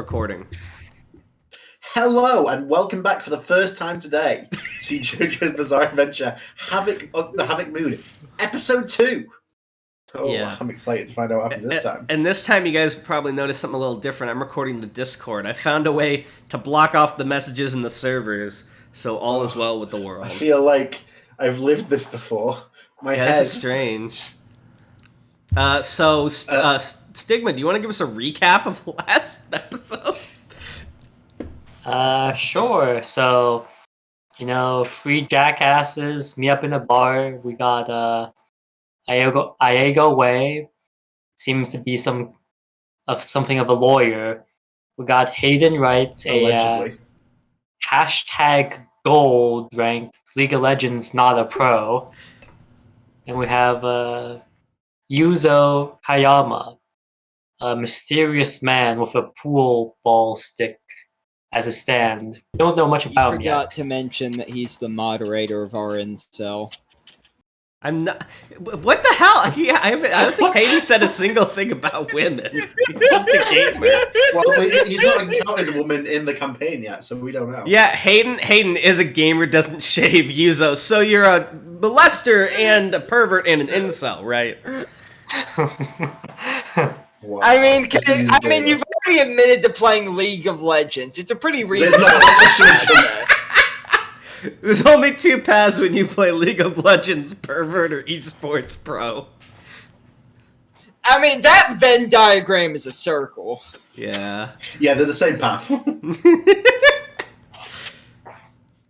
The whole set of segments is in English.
recording. Hello and welcome back for the first time today to JoJo's Bizarre Adventure Havoc, the Havoc Moon, Episode 2. Oh, yeah. I'm excited to find out what happens this time. And this time you guys probably noticed something a little different. I'm recording the Discord. I found a way to block off the messages in the servers, so all is well with the world. I feel like I've lived this before. My head. This is strange. Stigma, do you want to give us a recap of last episode? Sure. So, three jackasses meet up in a bar. We got Iago Way, seems to be something of a lawyer. We got Hayden Wright, a hashtag gold ranked League of Legends not a pro, and we have Yuzo Hayama, a mysterious man with a pool ball stick as a stand. Don't know much about him yet. You forgot to mention that he's the moderator of our incel. I'm not. What the hell? I don't think Hayden said a single thing about women. He's just a gamer. Well, he's not counted as a woman in the campaign yet, so we don't know. Yeah, Hayden is a gamer, doesn't shave, Yuzo. So you're a molester and a pervert and an incel, right? Wow. I mean, you've already admitted to playing League of Legends. It's a pretty reasonable. There's only two paths when you play League of Legends: pervert or esports pro. I mean, that Venn diagram is a circle. Yeah. Yeah, they're the same path.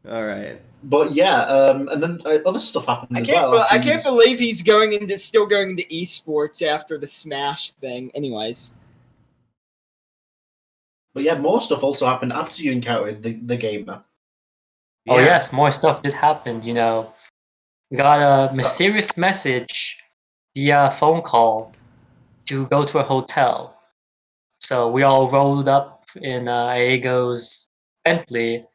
All right. But yeah, and then other stuff happened as well. I can't believe he's still going into esports after the Smash thing. Anyways. But yeah, more stuff also happened after you encountered the gamer. Yeah. Oh yes, more stuff did happen. We got a mysterious message via phone call to go to a hotel. So we all rolled up in Iago's Bentley.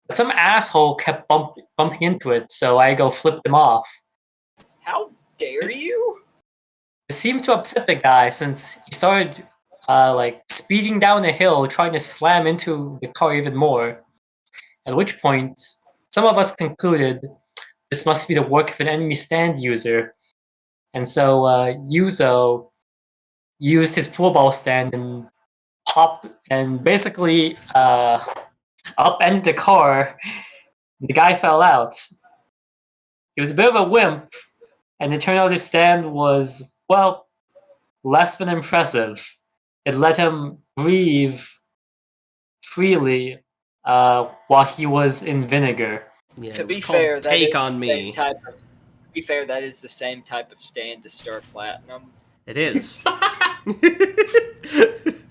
But some asshole kept bumping into it, so Iago flipped him off. How dare you? It seemed to upset the guy since he started speeding down a hill, trying to slam into the car even more. At which point, some of us concluded this must be the work of an enemy stand user. And so Yuzo used his pool ball stand and basically upended the car. The guy fell out. He was a bit of a wimp, and it turned out his stand was, well, less than impressive. It let him breathe freely while he was in vinegar. Yeah, to be fair, that is the same type of stand to start platinum. It is.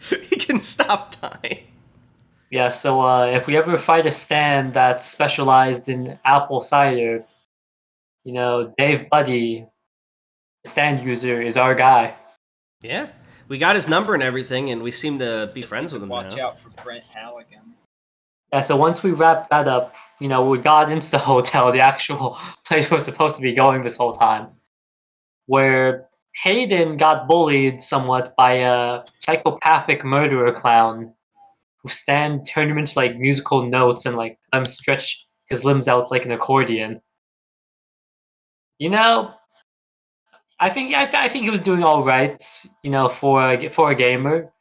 He can stop time. Yeah, so if we ever fight a stand that's specialized in apple cider, Dave Buddy, the stand user, is our guy. Yeah, we got his number and everything, and we seem to be friends with him now. Watch out for Brent Halligan. Yeah, so once we wrapped that up, we got into the hotel, the actual place we're supposed to be going this whole time, where Hayden got bullied somewhat by a psychopathic murderer clown who turned him into musical notes and stretch his limbs out like an accordion. I think he was doing all right, for a gamer,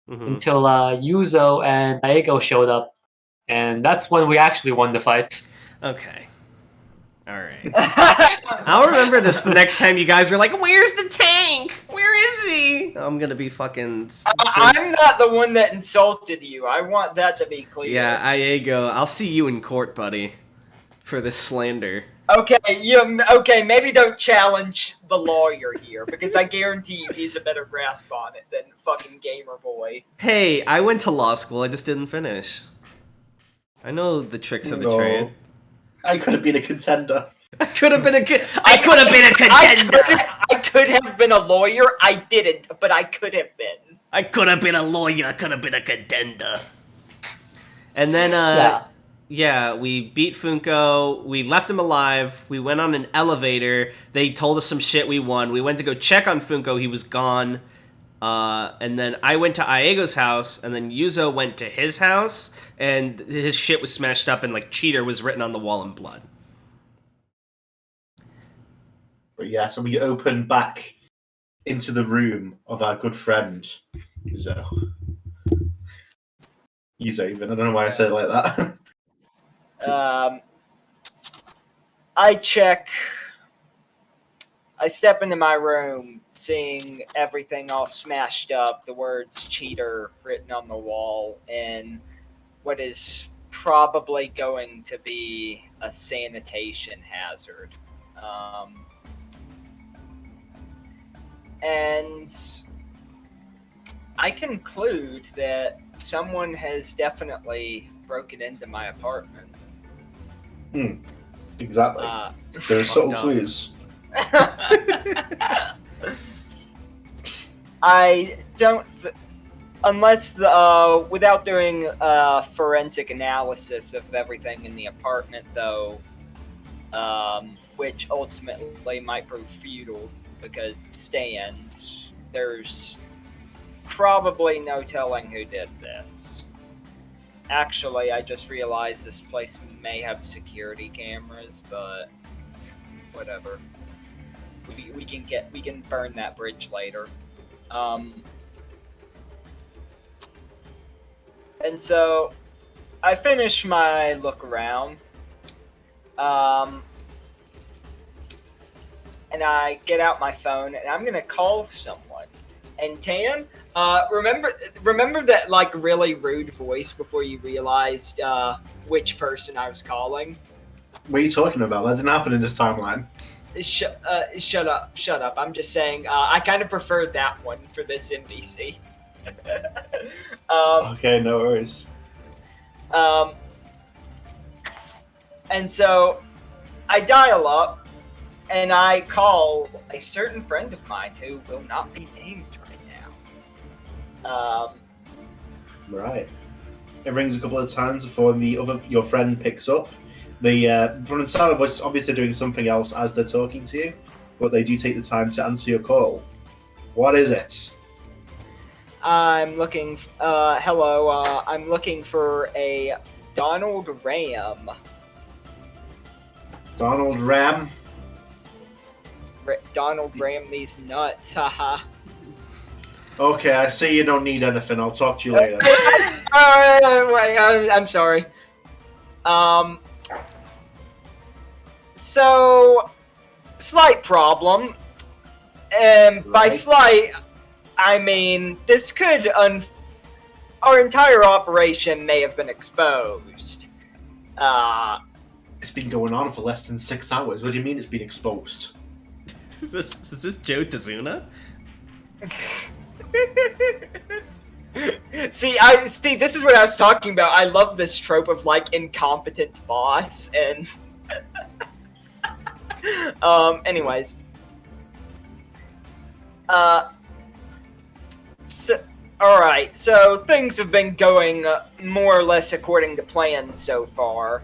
until Yuzo and Iago showed up. And that's when we actually won the fight. Okay. Alright. I'll remember this the next time you guys are like, where's the tank? Where is he? I'm gonna be fucking... I'm not the one that insulted you. I want that to be clear. Yeah, Iago, I'll see you in court, buddy. For this slander. Okay, maybe don't challenge the lawyer here, because I guarantee you he's a better grasp on it than fucking Gamer Boy. Hey, I went to law school, I just didn't finish. I know the tricks of the trade. I could have been a contender. I could have been a contender. I could have been a lawyer. I didn't, but I could have been. I could have been a lawyer. I could have been a contender. And then, we beat Funko. We left him alive. We went on an elevator. They told us some shit. We won. We went to go check on Funko. He was gone. And then I went to Aego's house, and then Yuzo went to his house, and his shit was smashed up, and like cheater was written on the wall in blood. But yeah, so we open back into the room of our good friend Yuzo. Yuzo, even. I don't know why I said it like that. I step into my room, seeing everything all smashed up, the words cheater written on the wall, and what is probably going to be a sanitation hazard. And I conclude that someone has definitely broken into my apartment. Exactly. There are subtle clues. I don't, unless without doing a forensic analysis of everything in the apartment, though, which ultimately might prove futile because it stands. There's probably no telling who did this. Actually, I just realized this place may have security cameras, but whatever. We can burn that bridge later. And so I finish my look around. And I get out my phone and I'm gonna call someone. And Tan, remember that like really rude voice before you realized which person I was calling? What are you talking about? That didn't happen in this timeline. Shut up. I'm just saying, I kind of preferred that one for this NPC. Okay, no worries. And so I dial up and I call a certain friend of mine who will not be named right now. Right. It rings a couple of times before your friend picks up. From the sound of voice, obviously doing something else as they're talking to you, but they do take the time to answer your call. What is it? I'm looking. Hello. I'm looking for a Donald Ram. Donald Ram? Donald Ram these nuts. Haha. Okay, I see you don't need anything. I'll talk to you later. I'm sorry. So, slight problem. And by slight, I mean this could our entire operation may have been exposed. It's been going on for less than 6 hours. What do you mean it's been exposed? Is this Joe Tazuna? See, this is what I was talking about. I love this trope of like incompetent boss and anyways. Alright, so things have been going more or less according to plan so far.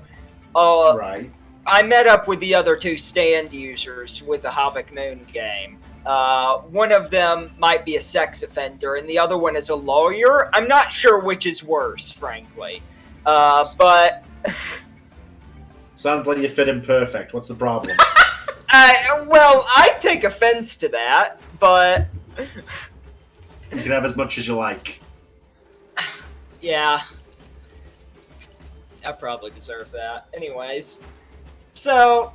Right. I met up with the other two stand users with the Havoc Moon game. One of them might be a sex offender, and the other one is a lawyer. I'm not sure which is worse, frankly. But... Sounds like you fit in perfect. What's the problem? Well, I take offense to that, but... You can have as much as you like. Yeah. I probably deserve that. Anyways. So,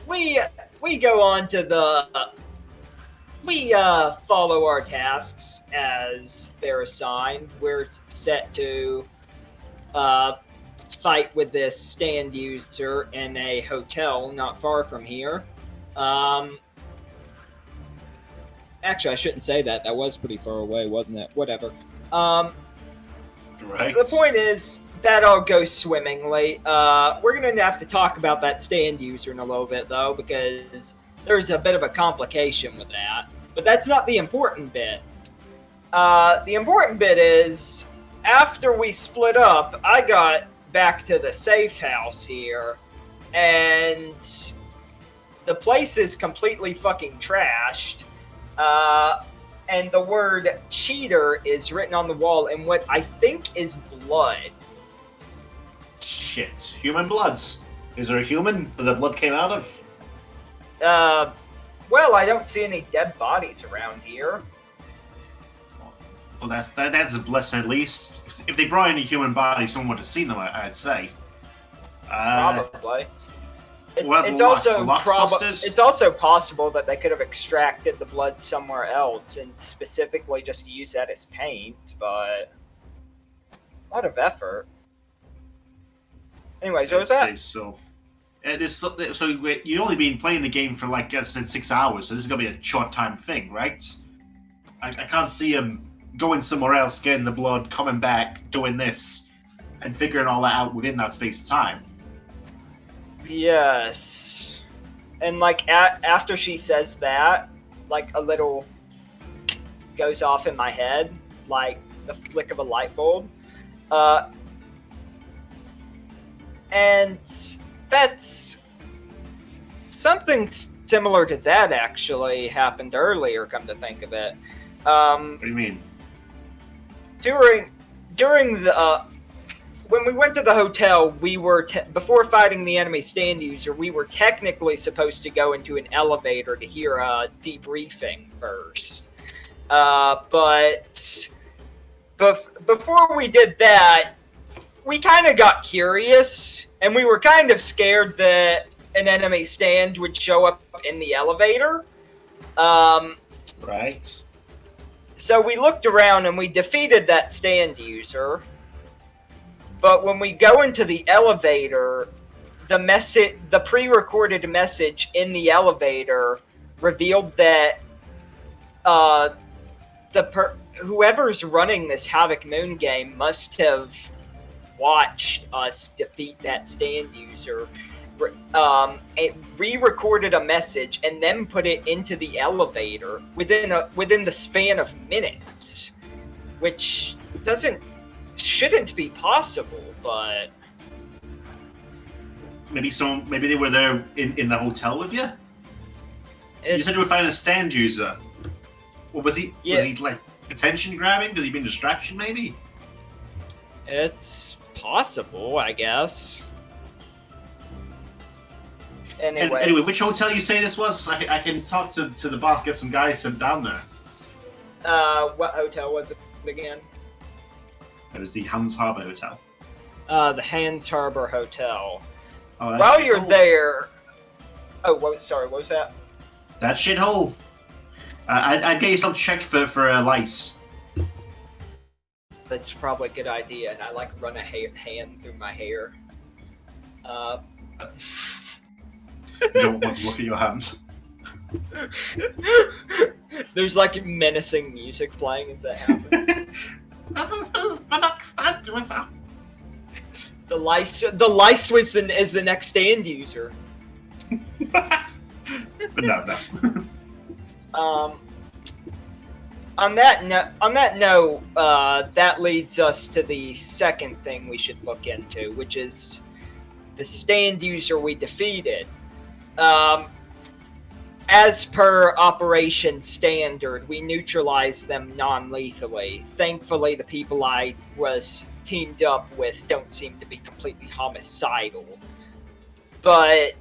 we go on to the... We follow our tasks as they're assigned. We're set to fight with this stand user in a hotel not far from here. Actually, I shouldn't say that. That was pretty far away, wasn't it? Whatever. Right. The point is, that all goes swimmingly. We're going to have to talk about that stand user in a little bit, though, because there's a bit of a complication with that. But that's not the important bit. The important bit is, after we split up, I got back to the safe house here, and the place is completely fucking trashed. and the word cheater is written on the wall in what I think is blood. Shit. Human bloods. Is there a human that the blood came out of? Well, I don't see any dead bodies around here. Well, that's a blessing at least. If they brought in a human body, someone would have seen them, I'd say. Probably. It's also possible that they could have extracted the blood somewhere else and specifically just use that as paint, but a lot of effort. Anyways, what was that? I'd say so. So you've only been playing the game for, like, I said, 6 hours, so this is going to be a short-time thing, right? I can't see him going somewhere else, getting the blood, coming back, doing this, and figuring all that out within that space of time. Yes. And, like, after she says that, like, a little goes off in my head, like the flick of a light bulb. And that's something similar to that actually happened earlier, come to think of it. What do you mean? During the when we went to the hotel, we were before fighting the enemy stand user, we were technically supposed to go into an elevator to hear a debriefing first. But before we did that, we kind of got curious, and we were kind of scared that an enemy stand would show up in the elevator. Right. So we looked around and we defeated that stand user. But when we go into the elevator, the pre-recorded message in the elevator revealed that whoever's running this Havoc Moon game must have watched us defeat that stand user, re-recorded a message, and then put it into the elevator within the span of minutes, which shouldn't be possible, but maybe they were there in the hotel with you. You said you were finding a stand user. Well, was he like attention grabbing? Does he be a distraction? Maybe. It's possible, I guess. Anyway, which hotel you say this was? I can talk to the boss, get some guys sent down there. What hotel was it again? It was the Hans Harbor Hotel. The Hans Harbor Hotel. Oh, while you're there... Oh, sorry, what was that? That shithole. I'd get yourself checked for lice. That's probably a good idea, and I like run a hand through my hair. You don't want to look at your hands. There's like menacing music playing as that happens. The lice is the next stand user. But no. On that note, that leads us to the second thing we should look into, which is the stand user we defeated. As per Operation Standard, we neutralized them non-lethally. Thankfully, the people I was teamed up with don't seem to be completely homicidal. But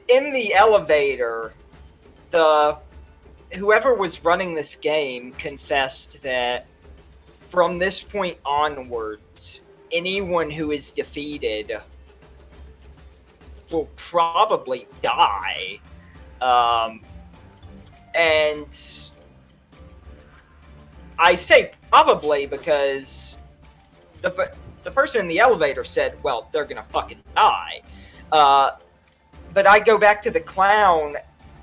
in the elevator, whoever was running this game confessed that from this point onwards, anyone who is defeated will probably die. And I say probably because the person in the elevator said, well, they're gonna fucking die. But I go back to the clown,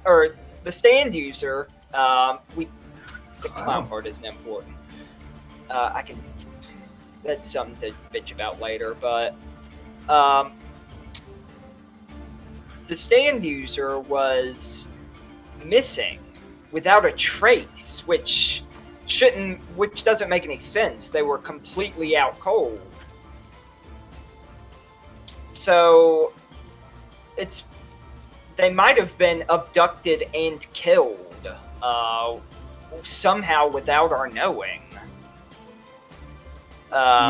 or the stand user. The clown part isn't important. That's something to bitch about later, but the stand user was missing without a trace, which doesn't make any sense. They were completely out cold. So they might have been abducted and killed. somehow without our knowing.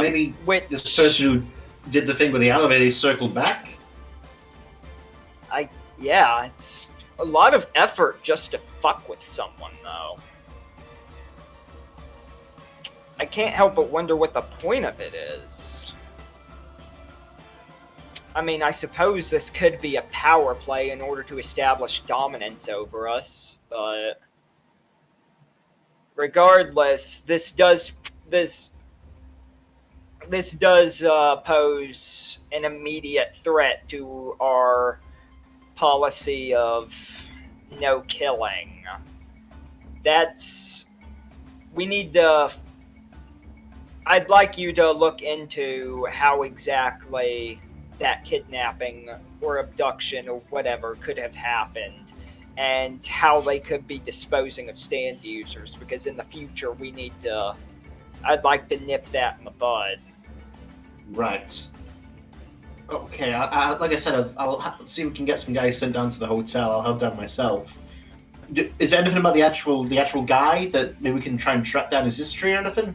Maybe this person who did the thing with the elevator circled back? Yeah, it's a lot of effort just to fuck with someone, though. I can't help but wonder what the point of it is. I mean, I suppose this could be a power play in order to establish dominance over us, but regardless, this does pose an immediate threat to our policy of no killing. I'd like you to look into how exactly that kidnapping or abduction or whatever could have happened, and how they could be disposing of stand users, because in the future I'd like to nip that in the bud. Right. Okay, like I said, I'll see if we can get some guys sent down to the hotel. I'll head down myself. Is there anything about the actual guy that maybe we can try and track down his history or anything?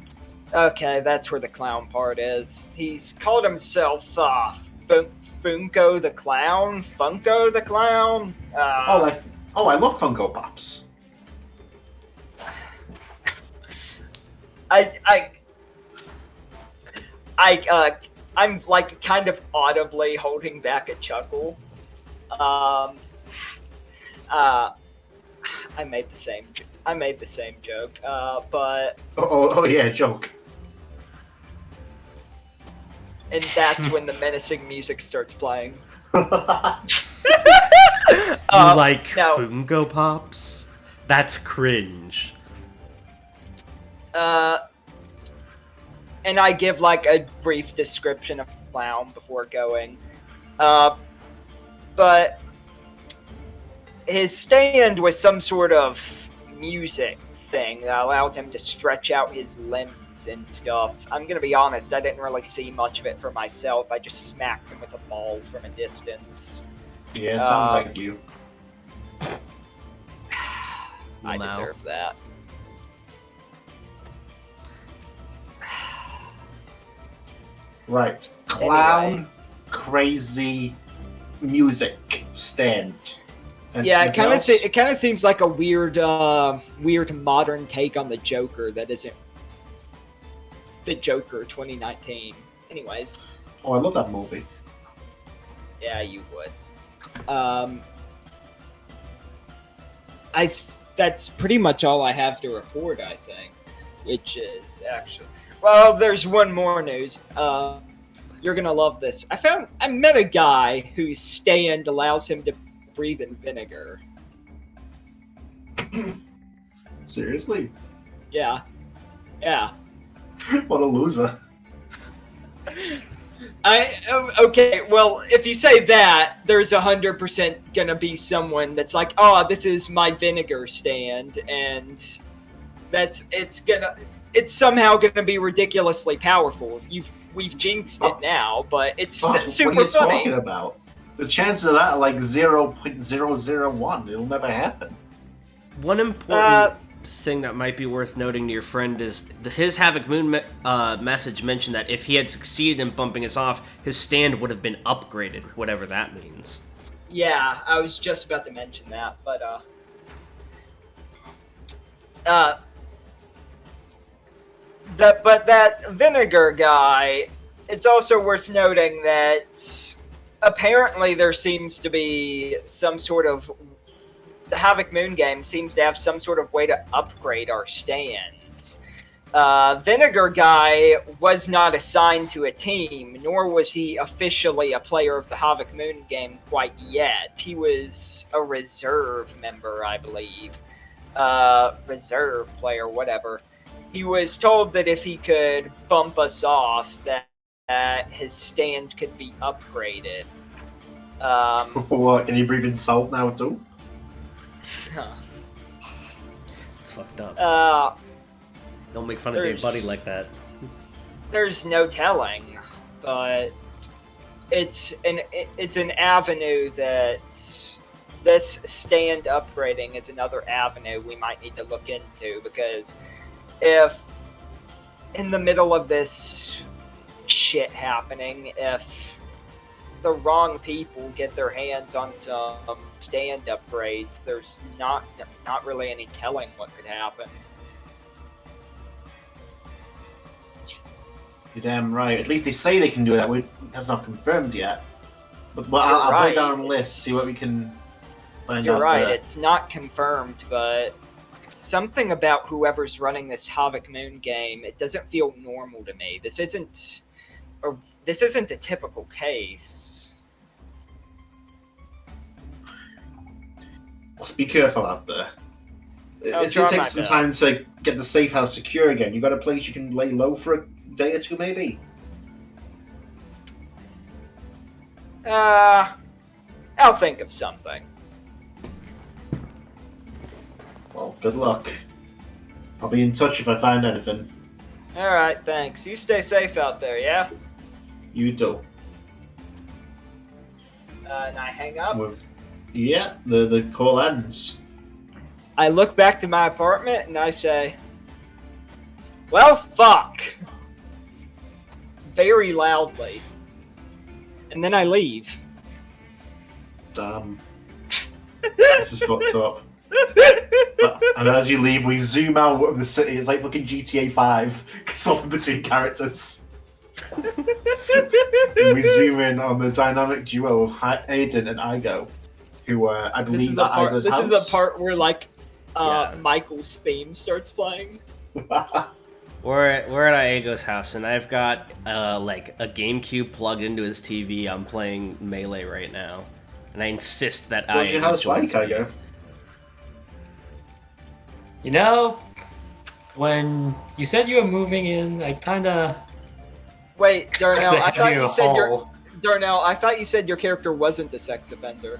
Okay, that's where the clown part is. He's called himself Funko the Clown. Funko the Clown. I love Funko Pops. I'm like kind of audibly holding back a chuckle. I made the same joke, but yeah, joke. And that's when the menacing music starts playing. Funko Pops? That's cringe. And I give like a brief description of the clown before going. But his stand was some sort of music thing that allowed him to stretch out his limbs and stuff. I'm gonna be honest, I didn't really see much of it for myself. I just smacked him with a ball from a distance. Yeah, sounds like you. I deserve that. Right. Clown, crazy music stand. Yeah, it kind of seems like a weird modern take on the Joker that isn't the Joker 2019. Anyways. Oh, I love that movie. Yeah, you would. That's pretty much all I have to report, I think. Which is actually... Well, there's one more news. You're gonna love this. I met a guy whose stand allows him to breathe in vinegar. Seriously? Yeah. What a loser. Okay, well, if you say that, there's 100% gonna be someone that's like, oh, this is my vinegar stand, and it's somehow gonna be ridiculously powerful. We've jinxed it now, but it's super funny. What are you talking about? The chances of that are like 0.001. It'll never happen. One important thing that might be worth noting to your friend is his Havoc Moon message mentioned that if he had succeeded in bumping us off, his stand would have been upgraded, whatever that means. Yeah, I was just about to mention that, but that vinegar guy, it's also worth noting that apparently there seems to be some sort of... The Havoc Moon game seems to have some sort of way to upgrade our stands. Vinegar guy was not assigned to a team, nor was he officially a player of the Havoc Moon game quite yet. He was a reserve member, I believe. Reserve player, whatever. He was told that if he could bump us off, that his stand could be upgraded. What, can you breathe in salt now too? It's fucked up. Don't make fun of Dave Buddy like that. There's no telling, but it's an avenue that this stand upgrading is another avenue we might need to look into, because if in the middle of this shit happening, if the wrong people get their hands on some stand upgrades, there's not really any telling what could happen. You're damn right. At least they say they can do that. That's not confirmed yet. But I'll put it down on the list, see what we can find out. You're right, there. It's not confirmed, but something about whoever's running this Havoc Moon game, it doesn't feel normal to me. This isn't a typical case. Just be careful out there. It's going to take some time to get the safe house secure again. You got a place you can lay low for a day or two, maybe? I'll think of something. Well, good luck. I'll be in touch if I find anything. Alright, thanks. You stay safe out there, yeah? You do. And I hang up. Yeah, the call ends. I look back to my apartment and I say, well, fuck. Very loudly. And then I leave. Damn. This is fucked up. And as you leave, we zoom out of the city. It's like fucking GTA 5, swapping between characters. And we zoom in on the dynamic duo of Hayden and Igo, who I believe that Igo's house. This is the part where Michael's theme starts playing. We're at Aego's house, and I've got like a GameCube plugged into his TV. I'm playing Melee right now, and I insist that What's your house like, Igo? You know, when you said you were moving in, I kinda... Wait, Darnell, I thought you said your character wasn't a sex offender.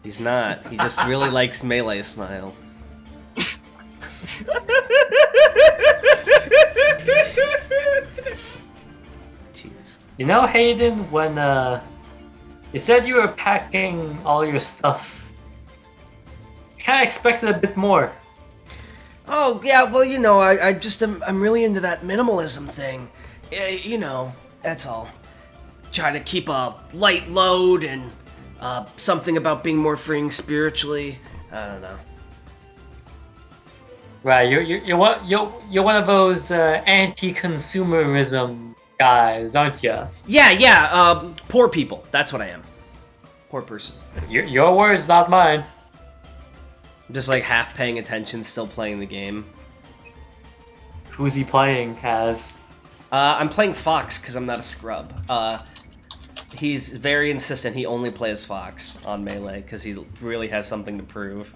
He's not. He just really likes Melee Smile. Jeez. You know, Hayden, when you said you were packing all your stuff, I kinda expected a bit more. Oh, yeah, well, you know, I'm really into that minimalism thing. You know, that's all. Try to keep a light load and something about being more freeing spiritually. I don't know. Right, you're one of those anti-consumerism guys, aren't you? Yeah, poor people. That's what I am. Poor person. Your words, not mine. I'm just like half paying attention, still playing the game. Who's he playing as? I'm playing Fox because I'm not a scrub. He's very insistent he only plays Fox on Melee because he really has something to prove.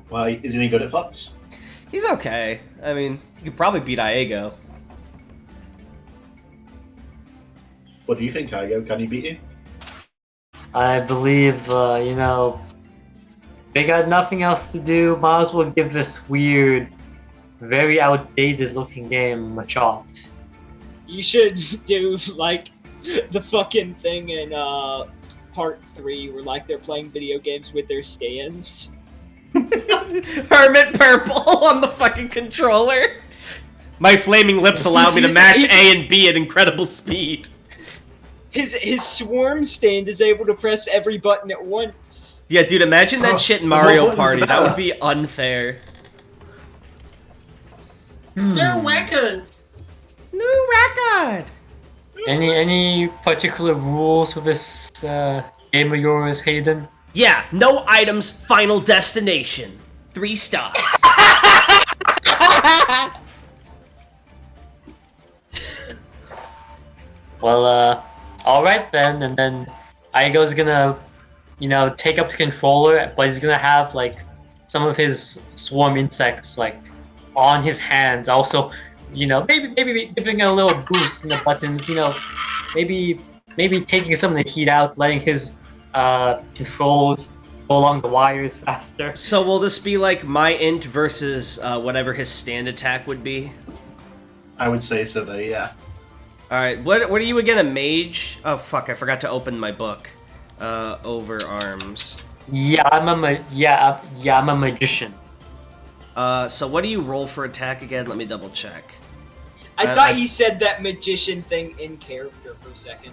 Why, isn't he good at Fox? He's okay. I mean, he could probably beat Iego. What do you think, Iego? Can he beat you? I believe, you know, they got nothing else to do. Might as well give this weird, very outdated-looking game a shot. You should do, like, the fucking thing in Part 3 where, like, they're playing video games with their stands. Hermit Purple on the fucking controller. My flaming lips allow me to mash A and B at incredible speed. His swarm stand is able to press every button at once. Yeah, dude, imagine that shit in Mario Party. That would be unfair. New record! New record! Any particular rules for this game of yours, Hayden? Yeah, no items, final destination. 3 stars. Well, alright then, and then Igo's gonna, you know, take up the controller, but he's gonna have, like, some of his swarm insects, like, on his hands. Also, you know, maybe giving it a little boost in the buttons, you know, maybe taking some of the heat out, letting his controls go along the wires faster. So will this be like my int versus whatever his stand attack would be? I would say so, though, yeah. Alright, what are you again, a mage? Oh fuck, I forgot to open my book. overarms. Yeah, I'm a magician. So what do you roll for attack again? Let me double check. I thought he said that magician thing in character for a second.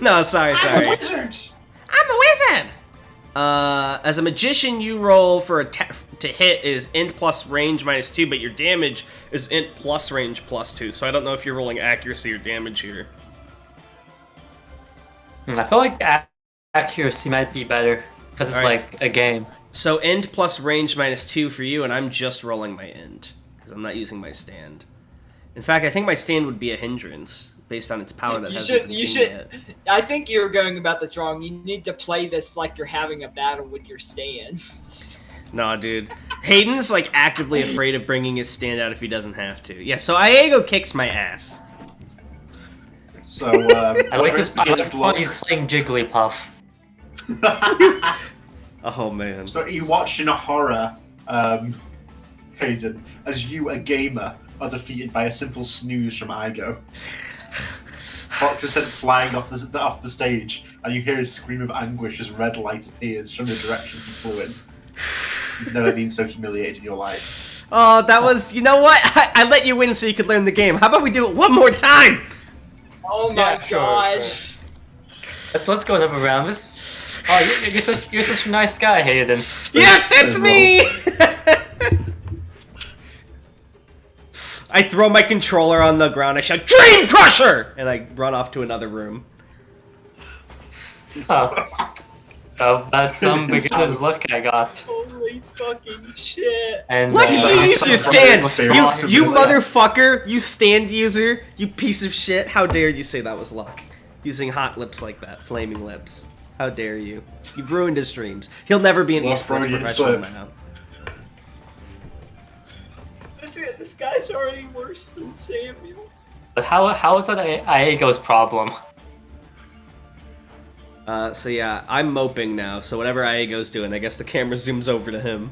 No, sorry. I'm a wizard. I'm a wizard! As a magician, you roll for to hit is int plus range -2, but your damage is int plus range +2, so I don't know if you're rolling accuracy or damage here. I feel like accuracy might be better, because it's like a game. So int plus range -2 for you, and I'm just rolling my int, because I'm not using my stand. In fact, I think my stand would be a hindrance, based on its power that hasn't been seen yet. I think you're going about this wrong. You need to play this like you're having a battle with your stands. Nah, dude. Hayden's, like, actively afraid of bringing his stand out if he doesn't have to. Yeah, so Iago kicks my ass. So, I like he's playing Jigglypuff. Oh, man. So you watched in a horror, Hayden, as you, a gamer, are defeated by a simple snooze from Igo. Fox is sent flying off the stage, and you hear his scream of anguish as red light appears from the direction he flew in. You've never been so humiliated in your life. Oh, that was... You know what? I let you win so you could learn the game. How about we do it one more time? Oh my god. Sure. Let's go another round. You're such a nice guy, Hayden. Yeah, that's me! I throw my controller on the ground, I shout, Dream Crusher! And I run off to another room. Oh, that's some beginner's luck I got. Holy fucking shit. And Look, you used your stand! You motherfucker! You stand user! You piece of shit! How dare you say that was luck? Using hot lips like that, flaming lips. How dare you? You've ruined his dreams. He'll never be an esports professional now. This guy's already worse than Samuel. But how is that Iago's problem? So yeah, I'm moping now, so whatever Iago's doing, I guess the camera zooms over to him.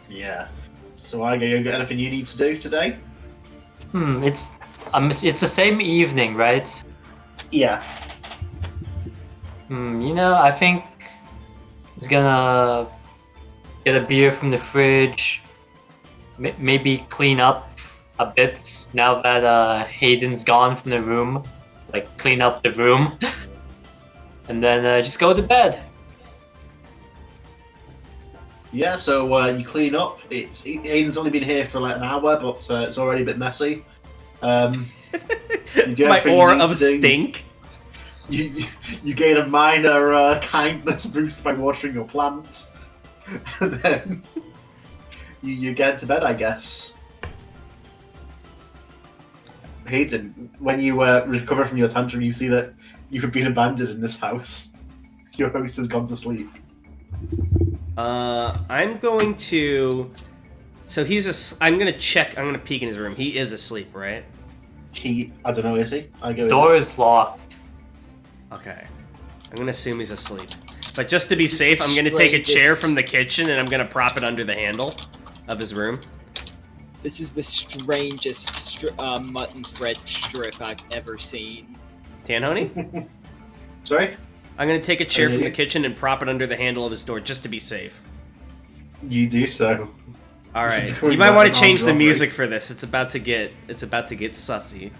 Yeah. So Igo, you got anything you need to do today? It's the same evening, right? Yeah. You know, I think he's gonna get a beer from the fridge, maybe clean up a bit now that Hayden's gone from the room, like clean up the room, and then just go to bed. Yeah, so you clean up. Hayden's only been here for like an hour, but it's already a bit messy. You do My everything aura you need of to do. stink. You gain a minor kindness boost by watering your plants, and then you get to bed, I guess. Hayden, when you recover from your tantrum, you see that you have been abandoned in this house. Your host has gone to sleep. I'm going to... So I'm gonna check, I'm gonna peek in his room. He is asleep, right? I don't know, is he? Door is locked. Okay. I'm gonna assume he's asleep. But just to be safe, I'm gonna take a chair from the kitchen and I'm gonna prop it under the handle of his room. This is the strangest mutton French strip I've ever seen. Tanhony? Sorry? I'm gonna take a chair from the kitchen and prop it under the handle of his door just to be safe. You do so. Alright. You might want to change the music for this. It's about to get sussy.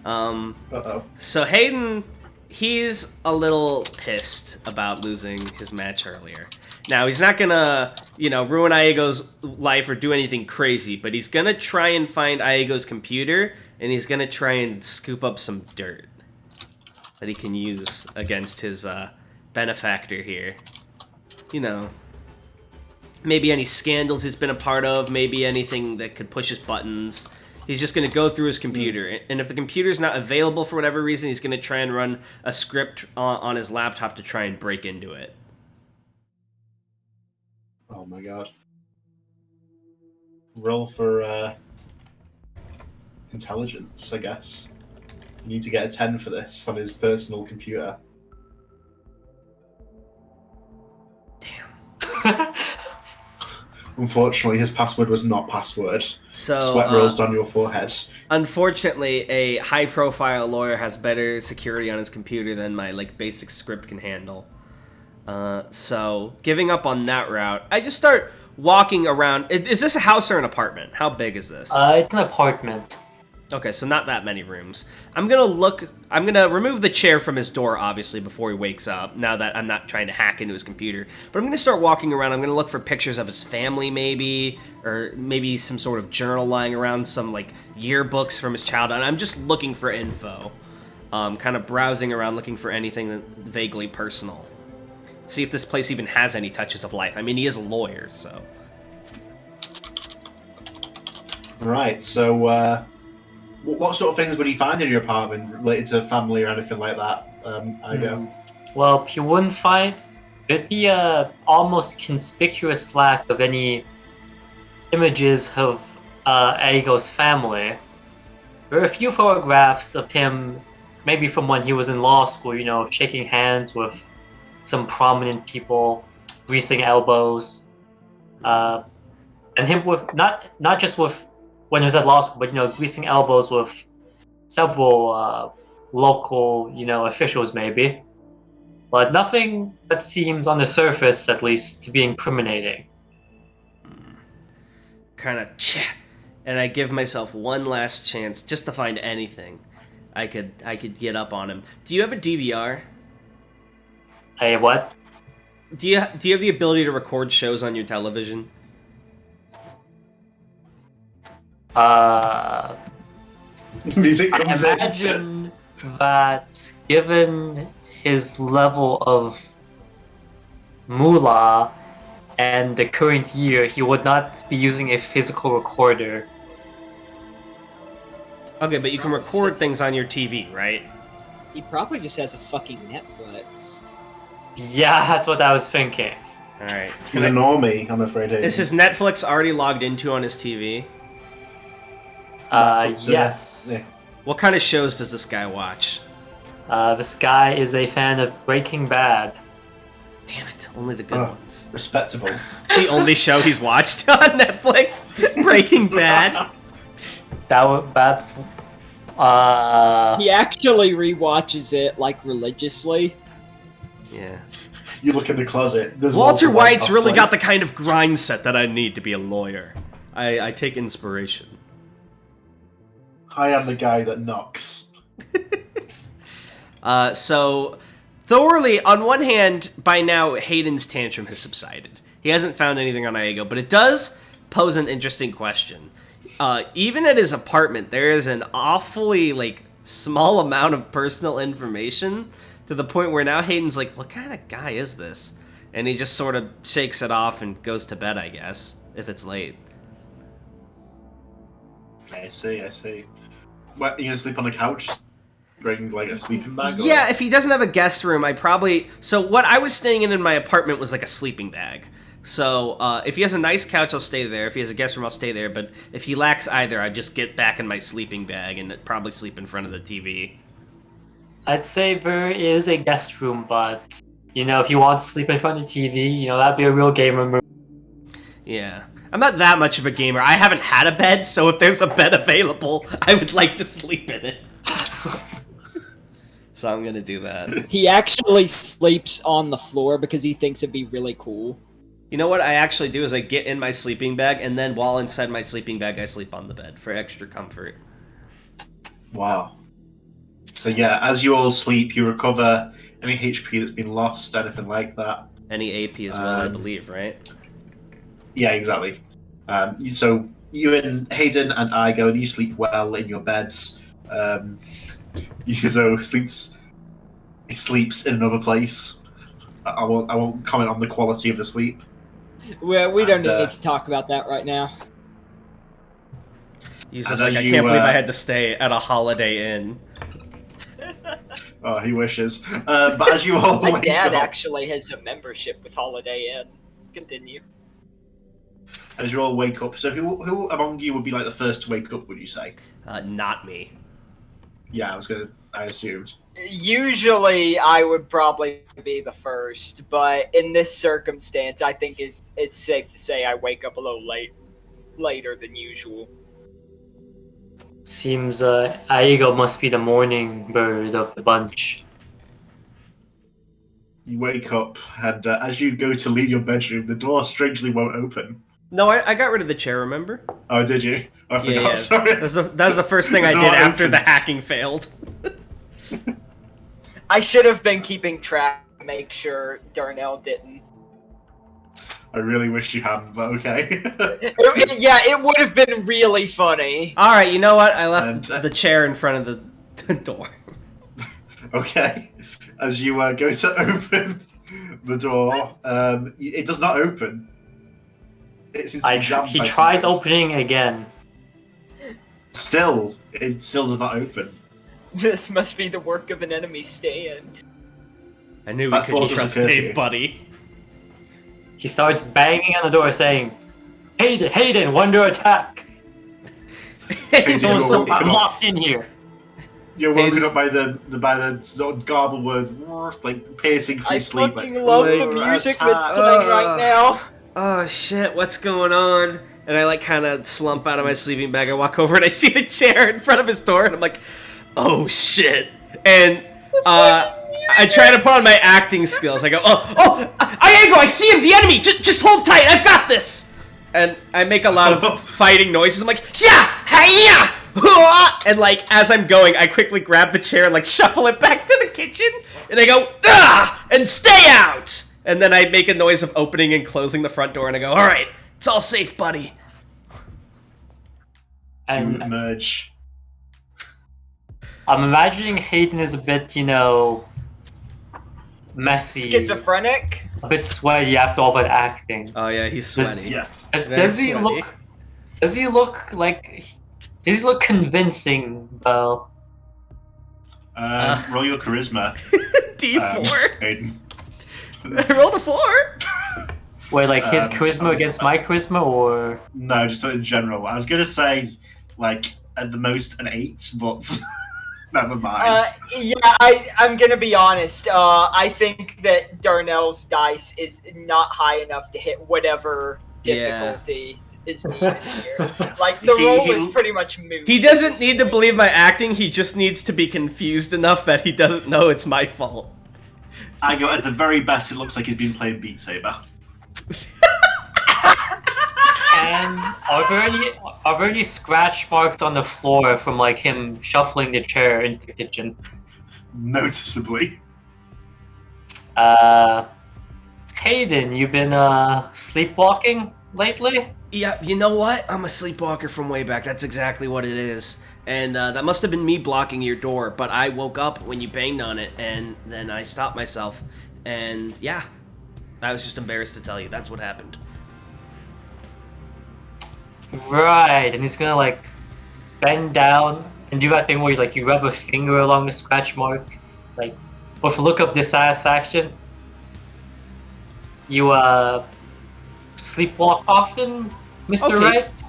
Uh-oh. So Hayden, he's a little pissed about losing his match earlier. Now, he's not gonna, ruin Iago's life or do anything crazy, but he's gonna try and find Iago's computer, and he's gonna try and scoop up some dirt that he can use against his benefactor here. Maybe any scandals he's been a part of, maybe anything that could push his buttons. He's just going to go through his computer, and if the computer's not available for whatever reason, he's going to try and run a script on his laptop to try and break into it. Oh my god. Roll for intelligence, I guess. You need to get a 10 for this on his personal computer. Damn. Unfortunately, his password was not password. So sweat rolls down your forehead. Unfortunately, a high-profile lawyer has better security on his computer than my basic script can handle. So giving up on that route, I just start walking around. Is this a house or an apartment? How big is this? It's an apartment. Okay, so not that many rooms. I'm gonna remove the chair from his door, obviously, before he wakes up, now that I'm not trying to hack into his computer. But I'm gonna start walking around. I'm gonna look for pictures of his family, maybe, or maybe some sort of journal lying around, some, yearbooks from his childhood. I'm just looking for info. Kind of browsing around, looking for anything vaguely personal. See if this place even has any touches of life. I mean, he is a lawyer, so... Right, so, what sort of things would you find in your apartment related to family or anything like that? Well, you wouldn't find... It'd be a almost conspicuous lack of any images of Aigo's family. There are a few photographs of him, maybe from when he was in law school, shaking hands with some prominent people, greasing elbows, and him with not just with when he was at law school, but greasing elbows with several local officials maybe, but nothing that seems on the surface at least to be incriminating. Kind of, and I give myself one last chance just to find anything I could get up on him. Do you have a DVR? Hey, what? Do you have the ability to record shows on your television? Music comes I imagine that given his level of moolah and the current year, he would not be using a physical recorder. Okay, but you can record things on your TV, right? He probably just has a fucking Netflix. Yeah, that's what I was thinking. Alright. He's a normie, I'm afraid. Is his Netflix already logged into on his TV? Yes. Yeah. What kind of shows does this guy watch? This guy is a fan of Breaking Bad. Damn it, only the good ones. Respectable. It's the only show he's watched on Netflix. Breaking Bad. He actually rewatches it religiously. Yeah. You look in the closet. There's Walter White's really cosplay. got the kind of grind set that I need to be a lawyer. I take inspiration. I am the guy that knocks. So, thoroughly, on one hand, by now, Hayden's tantrum has subsided. He hasn't found anything on Aigo, but it does pose an interesting question. Even at his apartment, there is an awfully, small amount of personal information to the point where now Hayden's like, what kind of guy is this? And he just sort of shakes it off and goes to bed, I guess, if it's late. I see. What, are you going to sleep on the couch? Just bring, a sleeping bag? Or... Yeah, if he doesn't have a guest room, So what I was staying in my apartment was a sleeping bag. So if he has a nice couch, I'll stay there. If he has a guest room, I'll stay there. But if he lacks either, I just get back in my sleeping bag and probably sleep in front of the TV. I'd say there is a guest room, but, if you want to sleep in front of the TV, that'd be a real gamer move. Yeah. I'm not that much of a gamer. I haven't had a bed, so if there's a bed available, I would like to sleep in it. So I'm gonna do that. He actually sleeps on the floor because he thinks it'd be really cool. You know what I actually do is I get in my sleeping bag, and then while inside my sleeping bag, I sleep on the bed for extra comfort. Wow. So yeah, as you all sleep, you recover any HP that's been lost, anything like that. Any AP as well, I believe, right? Yeah, exactly. So you and Hayden and Aigo, you sleep well in your beds. Yuzo sleeps in another place. I won't comment on the quality of the sleep. Well, we don't need to talk about that right now. Yuzo's I can't believe I had to stay at a Holiday Inn. Oh, he wishes. But as you all My wake dad up, actually has a membership with Holiday Inn. Continue. As you all wake up, so who among you would be the first to wake up? Would you say? Not me. Yeah, I was gonna I assumed. Usually, I would probably be the first, but in this circumstance, I think it's safe to say I wake up a little later than usual. Seems Aigo must be the morning bird of the bunch. You wake up, and as you go to leave your bedroom, the door strangely won't open. No, I got rid of the chair, remember? Oh, did you? I forgot, Yeah. sorry. That was the first thing I The did door after the opens. hacking failed. I should have been keeping track to make sure Darnell didn't. I really wish you hadn't, but okay. It would have been really funny. Alright, you know what? I left And, the chair in front of the door. Okay. As you go to open the door, it does not open. It seems to be jammed He by tries something. opening again. Still, it still does not open. This must be the work of an enemy stand. I knew we That could thought doesn't trust occur to Dave, you. buddy. He starts banging on the door saying, Hayden, we're under attack! Hayden, you're woken I'm up. locked in here. You're woken Hayden's- up by the sort of garbled word, like piercing through I sleep. fucking like, love the like, music attack. that's playing right now. Oh shit, what's going on? And I like kind of slump out of my sleeping bag. I walk over and I see the chair in front of his door, and I'm like, oh shit. And I try to put on my acting skills. I go, Iago, I see him, the enemy. Just hold tight, I've got this. And I make a lot of fighting noises. I'm like, yeah, hiya, and like as I'm going, I quickly grab the chair and like shuffle it back to the kitchen. And I go, and stay out. And then I make a noise of opening and closing the front door, and I go, all right, it's all safe, buddy. You And emerge. I'm imagining Hayden is a bit, messy, Schizophrenic? a bit sweaty after all that acting. Oh yeah, he's This- sweaty. Yes. Does he sweaty. look convincing though? Roll your charisma. D4. Hayden. I rolled a 4. Wait, like his Um, charisma against my charisma, or No, just in general. I was gonna say, like, at the most an 8, but never mind. I'm gonna be honest. I think that Darnell's dice is not high enough to hit whatever difficulty is needed here. Like, the roll is pretty much moot. He doesn't need to believe my acting, he just needs to be confused enough that he doesn't know it's my fault. I go, at the very best, it looks like he's been playing Beat Saber. and are there any scratch marks on the floor from like him shuffling the chair into the kitchen? Noticeably. Hayden, you been sleepwalking lately? Yeah, you know what? I'm a sleepwalker from way back. That's exactly what it is. And that must have been me blocking your door, but I woke up when you banged on it, and then I stopped myself. And yeah, I was just embarrassed to tell you. That's what happened. Right, and he's gonna like bend down and do that thing where you rub a finger along the scratch mark, like with a look of dissatisfaction. You sleepwalk often, Mr. Okay. Wright?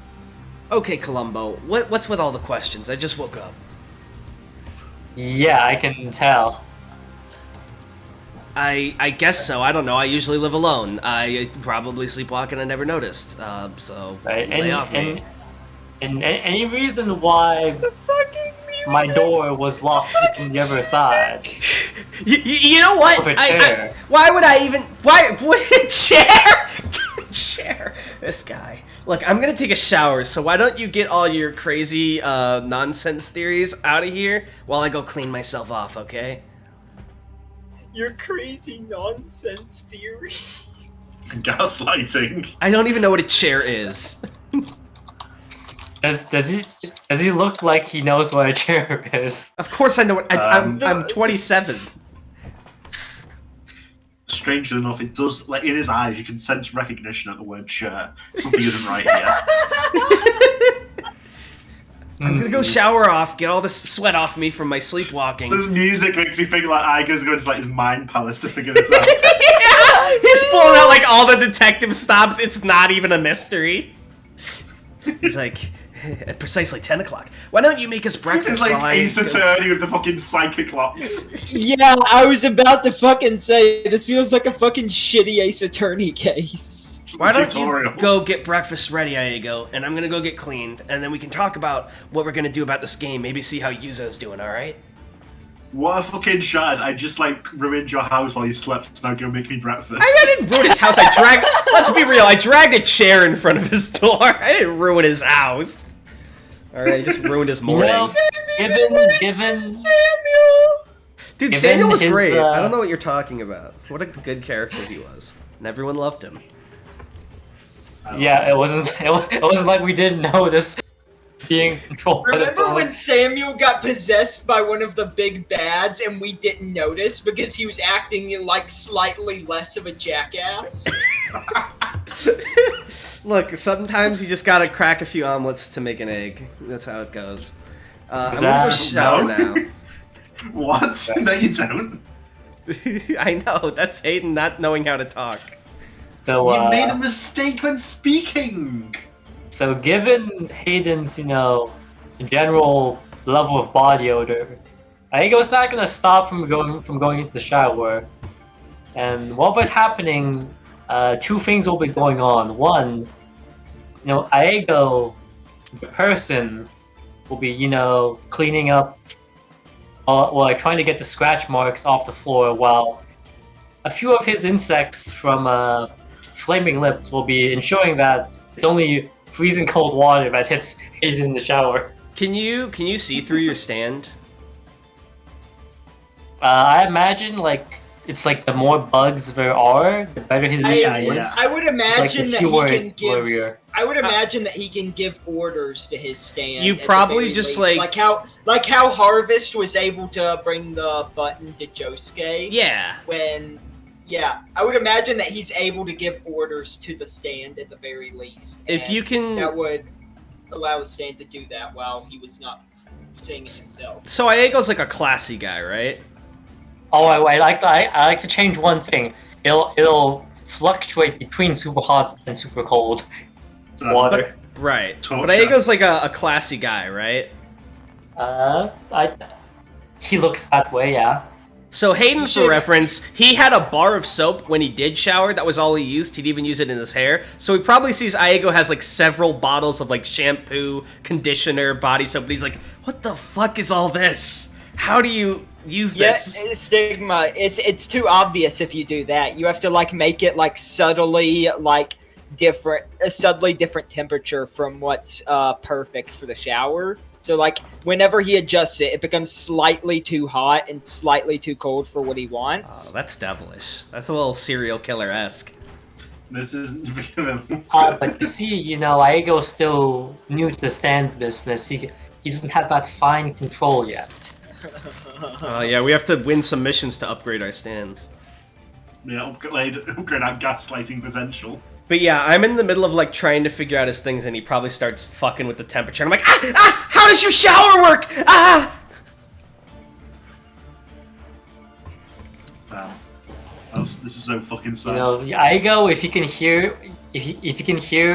Okay, Columbo, what's with all the questions? I just woke up. Yeah, I can tell. I guess so. I don't know. I usually live alone. I probably sleepwalk and I never noticed. So Right, lay off me. and any reason why my door was locked from the other side? You know what? With a chair. Why would I even? Why? What a chair? Chair. This guy. Look, I'm gonna take a shower. So why don't you get all your crazy nonsense theories out of here while I go clean myself off? Okay? Your crazy nonsense theory. Gaslighting. I don't even know what a chair is. Does he look like he knows what a chair is? Of course I know what. I'm 27. Strangely enough, it does, like, in his eyes, you can sense recognition at the word chair. Something isn't right here. I'm gonna go shower off, get all this sweat off me from my sleepwalking. This music makes me think like Iger's going to like his mind palace to figure this out. Yeah! He's pulling out like all the detective stops. It's not even a mystery. He's like, At precisely 10 o'clock. Why don't you make us breakfast? It's like while I Ace go- Attorney with the fucking psychic locks. Yeah, I was about to fucking say, this feels like a fucking shitty Ace Attorney case. Why don't Tutorial. you go get breakfast ready, Iago, and I'm gonna go get cleaned, and then we can talk about what we're gonna do about this game, maybe see how Yuzo's doing, alright? What a fucking shad. I just, like, ruined your house while you slept, so now go make me breakfast. I didn't ruin his house, let's be real, I dragged a chair in front of his door. I didn't ruin his house. Alright, I just ruined his morning. Well, given Dude, given Samuel was his, great. I don't know what you're talking about. What a good character he was. And everyone loved him. Yeah, it wasn't like we didn't notice being controlled by the Remember dog. when Samuel got possessed by one of the big bads and we didn't notice because he was acting like slightly less of a jackass? Look, sometimes you just gotta crack a few omelets to make an egg. That's how it goes. I'm gonna go shower now. What? No, you don't. I know, that's Hayden not knowing how to talk. So, You made a mistake when speaking! So given Hayden's, general level of body odor, Iago's not gonna stop from going into the shower. And what was happening, two things will be going on. One, Iago, the person, will be, cleaning up, trying to get the scratch marks off the floor, while a few of his insects from Flaming Lips will be ensuring that it's only freezing cold water that hits Hayden in the shower. Can you see through your stand? I imagine it's like the more bugs there are, the better his mission is. I would imagine It's that like the he fewer can it's give. blurrier. I would imagine that he can give orders to his stand. You at the probably very just, least. like how Harvest was able to bring the button to Josuke. Yeah. I would imagine that he's able to give orders to the stand at the very least. If and you can... that would allow the stand to do that while he was not saying it himself. So Iago's like a classy guy, right? Oh, I like to change one thing. It'll fluctuate between super hot and super cold water. Right. Torture. But Iago's like a classy guy, right? He looks that way, yeah. So Hayden, You for should- reference, he had a bar of soap when he did shower. That was all he used. He'd even use it in his hair. So he probably sees Iago has like several bottles of like shampoo, conditioner, body soap. But he's like, what the fuck is all this? How do you use this? Yeah, Stigma. It's too obvious if you do that. You have to like make it like subtly different temperature from what's perfect for the shower. So like whenever he adjusts it, it becomes slightly too hot and slightly too cold for what he wants. Oh, that's devilish. That's a little serial killer-esque. This is... But you see, Iago's still new to the stand business. He doesn't have that fine control yet. Yeah, we have to win some missions to upgrade our stands. Yeah, upgrade our gaslighting potential. But yeah, I'm in the middle of like trying to figure out his things, and he probably starts fucking with the temperature. And I'm like, how does your shower work? Wow. This is so fucking sad. Iago, if he can hear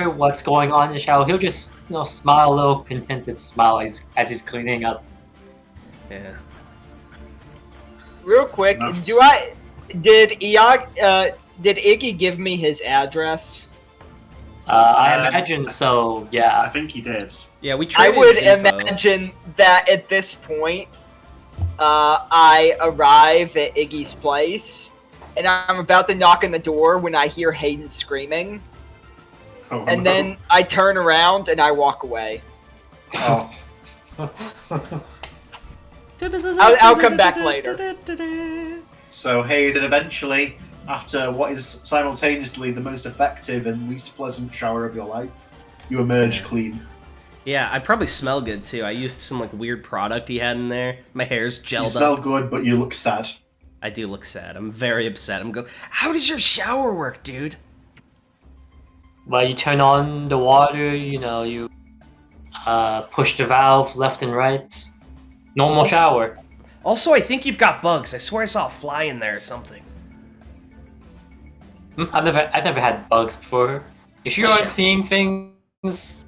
what's going on in the shower, he'll just smile a little contented smile as he's cleaning up. Yeah. Real quick, Enough. did Iggy give me his address? I imagine so, I yeah. think he did. Yeah, we I traded would info. imagine that at this point, I arrive at Iggy's place, and I'm about to knock on the door when I hear Hayden screaming, Oh, and no. then I turn around and I walk away. Oh. I'll come back later. So Hayden, eventually, after what is simultaneously the most effective and least pleasant shower of your life, you emerge clean. Yeah, I probably smell good too. I used some like weird product he had in there. My hair's You gelled smell up. good, but you look sad. I do look sad. I'm very upset. How does your shower work, dude? Well, you turn on the water, you push the valve left and right. Normal shower. Also, I think you've got bugs. I swear I saw a fly in there or something. I've never had bugs before. If you aren't seeing things,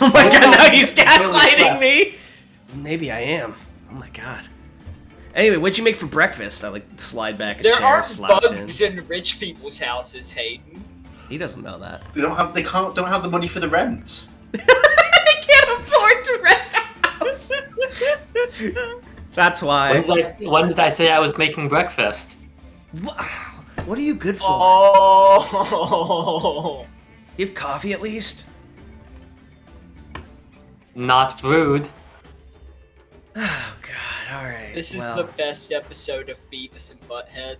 Oh my god, now he's gaslighting me! Maybe I am. Oh my god. Anyway, what'd you make for breakfast? I like slide back a There chair, aren't slouch bugs in. in rich people's houses, Hayden. He doesn't know that. They don't have the money for the rent. I can't afford to rent a house! That's why. When did I say I was making breakfast? What are you good for? Oh. You have coffee at least? Not brewed. Oh god, alright. This is the best episode of Beavis and Butthead.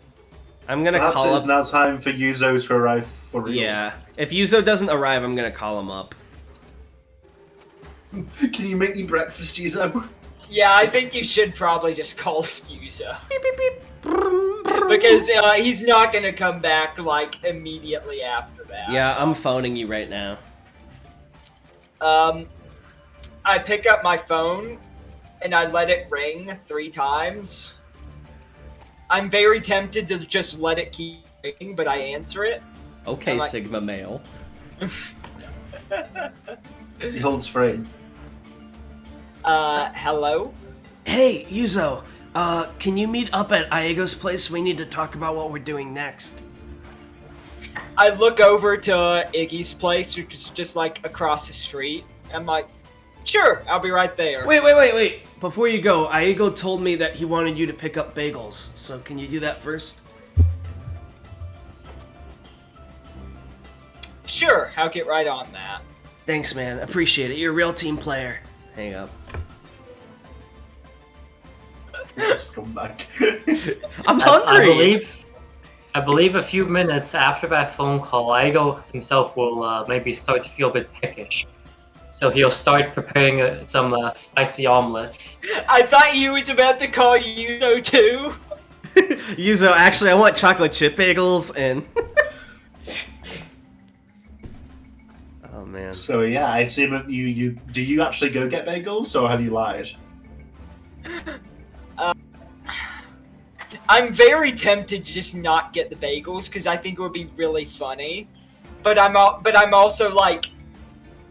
I'm gonna Perhaps call it's up. now time for Yuzo to arrive for real. Yeah. If Yuzo doesn't arrive, I'm gonna call him up. Can you make me breakfast, Yuzo? Yeah, I think you should probably just call Yuzo. Because he's not gonna come back, like, immediately after that. Yeah, I'm phoning you right now. I pick up my phone, and I let it ring 3 times. I'm very tempted to just let it keep ringing, but I answer it. Okay, like... Sigma male. He holds free. Hello? Hey, Yuzo. Can you meet up at Aego's place? We need to talk about what we're doing next. I look over to Iggy's place, which is just, like, across the street. I'm like, sure, I'll be right there. Wait. Before you go, Aego told me that he wanted you to pick up bagels. So can you do that first? Sure, I'll get right on that. Thanks, man. Appreciate it. You're a real team player. Hang up. Scumbag. I'm hungry! I believe a few minutes after that phone call, Aego himself will maybe start to feel a bit peckish. So he'll start preparing some spicy omelets. I thought he was about to call Yuzo too. Yuzo, actually, I want chocolate chip bagels and... Oh, man. So yeah, I assume that do you actually go get bagels, or have you lied? I'm very tempted to just not get the bagels because I think it would be really funny. But I'm also like,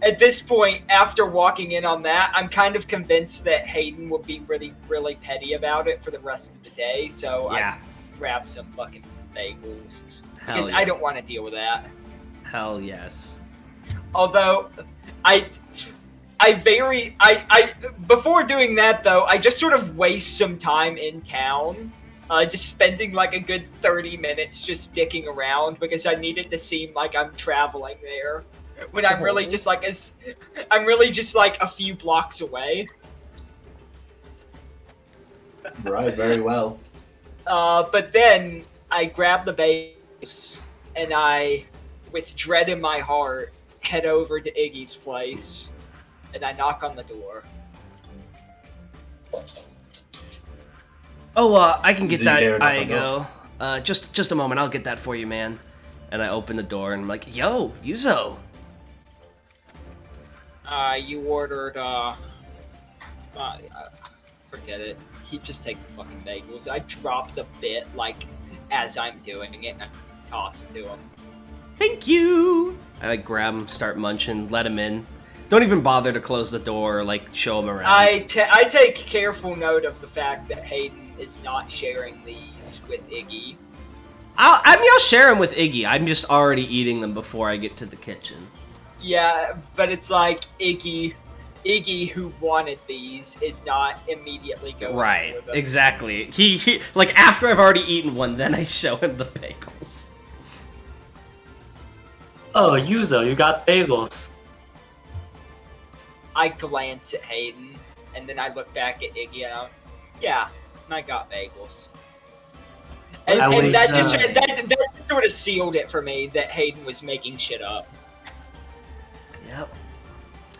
at this point, after walking in on that, I'm kind of convinced that Hayden would be really, really petty about it for the rest of the day. So Yeah. I grab some fucking bagels Hell because yeah. I don't want to deal with that. Hell yes. Although, before doing that though, I just sort of waste some time in town, just spending like a good 30 minutes just sticking around because I need it to seem like I'm traveling there, when I'm really just like a few blocks away. Right, very well. But then I grab the bagels and I, with dread in my heart, head over to Iggy's place. And I knock on the door. Oh, I can get Do you that, dare knock on the Aego. Just a moment, I'll get that for you, man. And I open the door and I'm like, yo, Yuzo. You ordered, forget it. He just take the fucking bagels. I drop the bit, like, as I'm doing it, and I toss it to him. Thank you. I like grab him, start munching, let him in. Don't even bother to close the door or like show him around. I take careful note of the fact that Hayden is not sharing these with Iggy. I'll share them with Iggy. I'm just already eating them before I get to the kitchen. Yeah, but it's like Iggy, who wanted these, is not immediately going Right, for them. exactly. He like after I've already eaten one, then I show him the bagels. Oh, Yuzo, you got bagels. I glance at Hayden, and then I look back at Iggy, and yeah, I got bagels. And that sort of sealed it for me that Hayden was making shit up. Yep.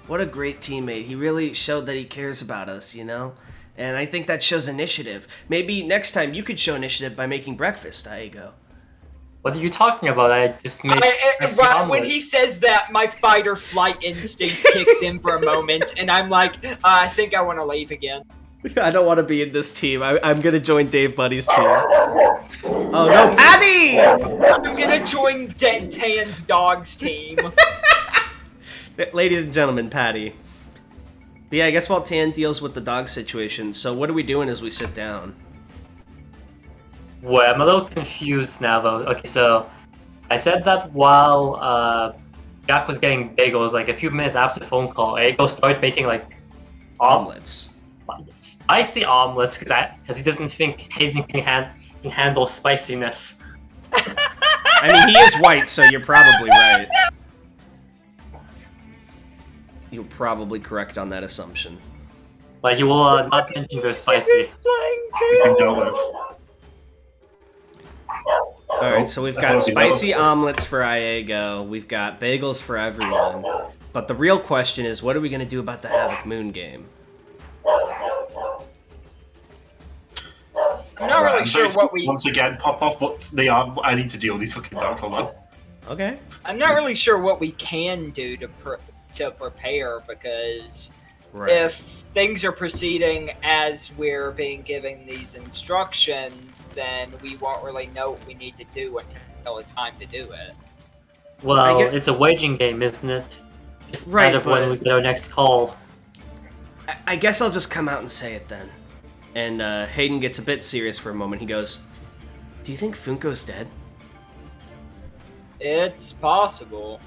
What a great teammate. He really showed that he cares about us, you know? And I think that shows initiative. Maybe next time you could show initiative by making breakfast, Aego. What are you talking about? I just made spicy omelet. When he says that, my fight or flight instinct kicks in for a moment, and I'm like, I think I want to leave again. I don't want to be in this team. I'm gonna join Dave Buddy's team. Oh no, Patty! I'm gonna join Tan's dog's team. Ladies and gentlemen, Patty. But yeah, I guess while Tan deals with the dog situation, so what are we doing as we sit down? Well, I'm a little confused now, though. Okay, so I said that while Jack was getting bagels, like a few minutes after the phone call, Ego started making like Omelets. Spicy omelets because he doesn't think Hayden can handle spiciness. I mean, he is white, so you're probably right. You're probably correct on that assumption. But you will not mention they're spicy. He's been dealt with. Alright, so we've got spicy omelets for Iego, we've got bagels for everyone. But the real question is, what are we going to do about the Havoc Moon game? I'm not really sure what we... Once again, pop off, but they are... I need to deal with these fucking dogs, hold on. Okay. I'm not really sure what we can do to prepare, because if things are proceeding as we're being given these instructions, then we won't really know what we need to do until it's time to do it. Well, it's a waging game, isn't it? Just kind of when we get our next call. I guess I'll just come out and say it then. And Hayden gets a bit serious for a moment. He goes, "Do you think Funko's dead?" It's possible.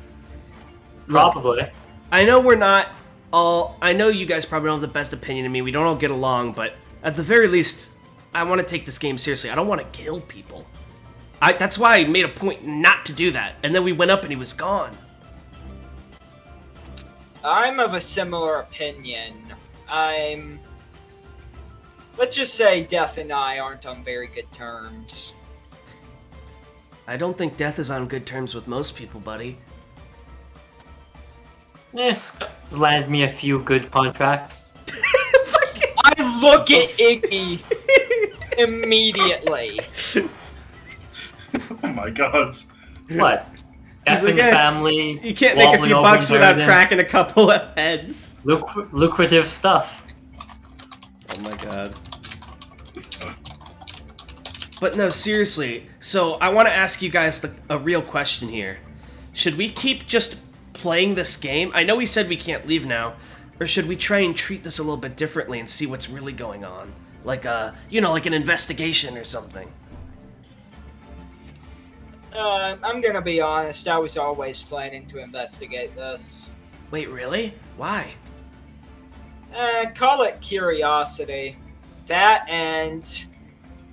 Probably. Look, I know we're not all... I know you guys probably don't have the best opinion of me. We don't all get along, but at the very least, I want to take this game seriously. I don't want to kill people. That's why I made a point not to do that. And then we went up and he was gone. I'm of a similar opinion. Let's just say Death and I aren't on very good terms. I don't think Death is on good terms with most people, buddy. Yes, landed me a few good contracts. I look at Iggy immediately. Oh my god. What? Death in the family. You can't make a few bucks without cracking a couple of heads. Lucrative stuff. Oh my god. But no, seriously. So I want to ask you guys a real question here. Should we keep just playing this game? I know we said we can't leave now. Or should we try and treat this a little bit differently and see what's really going on? Like like an investigation or something. I'm gonna be honest, I was always planning to investigate this. Wait, really? Why? Call it curiosity. That, and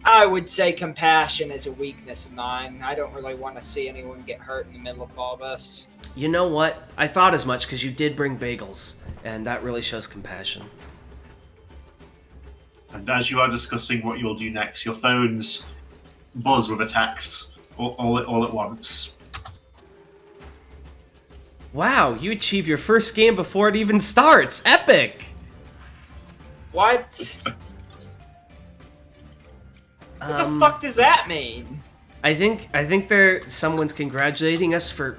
I would say compassion is a weakness of mine. I don't really want to see anyone get hurt in the middle of all this. You know what? I thought as much, because you did bring bagels, and that really shows compassion. And as you are discussing what you'll do next, your phones buzz with a text all at once. Wow, you achieve your first game before it even starts! Epic! What? What the fuck does that mean? I think someone's congratulating us for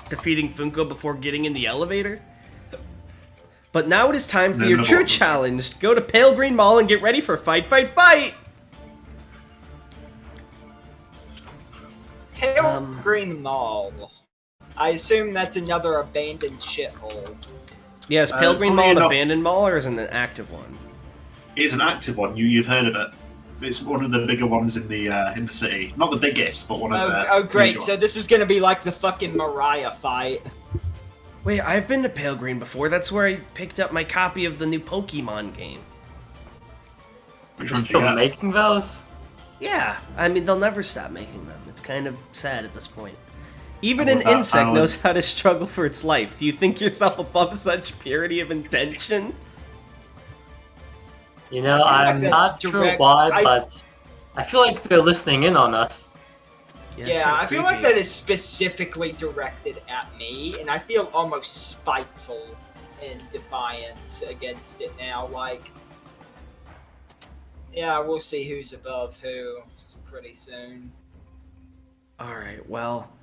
defeating Funko before getting in the elevator. But now it is time for your true challenge. Go to Pale Green Mall and get ready for Fight, Fight, Fight! Pale Green Mall. I assume that's another abandoned shithole. Yeah, is Pale Green Mall an abandoned mall, or is it an active one? It's an active one. You've heard of it. It's one of the bigger ones in the city. Not the biggest, but one of the... Oh, great. So this is going to be like the fucking Mariah fight. Wait, I've been to Pale Green before. That's where I picked up my copy of the new Pokemon game. Which one's still making those? Yeah. I mean, they'll never stop making them. It's kind of sad at this point. Even an insect knows how to struggle for its life. Do you think yourself above such purity of intention? You know, I'm not sure why, but I feel like they're listening in on us. Yeah, I feel like that is specifically directed at me, and I feel almost spiteful in defiance against it now. Like, yeah, we'll see who's above who pretty soon. Alright, well,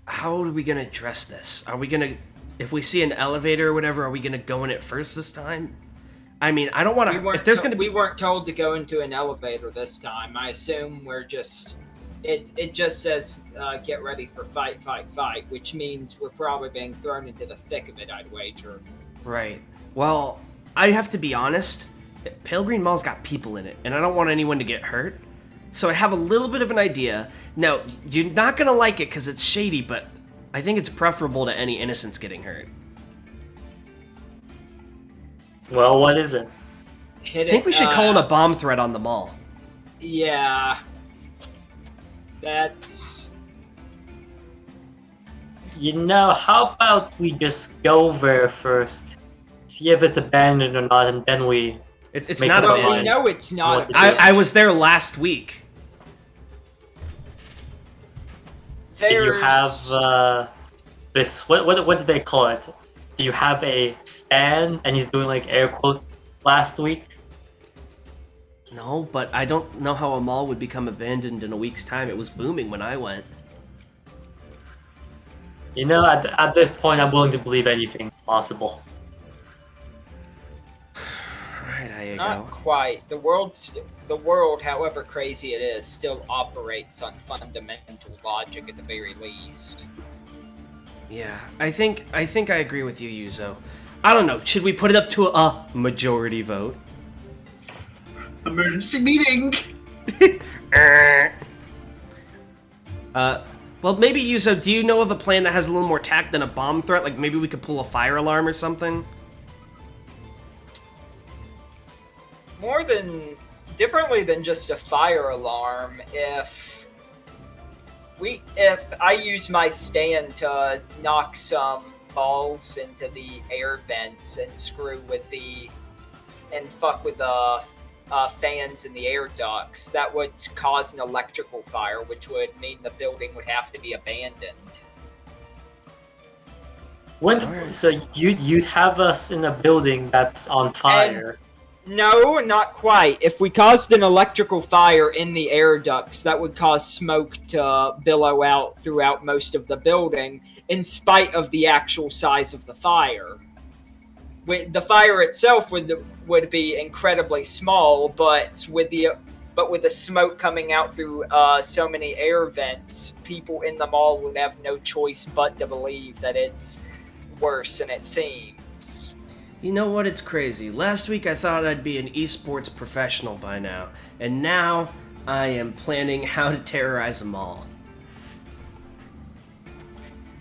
how are we gonna address this? Are we gonna, if we see an elevator or whatever, are we gonna go in it first this time? I mean, I don't want to. If there's going to be, we weren't told to go into an elevator this time. I assume we're just It just says get ready for fight, which means we're probably being thrown into the thick of it, I'd wager. Right. Well, I have to be honest. Pale Green Mall's got people in it, and I don't want anyone to get hurt. So I have a little bit of an idea. Now, you're not gonna like it because it's shady, but I think it's preferable to any innocents getting hurt. Well, what is it? I think we should call in a bomb threat on the mall. Yeah. That's... You know, how about we just go there first, see if it's abandoned or not, and then we... It's not abandoned. We know it's not abandoned. I was there last week. Did you have this? What did they call it? Do you have a stand? And he's doing like air quotes last week. No, but I don't know how a mall would become abandoned in a week's time. It was booming when I went. You know, at this point, I'm willing to believe anything possible. Alright, I Not quite. The world, however crazy it is, still operates on fundamental logic at the very least. Yeah, I think I agree with you, Yuzo. I don't know. Should we put it up to a majority vote? Emergency meeting. Well, maybe Yuzo, do you know of a plan that has a little more tact than a bomb threat? Like maybe we could pull a fire alarm or something? Differently than just a fire alarm, if I use my stand to knock some balls into the air vents and fuck with the fans in the air ducts, that would cause an electrical fire, which would mean the building would have to be abandoned. So you'd have us in a building that's on fire. No, not quite. If we caused an electrical fire in the air ducts, that would cause smoke to billow out throughout most of the building, in spite of the actual size of the fire. The fire itself would be incredibly small, but with the smoke coming out through so many air vents, people in the mall would have no choice but to believe that it's worse than it seems. You know what? It's crazy. Last week I thought I'd be an esports professional by now, and now I am planning how to terrorize a mall.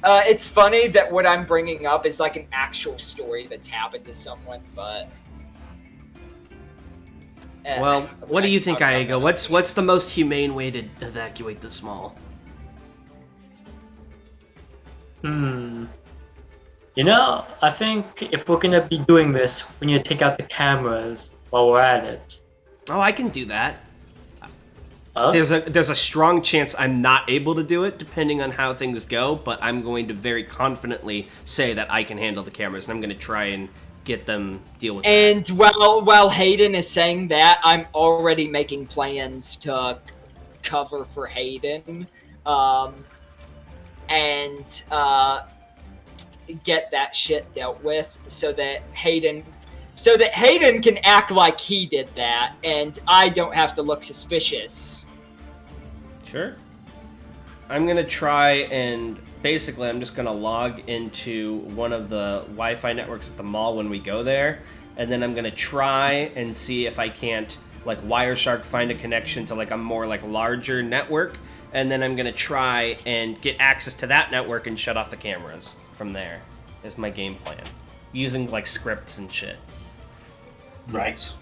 It's funny that what I'm bringing up is like an actual story that's happened to someone, but... Well, what do you think, Aigo? What's the most humane way to evacuate this mall? You know, I think if we're gonna be doing this, we need to take out the cameras while we're at it. Oh, I can do that. Huh? There's a strong chance I'm not able to do it, depending on how things go, but I'm going to very confidently say that I can handle the cameras, and I'm going to try and get them deal with and that. And while Hayden is saying that, I'm already making plans to cover for Hayden, and get that shit dealt with, so that Hayden can act like he did that, and I don't have to look suspicious. Sure. I'm gonna try and basically I'm just gonna log into one of the Wi-Fi networks at the mall when we go there, and then I'm gonna try and see if I can't like Wireshark find a connection to like a more like larger network, and then I'm gonna try and get access to that network and shut off the cameras from there. Is my game plan, using like scripts and shit. Right.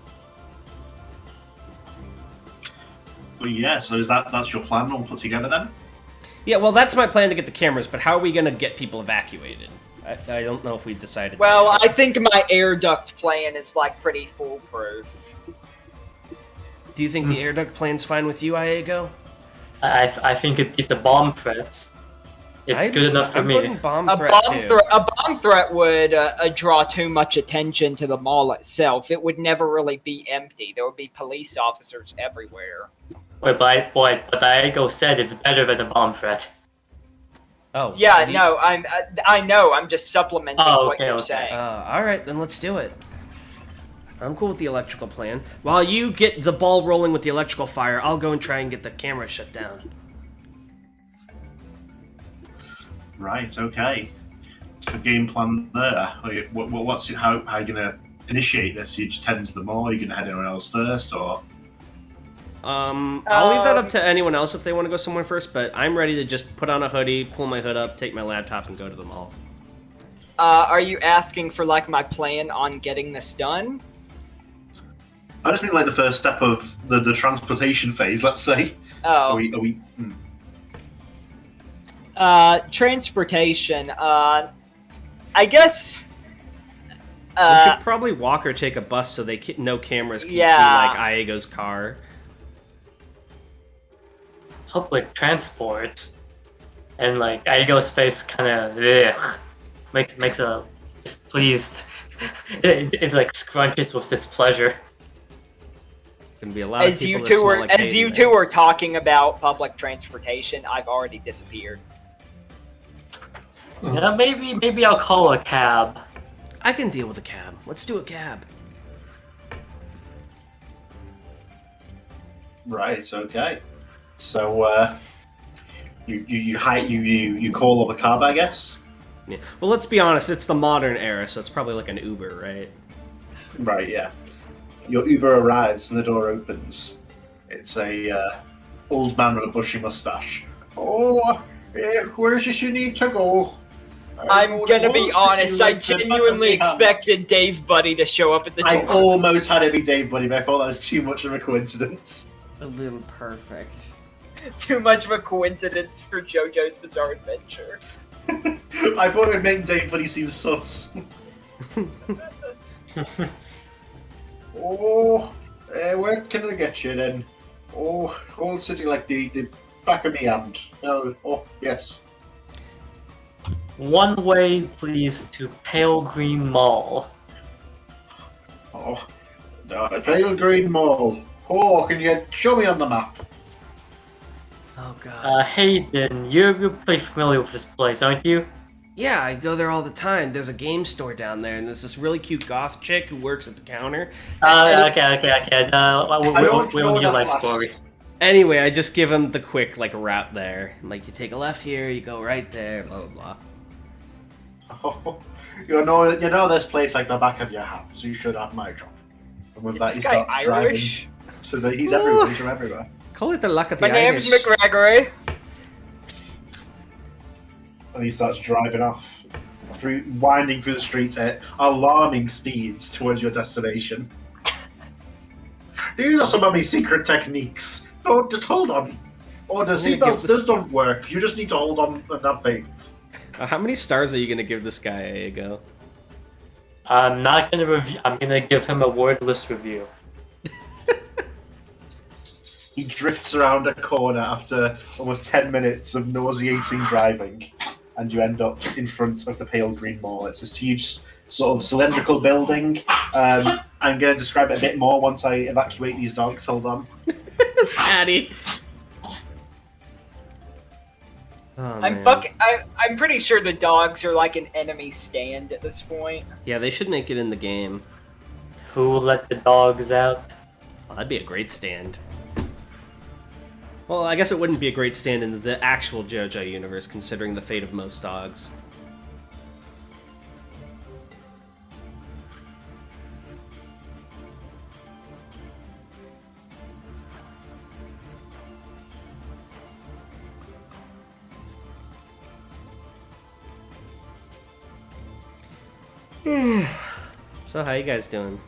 Well, yeah, so that's your plan all put together then? Yeah, well, that's my plan to get the cameras, but how are we going to get people evacuated? I don't know if we decided. Well, I think my air duct plan is like pretty foolproof. Do you think the air duct plan's fine with you, Aigo? I think it's a bomb threat. It's good enough for me. A bomb threat would draw too much attention to the mall itself. It would never really be empty. There would be police officers everywhere. Wait, but Aigo said it's better than a bomb threat. Oh. Yeah, no, I know. I'm just supplementing what you're saying. All right, then let's do it. I'm cool with the electrical plan. While you get the ball rolling with the electrical fire, I'll go and try and get the camera shut down. Right. Okay. What's the game plan there? How are you going to initiate this? You just head into the mall? Are you going to head anyone else first, or? I'll leave that up to anyone else if they want to go somewhere first, but I'm ready to just put on a hoodie, pull my hood up, take my laptop, and go to the mall. Are you asking for, like, my plan on getting this done? I just mean like the first step of the transportation phase, let's say. Oh. Are we Transportation, I guess... we could probably walk or take a bus so no cameras can see, like, Iago's car. Public transport, and like Iago's face kind of makes a displeased. It like scrunches with displeasure. Gonna be a lot of people as you two were talking about public transportation, I've already disappeared. Yeah, maybe I'll call a cab. I can deal with a cab. Let's do a cab. Right. Okay. So you call up a cab, I guess. Yeah. Well, let's be honest. It's the modern era, so it's probably like an Uber, right? Right. Yeah. Your Uber arrives and the door opens. It's a old man with a bushy mustache. Oh, where's this you need to go? I'm gonna be honest, I genuinely expected Dave Buddy to show up at the door. I almost had it be Dave Buddy, but I thought that was too much of a coincidence. A little perfect. Too much of a coincidence for JoJo's Bizarre Adventure. I thought it would make Dave Buddy seem sus. Oh, where can I get you then? Oh, all sitting like the back of my hand. Oh, yes. One way, please, to Pale Green Mall. Oh, Pale Green Mall. Oh, can you show me on the map? Oh god. Hayden, you're pretty familiar with this place, aren't you? Yeah, I go there all the time. There's a game store down there, and there's this really cute goth chick who works at the counter. Okay. We'll your life story. Anyway, I just give him the quick, like, rap there. Like, you take a left here, you go right there, blah, blah, blah. Oh, you know this place like the back of your hand, so you should have my job. And with that, he starts Irish? driving. So that he's everywhere, he's from everywhere. Call it the luck of the My name's Irish. McGregory. And he starts driving off, winding through the streets at alarming speeds towards your destination. These are some of my secret techniques. No, just hold on. Oh, the seatbelts, those don't work. You just need to hold on and have faith. How many stars are you gonna give this guy, Iago? I'm not gonna review. I'm gonna give him a wordless review. He drifts around a corner after almost 10 minutes of nauseating driving, and you end up in front of the Pale Green Mall. It's this huge, sort of cylindrical building. I'm going to describe it a bit more once I evacuate these dogs. Hold on. Addy. Oh, I'm pretty sure the dogs are like an enemy stand at this point. Yeah, they should make it in the game. Who let the dogs out? Oh, that'd be a great stand. Well, I guess it wouldn't be a great stand in the actual JoJo universe, considering the fate of most dogs. So, how you guys doing?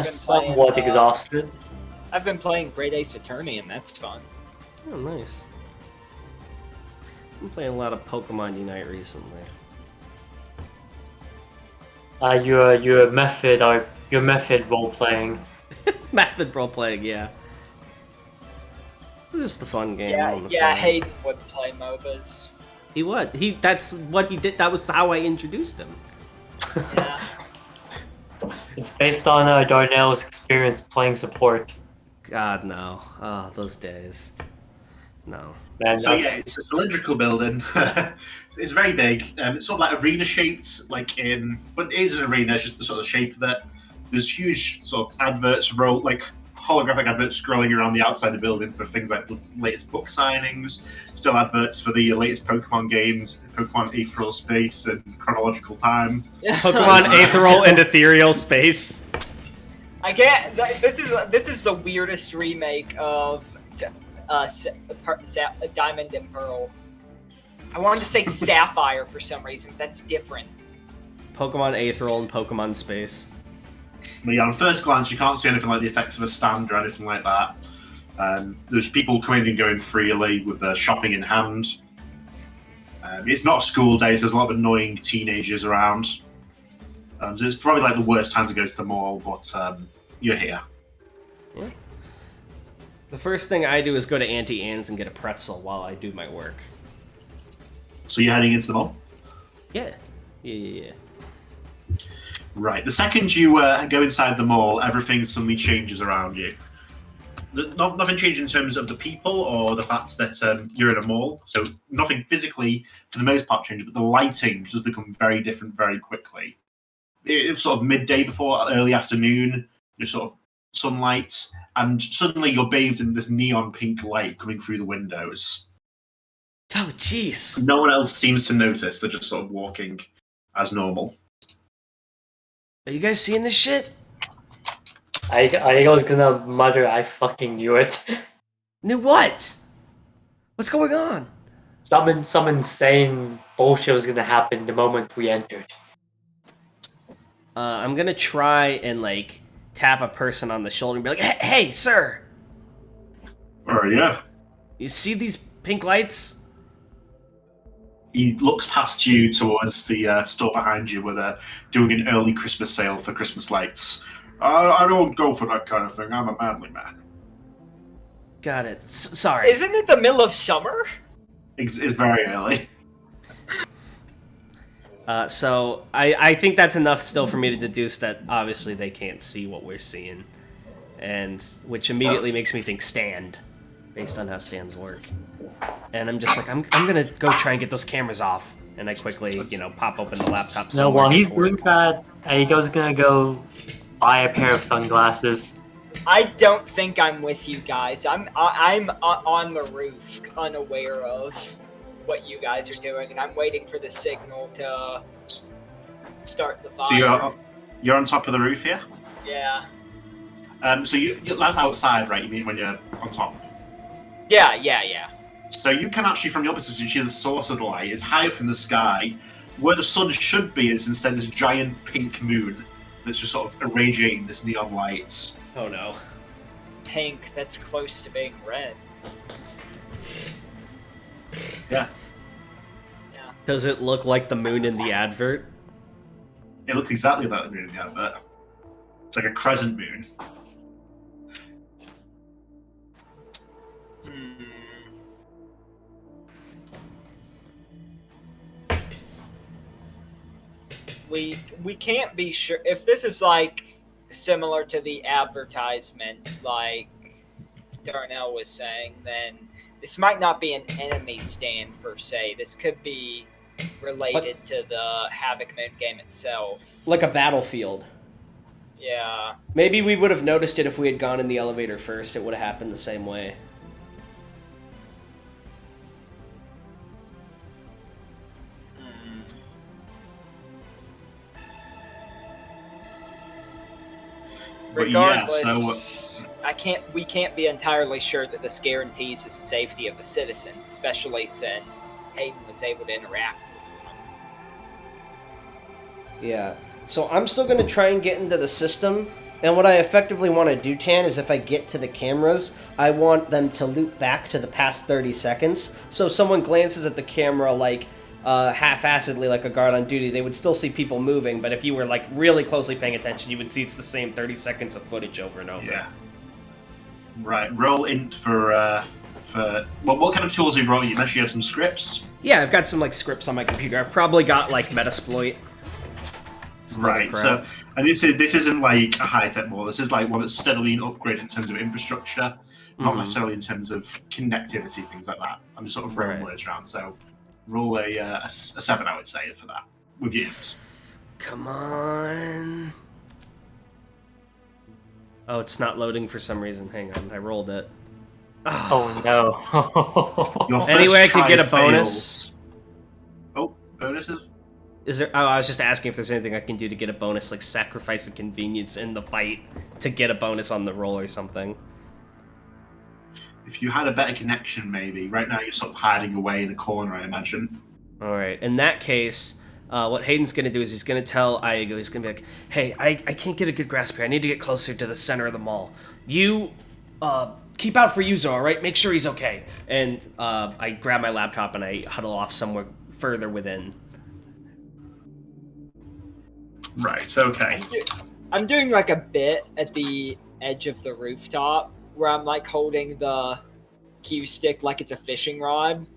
Somewhat exhausted. I've been playing Great Ace Attorney, and that's fun. Oh, nice. I've been playing a lot of Pokemon Unite recently. Your method role playing. Method role playing, yeah. This is the fun game. Hayden would play MOBAs. He would. That's what he did. That was how I introduced him. Yeah. It's based on Darnell's experience playing support. God, no. Oh, those days. No. Man, So yeah, it's a cylindrical building. It's very big. It's sort of like arena shaped, but it is an arena. It's just the sort of shape of it. There's huge sort of adverts holographic adverts scrolling around the outside of the building for things like the latest book signings, still adverts for the latest Pokemon games, Pokemon Ethereal Space and Chronological Time. Pokemon Ethereal and Ethereal Space. I get this is the weirdest remake of Diamond and Pearl. I wanted to say Sapphire for some reason. That's different. Pokemon Ethereal and Pokemon Space. But yeah, on first glance, you can't see anything like the effects of a stand or anything like that. There's people coming and going freely with their shopping in hand. It's not a school day, so there's a lot of annoying teenagers around. So it's probably like the worst time to go to the mall, but you're here. Yeah. The first thing I do is go to Auntie Anne's and get a pretzel while I do my work. So you're heading into the mall? Yeah. Yeah. Right. The second you go inside the mall, everything suddenly changes around you. Nothing changes in terms of the people or the fact that you're in a mall. So nothing physically, for the most part, changes, but the lighting has become very different very quickly. It's sort of midday before early afternoon, just sort of sunlight, and suddenly you're bathed in this neon pink light coming through the windows. Oh, jeez. No one else seems to notice. They're just sort of walking as normal. Are you guys seeing this shit? I was gonna mutter, I fucking knew it. Knew what? What's going on? Some insane bullshit was gonna happen the moment we entered. I'm gonna try and, like, tap a person on the shoulder and be like, hey, sir! Yeah. You see these pink lights? He looks past you towards the store behind you where they're doing an early Christmas sale for Christmas lights. I don't go for that kind of thing. I'm a manly man. Got it. Sorry. Isn't it the middle of summer? It's very early. So I think that's enough still for me to deduce that obviously they can't see what we're seeing, and which immediately makes me think stand, based on how stands work. And I'm just like, I'm gonna go try and get those cameras off, and I quickly, pop open the laptop. No, while he's doing that, Aigo's gonna go buy a pair of sunglasses. I don't think I'm with you guys. I'm on the roof, unaware of what you guys are doing, and I'm waiting for the signal to start the fire. So you're on top of the roof here? Yeah. So that's outside, right? You mean when you're on top? Yeah. So you can actually, from the opposite, see the source of the light. It's high up in the sky. Where the sun should be is instead this giant pink moon that's just sort of irradiating this neon light. Oh no. Pink, that's close to being red. Yeah. Does it look like the moon in the advert? It looks exactly like the moon in the advert. It's like a crescent moon. We can't be sure if this is like similar to the advertisement, like Darnell was saying. Then this might not be an enemy stand per se. This could be related to the Havoc Moon game itself, like a battlefield. Yeah. Maybe we would have noticed it if we had gone in the elevator first. It would have happened the same way. Regardless, we can't be entirely sure that this guarantees the safety of the citizens, especially since Hayden was able to interact with them. Yeah. So I'm still going to try and get into the system, and what I effectively want to do, Tan, is if I get to the cameras, I want them to loop back to the past 30 seconds, so if someone glances at the camera like half-assedly like a guard on duty, they would still see people moving, but if you were like really closely paying attention, you would see it's the same 30 seconds of footage over and over. Yeah. Right, roll in for what kind of tools have you brought? You mentioned you have some scripts? Yeah, I've got some like scripts on my computer. I've probably got like Metasploit. Right, so, and this isn't like a high-tech wall, this is like one that's steadily upgraded in terms of infrastructure, not necessarily in terms of connectivity, things like that. I'm just sort of throwing words around, so roll a 7, I would say, for that, with units. Come on. Oh, it's not loading for some reason. Hang on, I rolled it. Oh no. Your first Anyway, I could try get a fails. bonus. Oh, bonuses? Is there? Oh, I was just asking if there's anything I can do to get a bonus, like sacrifice the convenience in the fight to get a bonus on the roll or something. If you had a better connection, maybe. Right now, you're sort of hiding away in a corner, I imagine. All right. In that case, what Hayden's going to do is he's going to tell Iago, he's going to be like, hey, I can't get a good grasp here. I need to get closer to the center of the mall. You keep out for Yuzo, all right? Make sure he's okay. And I grab my laptop and I huddle off somewhere further within. Right, okay. I'm doing like a bit at the edge of the rooftop where I'm like holding the cue stick like it's a fishing rod,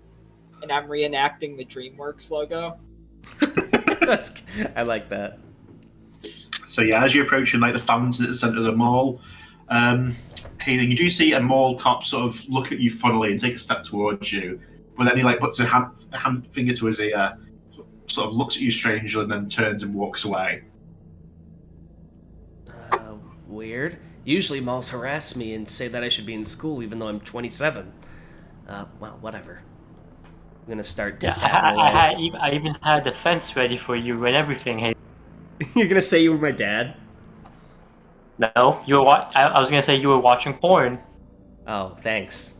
and I'm reenacting the DreamWorks logo. I like that. So yeah, as you're approaching like the fountain at the centre of the mall, Hayden, you do see a mall cop sort of look at you funnily and take a step towards you, but then he like puts a hand finger to his ear, sort of looks at you strangely, and then turns and walks away. Weird. Usually malls harass me and say that I should be in school even though I'm 27. Well, whatever. I'm gonna start. Yeah, I even had the fence ready for you and everything. Hey, You're gonna say you were my dad? no, you were. I was gonna say you were watching porn. Oh, thanks.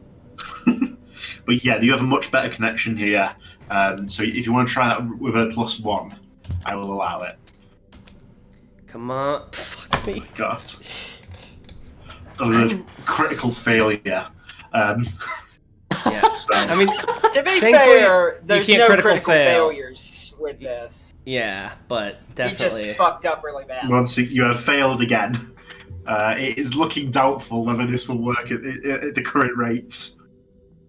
But yeah, you have a much better connection here. So if you want to try that with a +1, I will allow it. Come on. Fuck me. God. That was a critical failure. Yeah. So, I mean, To be Thankfully, fair, there's can't no critical critical fail. failures with this. yeah, but He definitely. just fucked up really bad. once you have failed again, it is looking doubtful whether this will work at the current rates.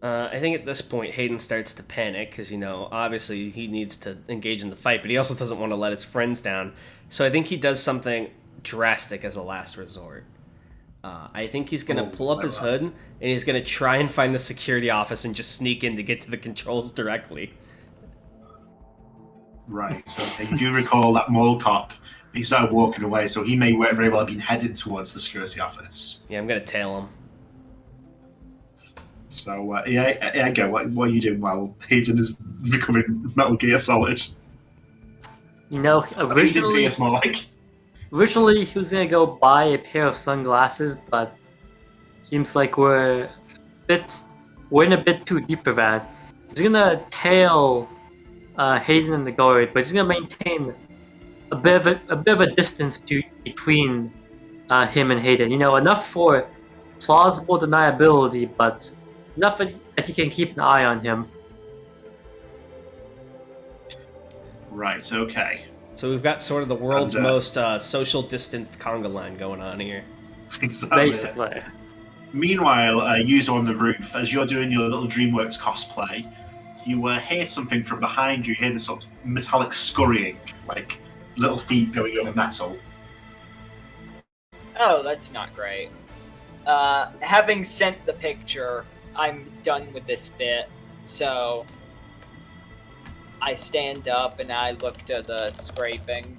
I think at this point Hayden starts to panic because, obviously he needs to engage in the fight, but he also doesn't want to let his friends down. So I think he does something drastic as a last resort. I think he's going to pull up his hood and he's going to try and find the security office and just sneak in to get to the controls directly. Right, so okay, you do recall that mall cop. He started walking away, so he may very well have been headed towards the security office. Yeah, I'm going to tail him. So, yeah, go. What are you doing while Hayden is recovering Metal Gear Solid? Originally he was gonna go buy a pair of sunglasses, but seems like we're in a bit too deep for that. He's gonna tail Hayden and the guard, but he's gonna maintain a bit of a distance between him and Hayden. Enough for plausible deniability, but enough that he can keep an eye on him. Right, okay. So we've got sort of the world's most social distanced conga line going on here. Exactly. Basically. Meanwhile, Yuzo on the roof, as you're doing your little DreamWorks cosplay, you hear something from behind you. You hear this sort of metallic scurrying, like little feet going over metal. Oh, that's not great. Having sent the picture, I'm done with this bit, so I stand up and I look to the scraping.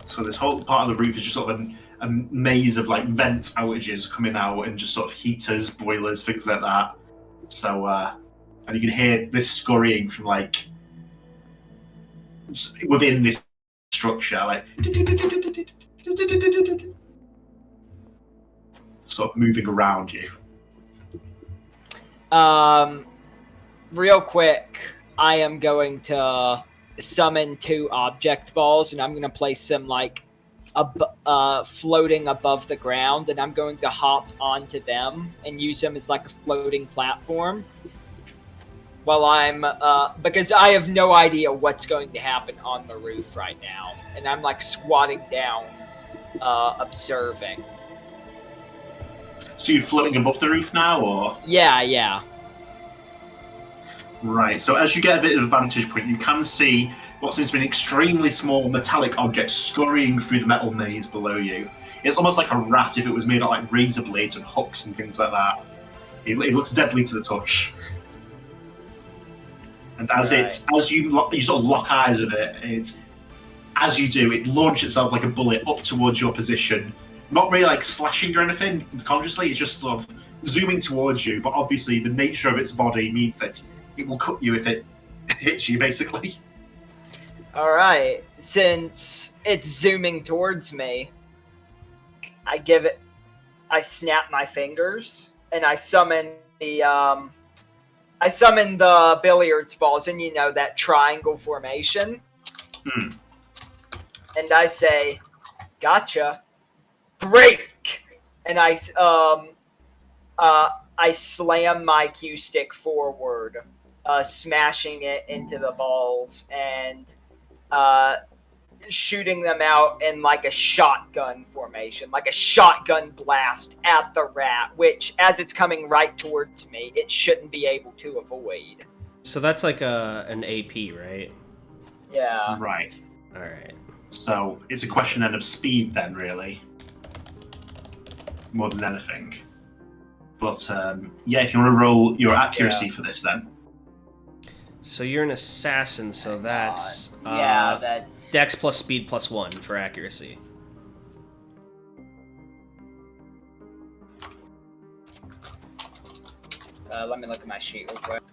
So this whole part of the roof is just sort of a maze of like vent outages coming out and just sort of heaters, boilers, things like that. So, and you can hear this scurrying from like within this structure, like sort of moving around you. Real quick, I am going to summon 2 object balls, and I'm going to place them like floating above the ground, and I'm going to hop onto them and use them as like a floating platform. While I'm, because I have no idea what's going to happen on the roof right now, and I'm like squatting down, observing. So you're floating above the roof now, or? Yeah. Right, so as you get a bit of a vantage point, you can see what seems to be an extremely small metallic object scurrying through the metal maze below you. It's almost like a rat if it was made of like razor blades and hooks and things like that. It looks deadly to the touch. And as you sort of lock eyes with it, as you do, it launches itself like a bullet up towards your position, not really like slashing or anything consciously. It's just sort of zooming towards you. But obviously, the nature of its body means that it will cut you if it hits you, basically. All right. Since it's zooming towards me, I snap my fingers and I summon the billiards balls, and you know that triangle formation. And I say, "Gotcha, break!" And I slam my cue stick forward, smashing it into the balls and shooting them out in like a shotgun formation, like a shotgun blast at the rat, which, as it's coming right towards me, it shouldn't be able to avoid. So that's like an AP, right? Yeah. Right. All right. So it's a question then of speed, then, really, more than anything. But yeah, if you want to roll your accuracy for this, then. So you're an assassin, so that's that's Dex plus speed plus 1 for accuracy. Let me look at my sheet real quick.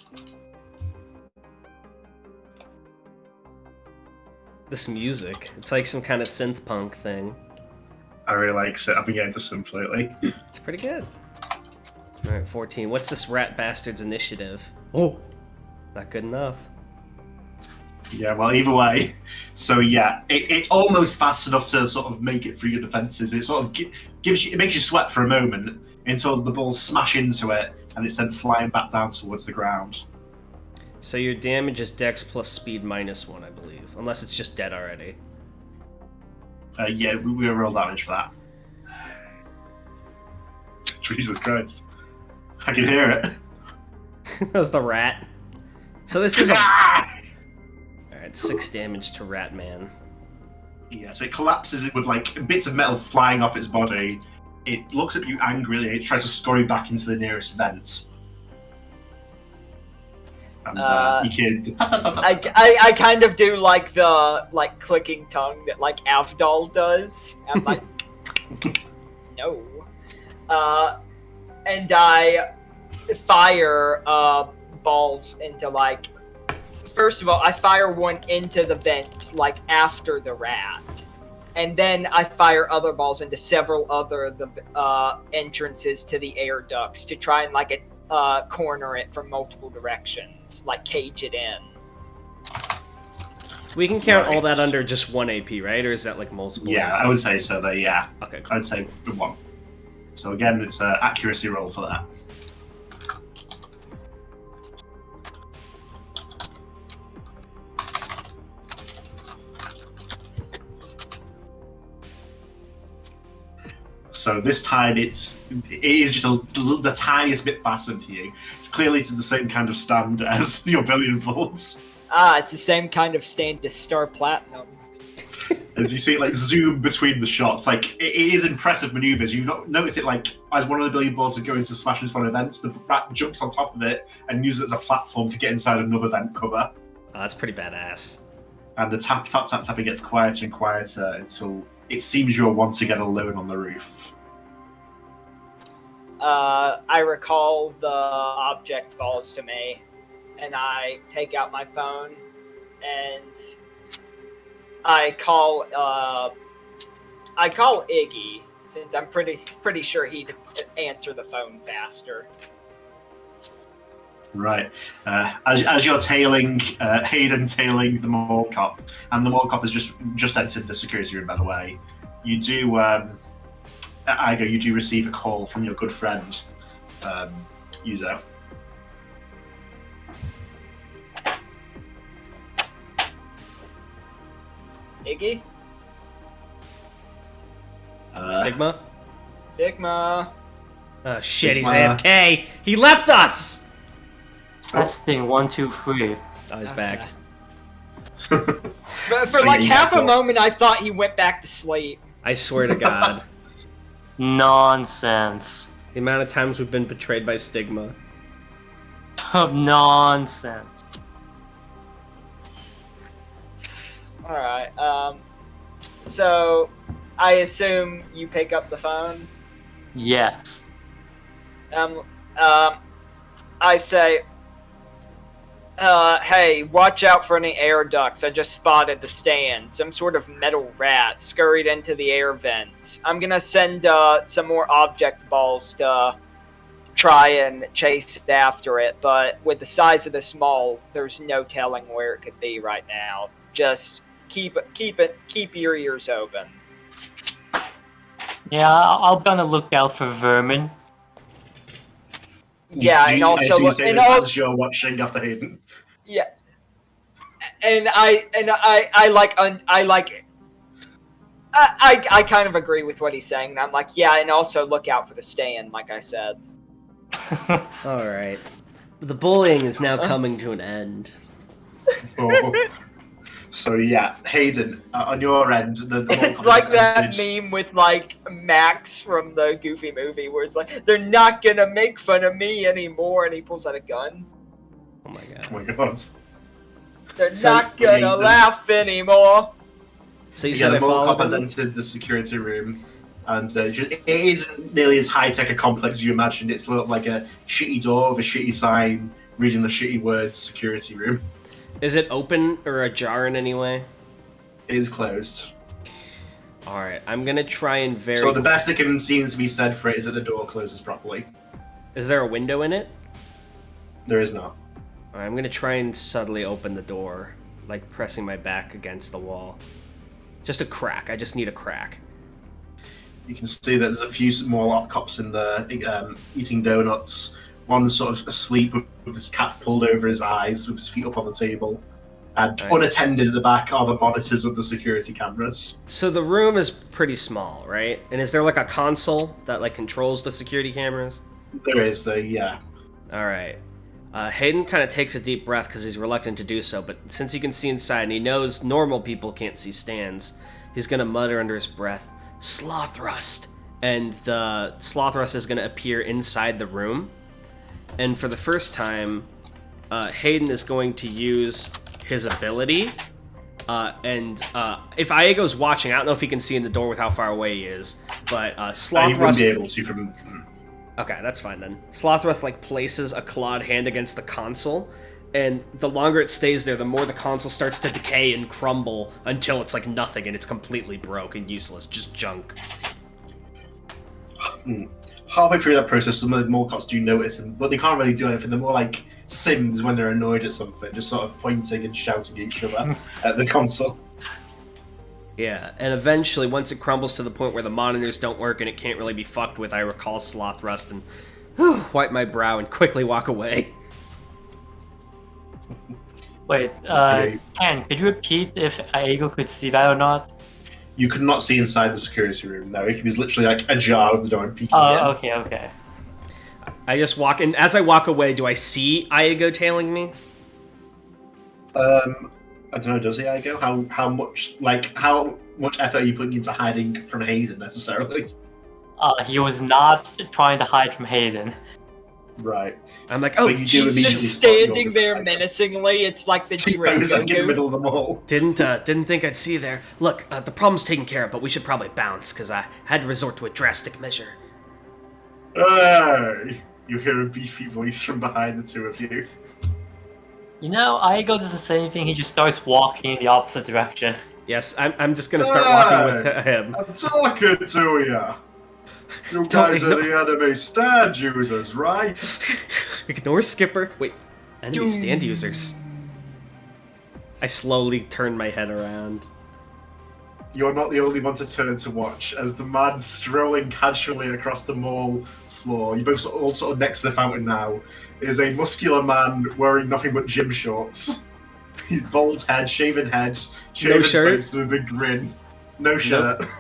This music, it's like some kind of synth punk thing. I really like it. I've been getting to some lately. It's pretty good. All right, 14. What's this rat bastard's initiative? Oh, not good enough. Yeah, well, either way. So yeah, it's almost fast enough to sort of make it through your defenses. It sort of makes you sweat for a moment until the balls smash into it and it's then flying back down towards the ground. So your damage is Dex plus speed minus 1, I believe, unless it's just dead already. Yeah, we'll roll damage for that. Jesus Christ. I can hear it. That was the rat. So this is Alright, 6 damage to Rat Man. Yeah, so it collapses it with like bits of metal flying off its body. It looks at you angrily and it tries to scurry back into the nearest vent. And you can... I kind of do like the clicking tongue that like Avdol does. I'm like, no. And I fire balls into like. First of all, I fire one into the vent like after the rat, and then I fire other balls into several other entrances to the air ducts to try and like corner it from multiple directions, like cage it in. We can count all that under just 1 AP, right? Or is that like multiple? Yeah, I would say so. Yeah. Okay, cool. I'd say 1. So again, it's an accuracy roll for that. So this time it is just the tiniest bit faster to you. It's clearly the same kind of stand as your billion balls. It's the same kind of stand as Star Platinum. As you see it like zoom between the shots, like it is impressive maneuvers. You've not noticed it like as one of the billion balls are going to smash into one of the vents, the rat jumps on top of it and uses it as a platform to get inside another vent cover. Oh, that's pretty badass. And the tapping gets quieter and quieter until it seems you're once again alone on the roof. I recall the object falls to me, and I take out my phone, and I call Iggy, since I'm pretty sure he'd answer the phone faster. Right. As you're tailing, Hayden tailing the mall cop, and the mall cop has just entered the security room, by the way, you do, Igo, you do receive a call from your good friend, Yuzo. Iggy? Stigma? Stigma. Oh shit, he's Stigma. AFK! He left us! Testing 1, 2, 3. Oh, he's back. For So like you half a got- moment, I thought he went back to sleep. I swear to God. Nonsense. The amount of times we've been betrayed by Stigma. Nonsense. Alright, so I assume you pick up the phone? Yes. I say, hey, watch out for any air ducts. I just spotted the stand. Some sort of metal rat scurried into the air vents. I'm gonna send some more object balls to try and chase after it, but with the size of this mall, there's no telling where it could be right now. Just keep your ears open. Yeah, I'll be on the lookout for vermin. Yeah, and also as you're watching after Hayden. Yeah, and I kind of agree with what he's saying. I'm like, yeah, and also look out for the stand, like I said. All right, the bullying is now coming to an end. Oh. So yeah, Hayden, on your end, it's like that meme with like Max from the Goofy movie, where it's like, they're not gonna make fun of me anymore, and he pulls out a gun. Oh my god. Oh my god. They're not gonna laugh anymore. So you said the mall cop has entered the security room, and it isn't nearly as high tech a complex as you imagined. It's sort of like a shitty door with a shitty sign reading the shitty words "security room." Is it open or ajar in any way? It is closed. Alright, I'm gonna try and So the best that can seems to be said for it is that the door closes properly. Is there a window in it? There is not. Alright, I'm gonna try and subtly open the door, like pressing my back against the wall. Just a crack, I just need a crack. You can see that there's a few more op cops in there eating donuts. One sort of asleep with his cap pulled over his eyes, with his feet up on the table. And unattended at the back are the monitors of the security cameras. So the room is pretty small, right? And is there like a console that like controls the security cameras? There is, yeah. Alright. Hayden kind of takes a deep breath because he's reluctant to do so, but since he can see inside and he knows normal people can't see stands, he's going to mutter under his breath, "Sloth rust!" And the sloth rust is going to appear inside the room. And for the first time, Hayden is going to use his ability. If Iago's watching, I don't know if he can see in the door with how far away he is, but Sloth Rust... He wouldn't be able to from... Okay, that's fine then. Sloth Rust, like, places a clawed hand against the console, and the longer it stays there, the more the console starts to decay and crumble until it's, like, nothing, and it's completely broke and useless. Just junk. Halfway through that process, some of the mall cops do notice them, but they can't really do anything. They're more like Sims when they're annoyed at something, just sort of pointing and shouting at each other at the console. Yeah, and eventually, once it crumbles to the point where the monitors don't work and it can't really be fucked with, I recall Sloth Rust and wipe my brow and quickly walk away. Wait, Ken, could you repeat if Iago could see that or not? You could not see inside the security room, no. He was literally like ajar with the door and peeking in. Oh, okay. I just walk in. As I walk away, do I see Iago tailing me? I don't know, does he, Iago? How much effort are you putting into hiding from Hayden, necessarily? He was not trying to hide from Hayden. Right. I'm like, so oh, you he's just standing there menacingly. It's like the T-Pose like in the middle of the mall. Didn't think I'd see you there. Look, the problem's taken care of, but we should probably bounce, because I had to resort to a drastic measure. Hey! You hear a beefy voice from behind the two of you. You know, Iago doesn't say anything, he just starts walking in the opposite direction. Yes, I'm just gonna start walking with him. I'm talking to you! You guys are the enemy stand users, right? Ignore Skipper. Wait, enemy stand users. I slowly turn my head around. You're not the only one to turn to watch, as the man strolling casually across the mall floor, you're both all sort of next to the fountain now, is a muscular man wearing nothing but gym shorts. He's bald head, shaven no shirt, face with a big grin. No shirt. Nope.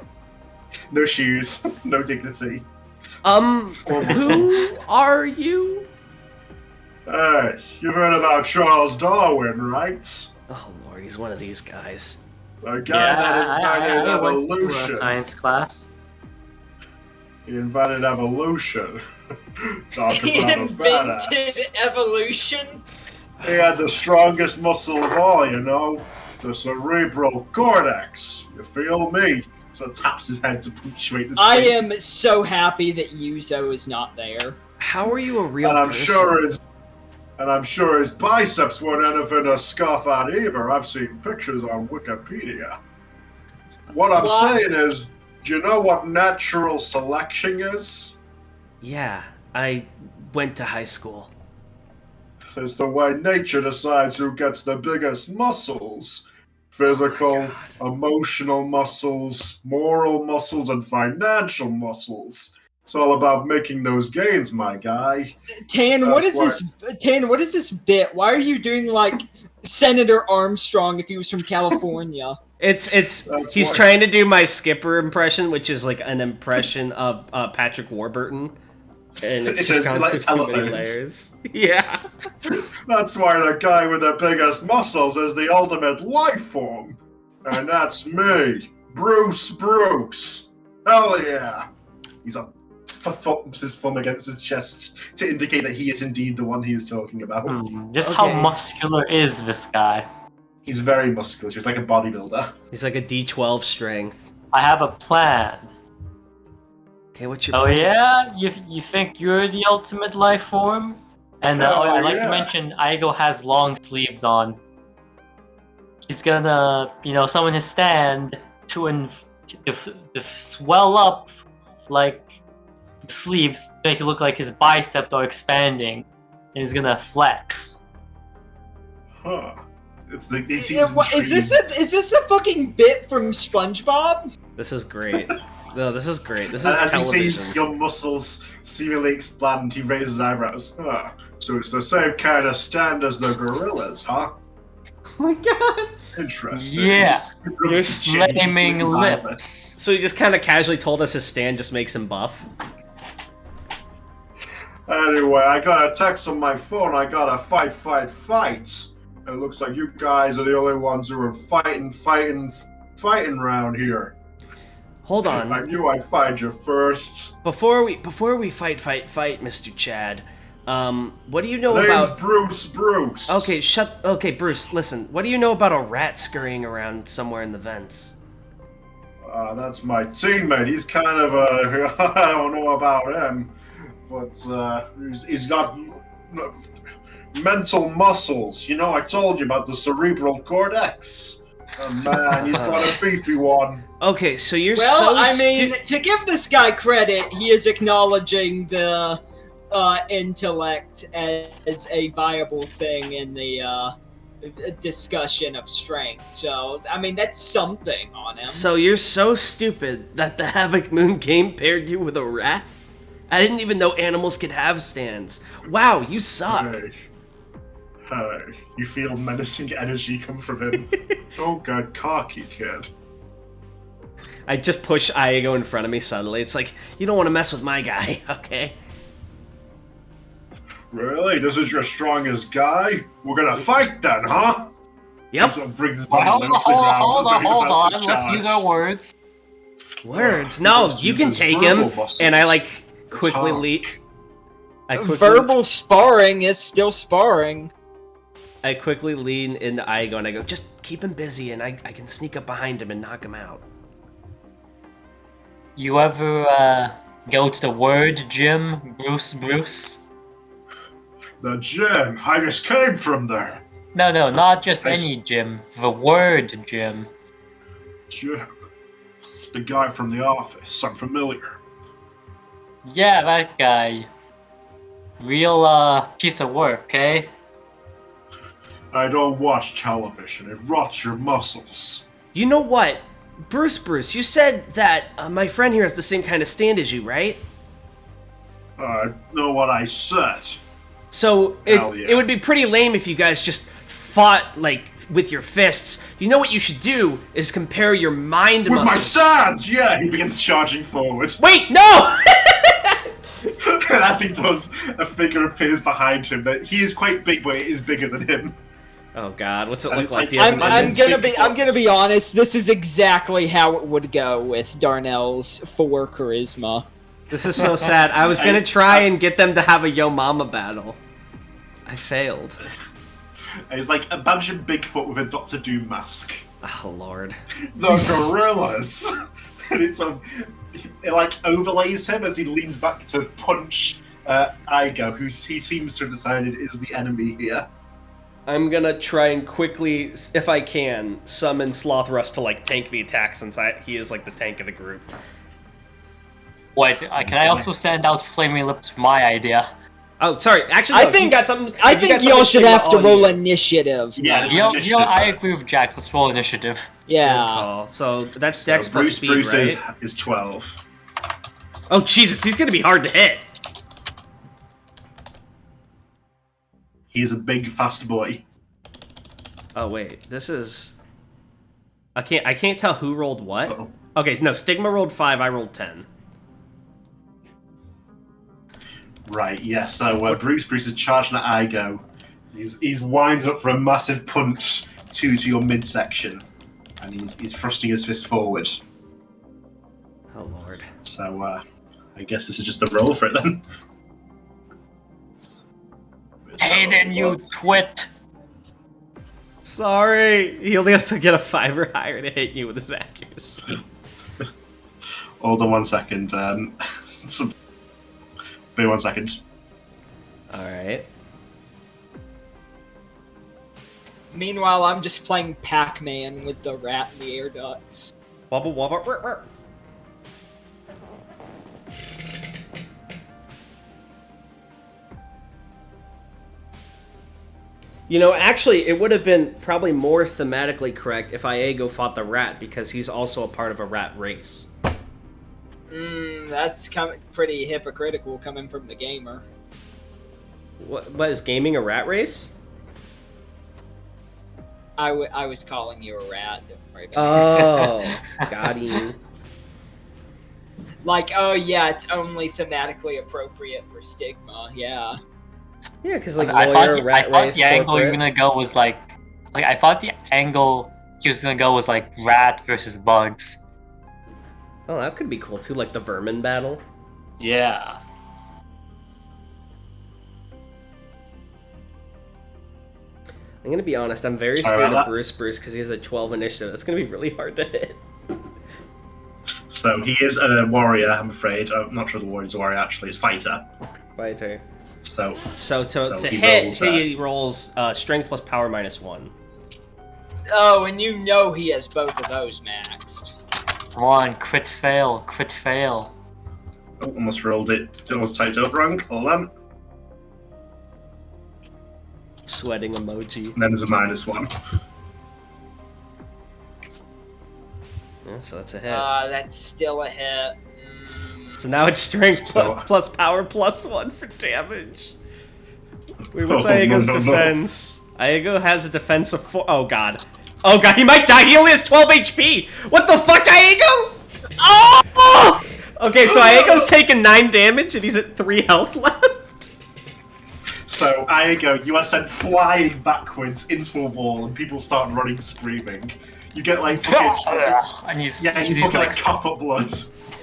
No shoes. No dignity. Who are you? Hey, you've heard about Charles Darwin, right? Oh lord, he's one of these guys. The guy that invented evolution. Went to science class. He invented evolution. Talk he about invented evolution? He had the strongest muscle of all, you know? The cerebral cortex. You feel me? sort of taps his head to punctuate this. I am so happy that Yuzo is not there. How are you a real and I'm person? sure his biceps weren't anything to scoff at either. I've seen pictures on Wikipedia. What I'm saying is, do you know what natural selection is? Yeah, I went to high school. It's the way nature decides who gets the biggest muscles. Physical, emotional muscles, moral muscles, and financial muscles. It's all about making those gains, my guy. Tan, what is this? Tan, what is this bit? Why are you doing like Senator Armstrong if he was from California? He's trying to do my Skipper impression, which is like an impression of Patrick Warburton. And it's just kind of too many layers. Yeah. That's why the guy with the biggest muscles is the ultimate life form. And that's me, Bruce. Hell yeah. He's up. Thumps his thumb against his chest to indicate that he is indeed the one he is talking about. How muscular is this guy? He's very muscular. He's like a bodybuilder. He's like a D12 strength. I have a plan. Okay, what's your plan? Yeah? You think you're the ultimate life form? And I'd like to mention Aigo has long sleeves on. He's gonna, summon his stand to swell up, like, the sleeves, make it look like his biceps are expanding, and he's gonna flex. Huh. Is this a fucking bit from SpongeBob? This is great. No, this is great. This is as television. He sees your muscles seemingly expand, he raises his eyebrows. Huh. So it's the same kind of stand as the gorillas, huh? Oh my god. Interesting. Yeah. You're flaming lips. So he just kind of casually told us his stand just makes him buff. Anyway, I got a text on my phone. I got a fight. It looks like you guys are the only ones who are fighting around here. Hold on. I knew I'd find you first. Before we fight, Mr. Chad. What do you know Name's about Bruce? Okay, Bruce, listen. What do you know about a rat scurrying around somewhere in the vents? That's my teammate. He's kind of I don't know about him, but he's got mental muscles. I told you about the cerebral cortex. Oh man, he's got a beefy one. Okay, so you're to give this guy credit, he is acknowledging the intellect as a viable thing in the discussion of strength. So, that's something on him. So you're so stupid that the Havoc Moon game paired you with a rat? I didn't even know animals could have stands. Wow, you suck. Hey, you feel menacing energy come from him. Don't get cocky, kid. I just push Aigo in front of me suddenly. It's like, you don't want to mess with my guy, okay? Really? This is your strongest guy? We're gonna fight then, huh? Yep. So brings his hold on. Let's use our words. Words? No, you can take him. And I quickly leap. Verbal sparring is still sparring. I quickly lean into Aigo and I go, just keep him busy and I can sneak up behind him and knock him out. You ever go to the word gym, Bruce? The gym? I just came from there. No, not just any gym. The word gym. Jim. The guy from the office. I'm familiar. Yeah, that guy. Real piece of work, eh? I don't watch television. It rots your muscles. You know what? Bruce, you said that my friend here has the same kind of stand as you, right? I know what I said. So it would be pretty lame if you guys just fought, with your fists. You know what you should do is compare your mind muscles. With my stands! Yeah, he begins charging forward. Wait, no! And as he does, a figure appears behind him that he is quite big, but it is bigger than him. Oh god, what's it look like? I'm gonna be honest. This is exactly how it would go with Darnell's 4 charisma. This is so sad. I was gonna try and get them to have a Yo Mama battle. I failed. He's like a bunch of Bigfoot with a Dr. Doom mask. Oh lord. The gorillas. and it sort of it like overlays him as he leans back to punch Igo, who he seems to have decided is the enemy here. I'm gonna try and quickly, if I can, summon Slothrust to like tank the attack since he is like the tank of the group. Wait, can I also send out Flaming Lips for my idea? Oh, sorry. Actually, no, I think y'all should have to roll initiative. Yeah, I agree with Jack. Let's roll initiative. Yeah. So that's Dex plus speed, Bruce right? is 12. Oh Jesus, he's gonna be hard to hit. He's a big, fast boy. Oh wait, this is. I can't tell who rolled what. Uh-oh. Okay, no. Stigma rolled 5. I rolled 10. Right, yeah, so Bruce is charging at Igo. He's winds up for a massive punch to your midsection. And he's thrusting his fist forward. Oh lord. So I guess this is just a roll for it then. Hayden, you twit! Sorry, he only has to get a 5 or higher to hit you with his accuracy. Hold on 1 second. Wait 1 second. Alright. Meanwhile, I'm just playing Pac-Man with the rat and the air ducts. Wobble wobble. Rrr, rrr. You know, actually, it would have been probably more thematically correct if Iago fought the rat, because he's also a part of a rat race. That's pretty hypocritical coming from the gamer. What is gaming a rat race? I was calling you a rat. Don't worry about Oh, got him. Like, oh yeah, it's only thematically appropriate for Stigma. Yeah. Yeah, because like I lawyer, thought rat race, the angle you were corporate. gonna go was like I thought the angle he was gonna go was like rat versus bugs. Oh, that could be cool too, like the vermin battle. Yeah. I'm gonna be honest, I'm very Sorry scared about of that. Bruce because he has a 12 initiative. That's gonna be really hard to hit. So he is a warrior, I'm afraid. I'm not sure the warrior's a warrior actually. It's fighter. Fighter. So To he hit, rolls, he rolls strength plus power -1. Oh, and you know he has both of those maxed. Come on, crit fail, crit fail. Oh, almost rolled it. Almost typed up wrong. Hold on. Sweating emoji. And then there's a -1. Yeah, so that's a hit. That's still a hit. So now it's strength So- plus power +1 for damage. Wait, what's Oh, no, Iago's no, no. defense? Iago has a defense of 4. Oh god. Oh god, he might die. He only has 12 HP. What the fuck, Iago? Oh! Okay, so Iago's taken 9 damage and he's at 3 health left. So Iago, you are sent flying backwards into a wall, and people start running, screaming. You get like fucking, And he's you he's fucking like like cop up blood.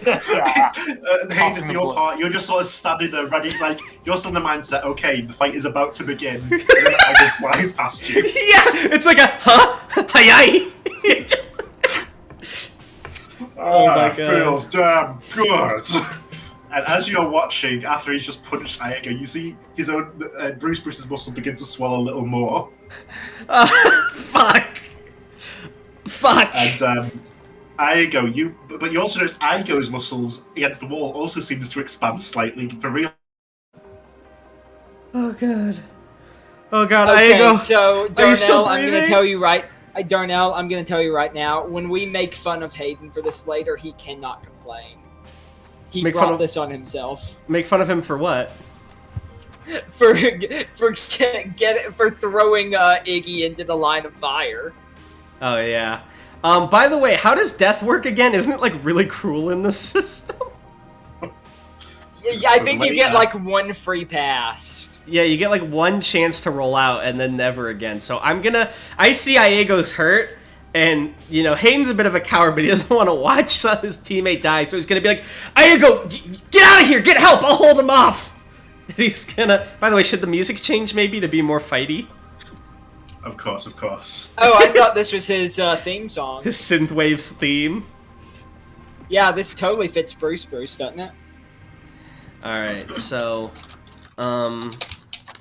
Hayden, for your blood. part, you're just sort of standing there ready, like, you're still in the mindset, okay, the fight is about to begin, and then Igo flies past you. Yeah, it's like a, huh? Hi. Oh my that God. feels damn good! And as you're watching, after he's just punched Igo, you see his own, Bruce's muscle begin to swell a little more. Fuck. Fuck. And, Igo, but you also notice Igo's muscles against the wall also seems to expand slightly for real. Oh god. Oh god, Okay, Iago. so Are you still Darnell, I'm gonna breathing? tell you right. Darnell, I'm gonna tell you right now. When we make fun of Hayden for this later, he cannot complain. He Make fun brought of- this on himself Make fun of him for what? for throwing Iggy into the line of fire. Oh yeah. By the way, how does death work again? Isn't it like really cruel in the system? Yeah, I think you get like 1 free pass. Yeah, you get like 1 chance to roll out and then never again. So I see Iago's hurt, and you know, Hayden's a bit of a coward, but he doesn't want to watch his teammate die, so he's gonna be like, Iago, get out of here, get help, I'll hold him off! And he's gonna, by the way, should the music change maybe to be more fighty? Of course. Oh, I thought this was his theme song. His Synthwaves theme. Yeah, this totally fits Bruce, doesn't it? Alright, so, I'm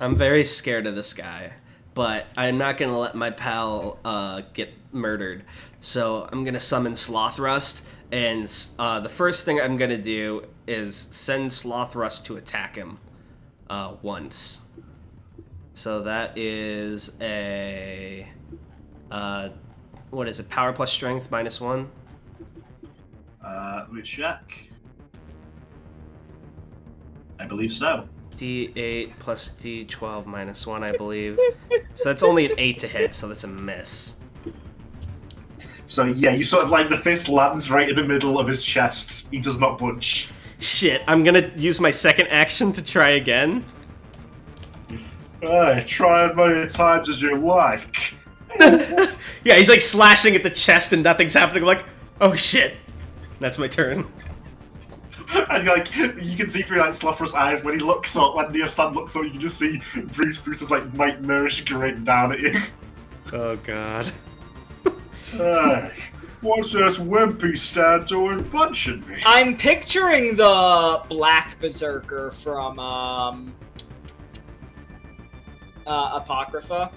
very scared of this guy, but I'm not gonna let my pal, get murdered. So I'm gonna summon Sloth Rust, and, the first thing I'm gonna do is send Sloth Rust to attack him, once. So that is a, what is it, power plus strength -1? Let me check. I believe so. D8 plus D12 -1, I believe. So that's only an 8 to hit, so that's a miss. So yeah, you sort of like the fist lands right in the middle of his chest. He does not budge. Shit, I'm gonna use my second action to try again. Hey, try as many times as you like. Yeah, he's like slashing at the chest and nothing's happening. I'm like, oh shit. That's my turn. And like you can see through like Slothrust's eyes when he looks up, when Neostan looks up, you can just see Bruce's like nightmarish grin down at you. Oh god. Hey, what's this wimpy Stan doing punching me? I'm picturing the Black Berserker from Apocrypha.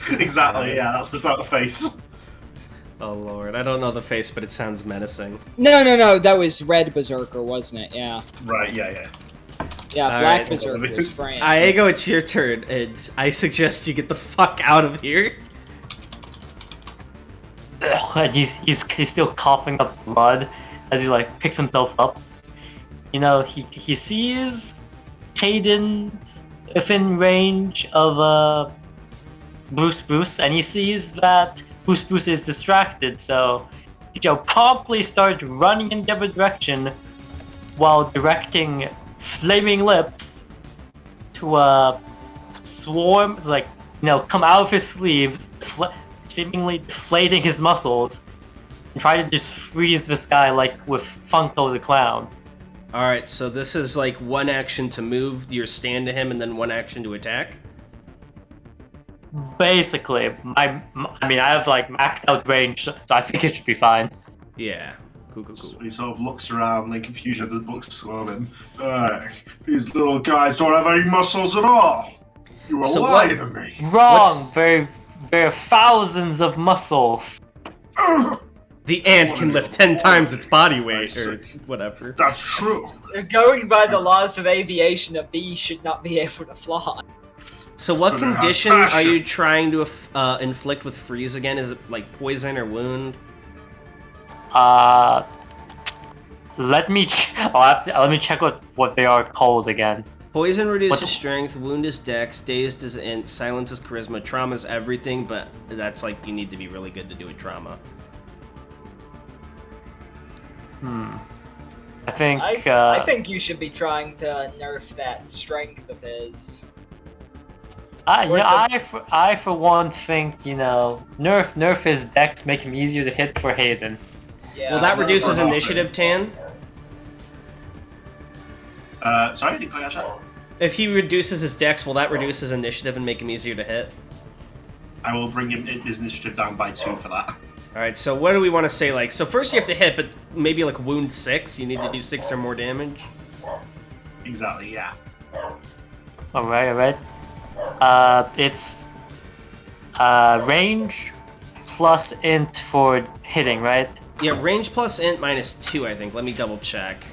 Exactly, yeah, that's the sort of face. Oh lord, I don't know the face, but it sounds menacing. No, that was Red Berserker, wasn't it? Yeah. Right, yeah. Yeah, All Black right. Berserker was Fran. Aego, it's your turn, and I suggest you get the fuck out of here. And he's still coughing up blood as he like picks himself up. You know, he sees Hayden within range of Bruce, and he sees that Bruce is distracted, so promptly starts running in their direction while directing Flaming Lips to swarm, come out of his sleeves, seemingly deflating his muscles, and try to just freeze this guy like with Funko the Clown. Alright, so this is like one action to move your stand to him and then one action to attack? Basically, I have like maxed out range, so I think it should be fine. Yeah. Cool. So he sort of looks around in confusion as the book's swarming. Hey, these little guys don't have any muscles at all. You are lying to me. Wrong. There are thousands of muscles. The ant can lift 10 times its body weight, or whatever. That's true. Going by the laws of aviation, a bee should not be able to fly. So what condition are you trying to inflict with freeze again? Is it like poison or wound? Let me check what they are called again. Poison reduces strength, wound is dex, dazed is int, silence is charisma, trauma is everything, but that's like you need to be really good to do a trauma. I think I think you should be trying to nerf that strength of his. I for one think, nerf his dex, make him easier to hit for Hayden. Yeah, well, that reduces initiative, Tan. Sorry, I didn't quite catch that. If he reduces his dex, will that reduce his initiative and make him easier to hit? I will bring his initiative down by 2 for that. Alright, so what do we want to say? Like, so first you have to hit, but maybe like wound 6? You need to do 6 or more damage? Exactly, yeah. Alright. It's range plus int for hitting, right? Yeah, range plus int -2, I think. Let me double check.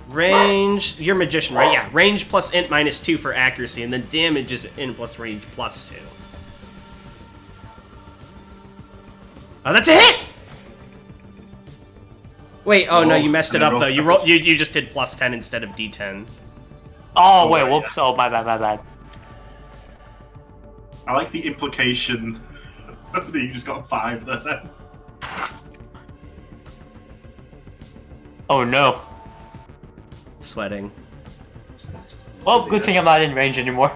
Range... You're magician, right? Yeah, range plus int -2 for accuracy, and then damage is int plus range +2. Oh, that's a hit! Wait, oh no, you messed it up though. You just did +10 instead of d10. Oh, wait, whoops. Oh, my bad. I like the implication that you just got 5 there. Oh no. Sweating. Well, good thing I'm not in range anymore.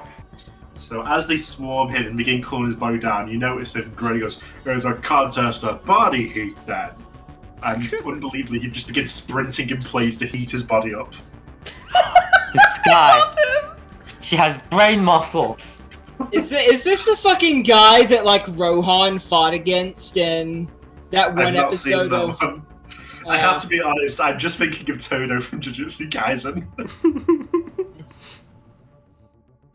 So as they swarm him and begin cooling his body down, you notice him grin. He goes, "There's a contest of body heat then." And unbelievably, he just begins sprinting in place to heat his body up. This guy, he has brain muscles. Is this the fucking guy that like Rohan fought against in that one episode of? One. I have to be honest. I'm just thinking of Todo from Jujutsu Kaisen.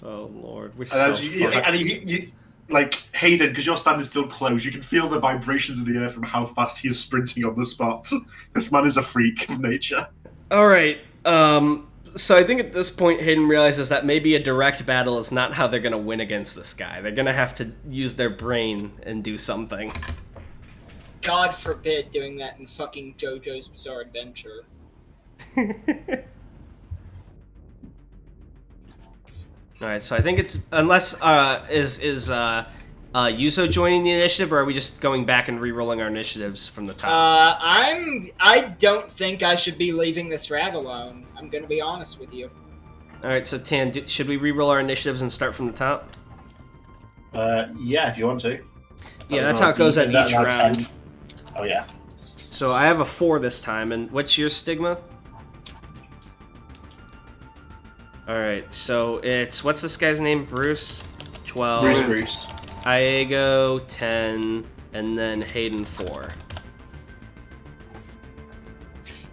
Oh lord, we're and so you, like Hayden, because you're standing still close, you can feel the vibrations of the earth from how fast he is sprinting on the spot. This man is a freak of nature. All right. So I think at this point, Hayden realizes that maybe a direct battle is not how they're gonna win against this guy. They're gonna have to use their brain and do something. God forbid doing that in fucking JoJo's Bizarre Adventure. Alright, so I think it's... Unless, is Yuzo joining the initiative, or are we just going back and re-rolling our initiatives from the top? I don't think I should be leaving this rat alone. I'm gonna be honest with you. Alright, so Tan, should we re-roll our initiatives and start from the top? Yeah, if you want to. Yeah, that's how it goes at each round. Oh, yeah. So I have a 4 this time, and what's your Stigma? Alright, so it's... What's this guy's name? Bruce? 12. Bruce. Iago, 10, and then Hayden, 4.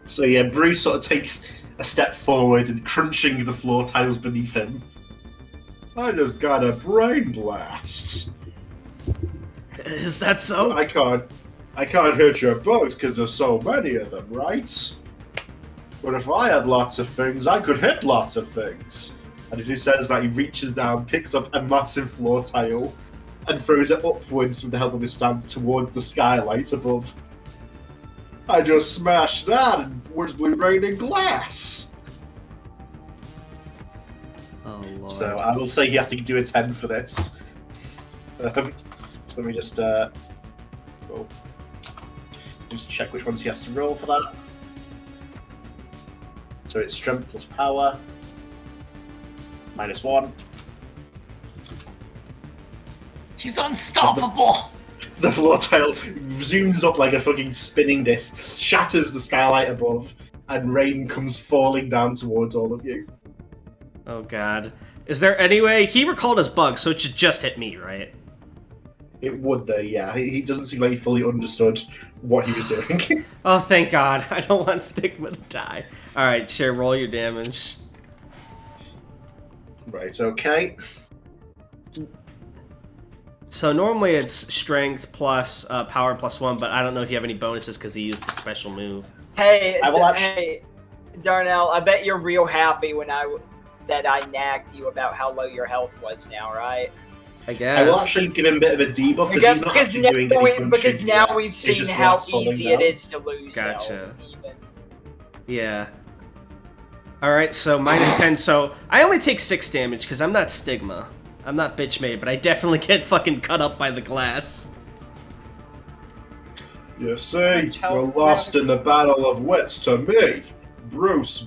So yeah, Bruce sort of takes a step forward and crunching the floor tiles beneath him. I just got a brain blast. Is that so? I can't hurt your bugs because there's so many of them, right? But if I had lots of things, I could hit lots of things. And as he says that, he reaches down, picks up a massive floor tile, and throws it upwards with the help of his stance towards the skylight above. I just smashed that, and where's raining glass? Oh, Lord. So I will say he has to do a 10 for this. So let me just check which ones he has to roll for that. So it's strength plus power, -1. He's unstoppable! The floor tile zooms up like a fucking spinning disc, shatters the skylight above, and rain comes falling down towards all of you. Oh god. Is there any way... He recalled his bug, so it should just hit me, right? It would though, yeah. He doesn't seem like he fully understood what he was doing. Oh, thank god. I don't want Stigma to die. Alright, sure, roll your damage. Right, okay. So normally it's strength plus power +1, but I don't know if you have any bonuses because he used the special move. Hey, hey, Darnell, I bet you're real happy that I nagged you about how low your health was now, right? I guess. I will actually give him a bit of a debuff because he's not actually doing anything. Because now we've seen how easy it is to lose Gotcha. health, even. Yeah. Alright, so -10, so I only take 6 damage because I'm not Stigma. I'm not bitch made, but I definitely get fucking cut up by the glass. You see, you're lost in the battle of wits to me, Bruce.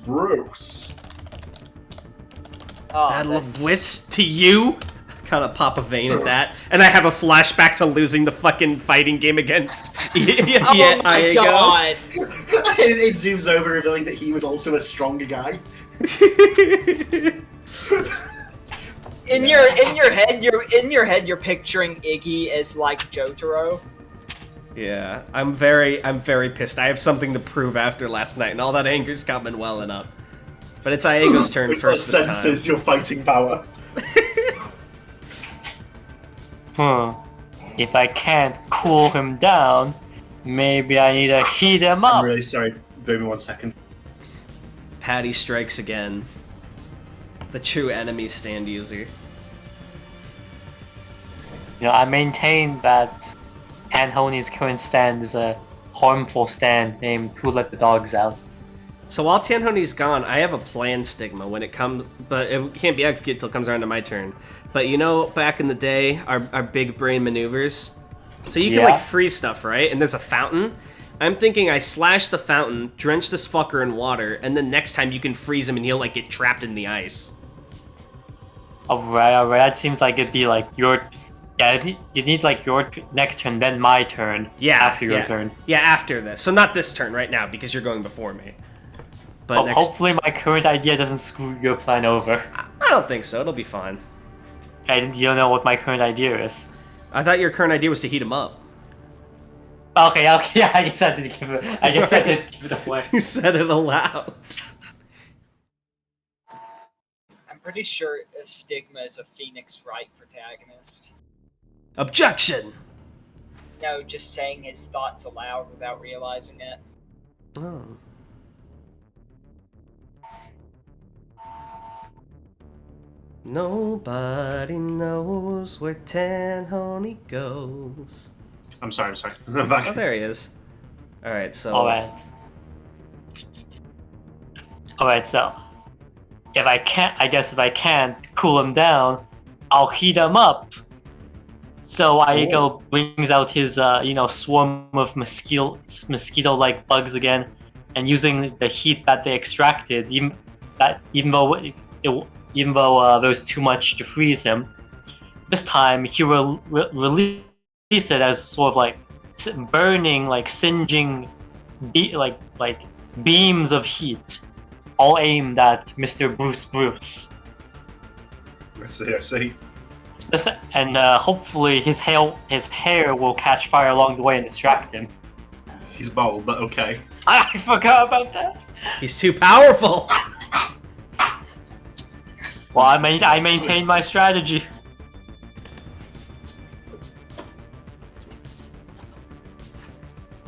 Oh, Battle of wits to you? Kind of pop a vein at that, and I have a flashback to losing the fucking fighting game against. Oh my god! It zooms over, revealing that he was also a stronger guy. In your head, you're picturing Iggy as like Jotaro. Yeah, I'm very pissed. I have something to prove after last night, and all that anger's coming welling up. But it's Iago's turn Which first this time. senses your fighting power. If I can't cool him down, maybe I need to heat him up. I'm really sorry. Give me 1 second. Patty strikes again. The true enemy stand user. I maintain that Tanhony's current stand is a harmful stand named Who Let the Dogs Out. So while Tanhony's gone, I have a plan, Stigma, when it comes, but it can't be executed until it comes around to my turn. But you know, back in the day, our big brain maneuvers? So you can, like, freeze stuff, right? And there's a fountain. I'm thinking I slash the fountain, drench this fucker in water, and then next time you can freeze him and he'll, like, get trapped in the ice. Alright, that seems like it'd be, like, your... Yeah, you need, like, your next turn, then my turn. Yeah, after your turn. Yeah, after this. So not this turn right now, because you're going before me. But hopefully my current idea doesn't screw your plan over. I don't think so. It'll be fine. You don't know what my current idea is. I thought your current idea was to heat him up. Okay, yeah, I guess I did give it. I guess I did give it away. You said it aloud. I'm pretty sure Stigma is a Phoenix Wright protagonist. Objection! No, just saying his thoughts aloud without realizing it. Oh. Nobody knows where Tanhony goes. I'm sorry. I'm back. Oh, there he is. Alright, so... Alright, so... If I can't cool him down, I'll heat him up. So Iego brings out his, swarm of mosquito-like bugs again, and using the heat that they extracted, even though there was too much to freeze him, this time he will release it as sort of like burning, like singeing, beams of heat, all aimed at Mr. Bruce. I see. And hopefully his hair will catch fire along the way and distract him. He's bold, but okay. I forgot about that. He's too powerful. Well, I maintain my strategy.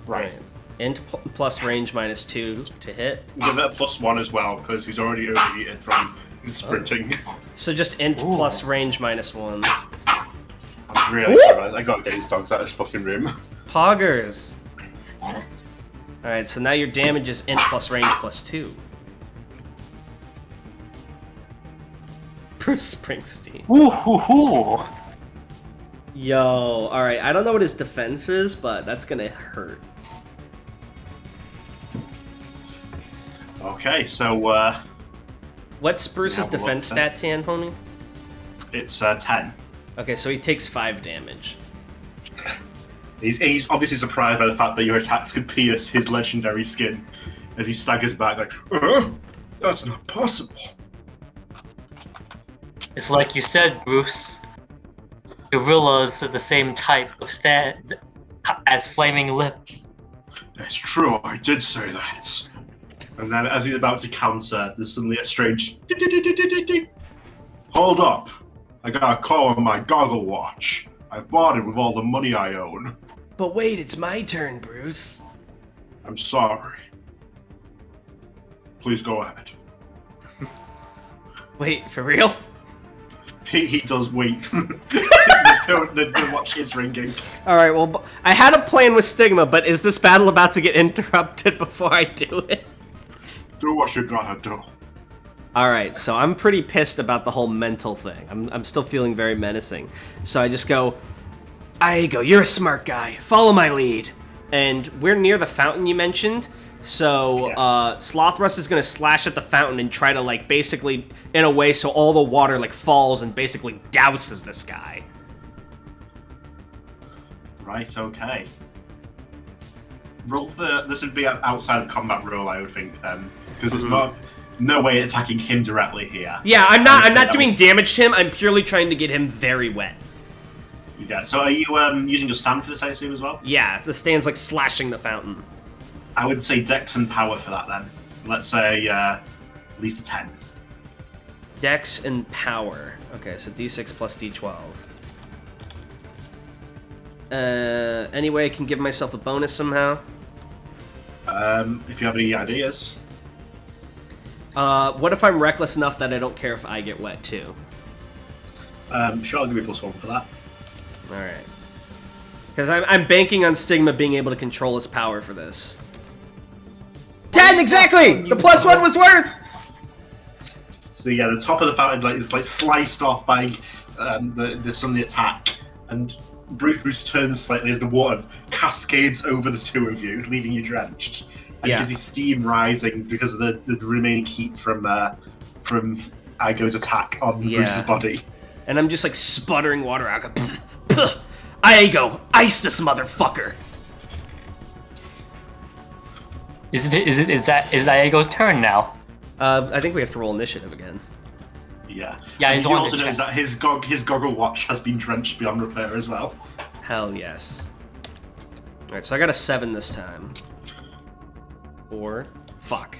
Right. Int plus range -2 to hit. Give it a +1 as well, because he's already overheated from sprinting. So just int plus range -1. I'm really surprised. I gotta get these dogs out of this fucking room. Poggers. Alright, so now your damage is int plus range +2. Bruce Springsteen. Woohoo! Yo, alright, I don't know what his defense is, but that's gonna hurt. Okay, so, What's Bruce's defense stat, Tanhony? It's 10. Okay, so he takes 5 damage. He's obviously surprised by the fact that your attacks could pierce his legendary skin as he staggers back like, that's not possible. It's like you said, Bruce. Gorillas is the same type of stand as Flaming Lips. It's true, I did say that. And then as he's about to counter, there's suddenly a strange Hold up. I got a call on my goggle watch. I bought it with all the money I own. But wait, it's my turn, Bruce. I'm sorry. Please go ahead. Wait, for real? He does wait. the watch is ringing. Alright, well, I had a plan with Stigma, but is this battle about to get interrupted before I do it? Do what you gotta do. Alright, so I'm pretty pissed about the whole mental thing. I'm still feeling very menacing. So I just go, Iego, you're a smart guy. Follow my lead. And we're near the fountain you mentioned. So Slothrust is going to slash at the fountain and try to, like, basically, in a way, so all the water, like, falls and basically douses this guy. Right, okay. Roll for... This would be outside of combat roll, I would think, then. Because it's not... No way attacking him directly here. Yeah, I'm not doing damage to him. I'm purely trying to get him very wet. Yeah, so are you using your stand for this, I assume, as well? Yeah, the stand's, like, slashing the fountain. I would say Dex and Power for that, then. Let's say at least a 10. Dex and Power. Okay, so D6 plus D12. Any way I can give myself a bonus somehow? If you have any ideas. What if I'm reckless enough that I don't care if I get wet, too? Sure, I'll give you +1 for that. Alright. Because I'm banking on Stigma being able to control his power for this. 10, exactly! The +1 was worth! So yeah, the top of the fountain is like sliced off by the sudden attack, and Bruce turns slightly as the water cascades over the two of you, leaving you drenched. And you can see steam rising because of the remaining heat from Igo's attack on Bruce's body. And I'm just like sputtering water out. Igo, ice this motherfucker! Is it Iego's turn now? I think we have to roll initiative again. Yeah. Yeah, he's he on also the knows chat. that his goggle watch has been drenched beyond repair as well. Hell yes. Alright, so I got a 7 this time. 4. Fuck.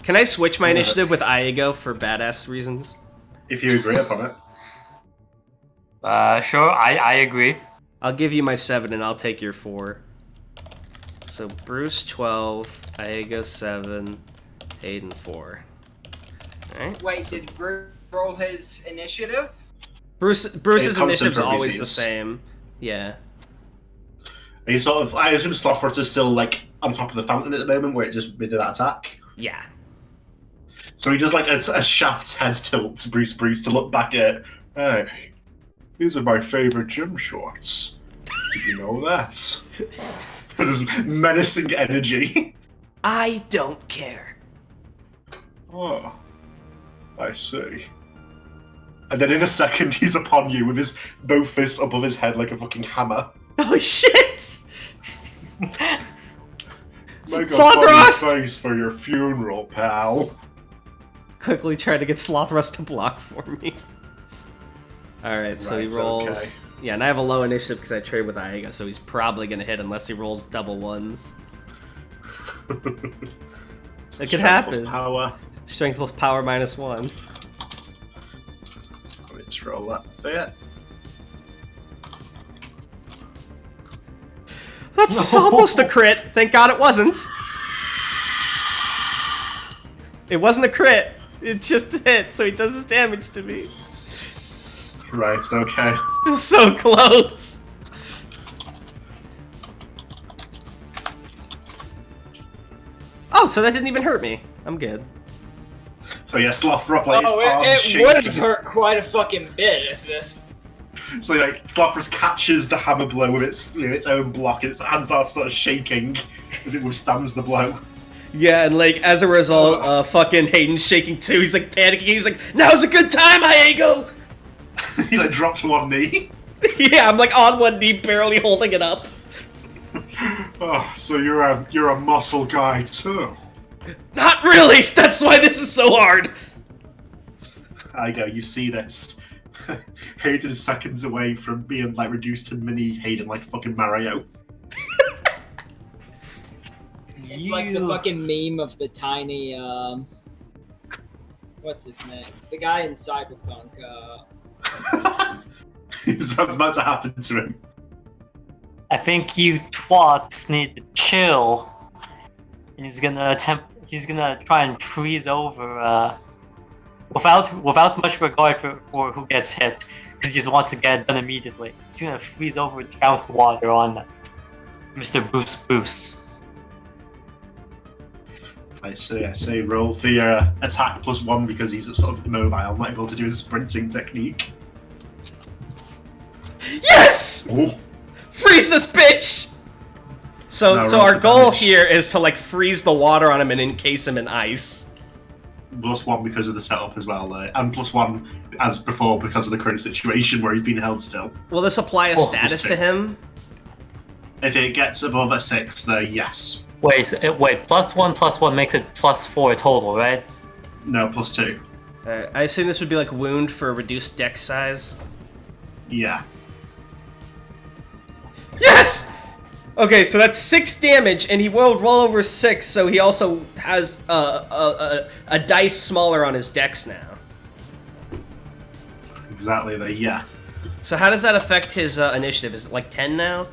Can I switch my initiative with Iago for badass reasons? If you agree upon it. Sure, I agree. I'll give you my 7 and I'll take your 4. So Bruce 12, Iago 7, Hayden 4. Alright. Wait, did Bruce roll his initiative? Bruce's constant initiative's for always the reasons. same. Yeah. He sort of, I assume Slothford is still like on top of the fountain at the moment where it just did that attack. Yeah. So he does like a shaft head tilt to Bruce to look back at, hey, these are my favourite gym shorts. Did you know that? There's menacing energy. I don't care. Oh, I see. And then in a second he's upon you with his both fists above his head like a fucking hammer. Oh shit! Make a Slothrust! funny face for your funeral, pal. Quickly try to get Slothrust to block for me. Alright, so he Right, rolls... okay. Yeah, and I have a low initiative because I trade with Iago, so he's probably going to hit unless he rolls double ones. It could happen. Power. Strength plus power -1. Let me just roll that there. That's almost a crit. Thank God it wasn't. It wasn't a crit. It just hit, so he does his damage to me. Right, okay. So close. Oh, so that didn't even hurt me. I'm good. So yeah, Slothruff like Oh, his arms it shake. would have hurt quite a fucking bit if it... So like Slothruff catches the hammer blow with its its own block and its hands are sort of shaking as it withstands the blow. Yeah, and like as a result, fucking Hayden's shaking too. He's like panicking. He's like, "Now's a good time, Iago." He like drops to one knee. Yeah, I'm like on one knee, barely holding it up. Oh, so you're a muscle guy too. Not really. That's why this is so hard. Iago, you see this. Hayden is seconds away from being like reduced to mini Hayden like fucking Mario. It's like the fucking meme of the tiny, what's his name? The guy in Cyberpunk, That's about to happen to him. I think you twats need to chill. And he's gonna try and freeze over, without much regard for who gets hit, because he just wants to get it done immediately. He's gonna freeze over with mouth water on Mr. Boost. I say roll for your attack +1 because he's sort of immobile, not able to do his sprinting technique. Yes! Ooh. Freeze this bitch! So Now so roll our for goal damage. here is to like freeze the water on him and encase him in ice. +1 because of the setup as well, and +1 as before because of the current situation where he's been held still. Will this apply a status to him? If it gets above a 6, then yes. Wait, +1 makes it +4 total, right? No, +2. I assume this would be like wound for a reduced deck size. Yeah. Yes! Okay, so that's 6 damage, and he rolled well over 6, so he also has a dice smaller on his dex now. Exactly, yeah. So how does that affect his initiative? Is it like 10 now?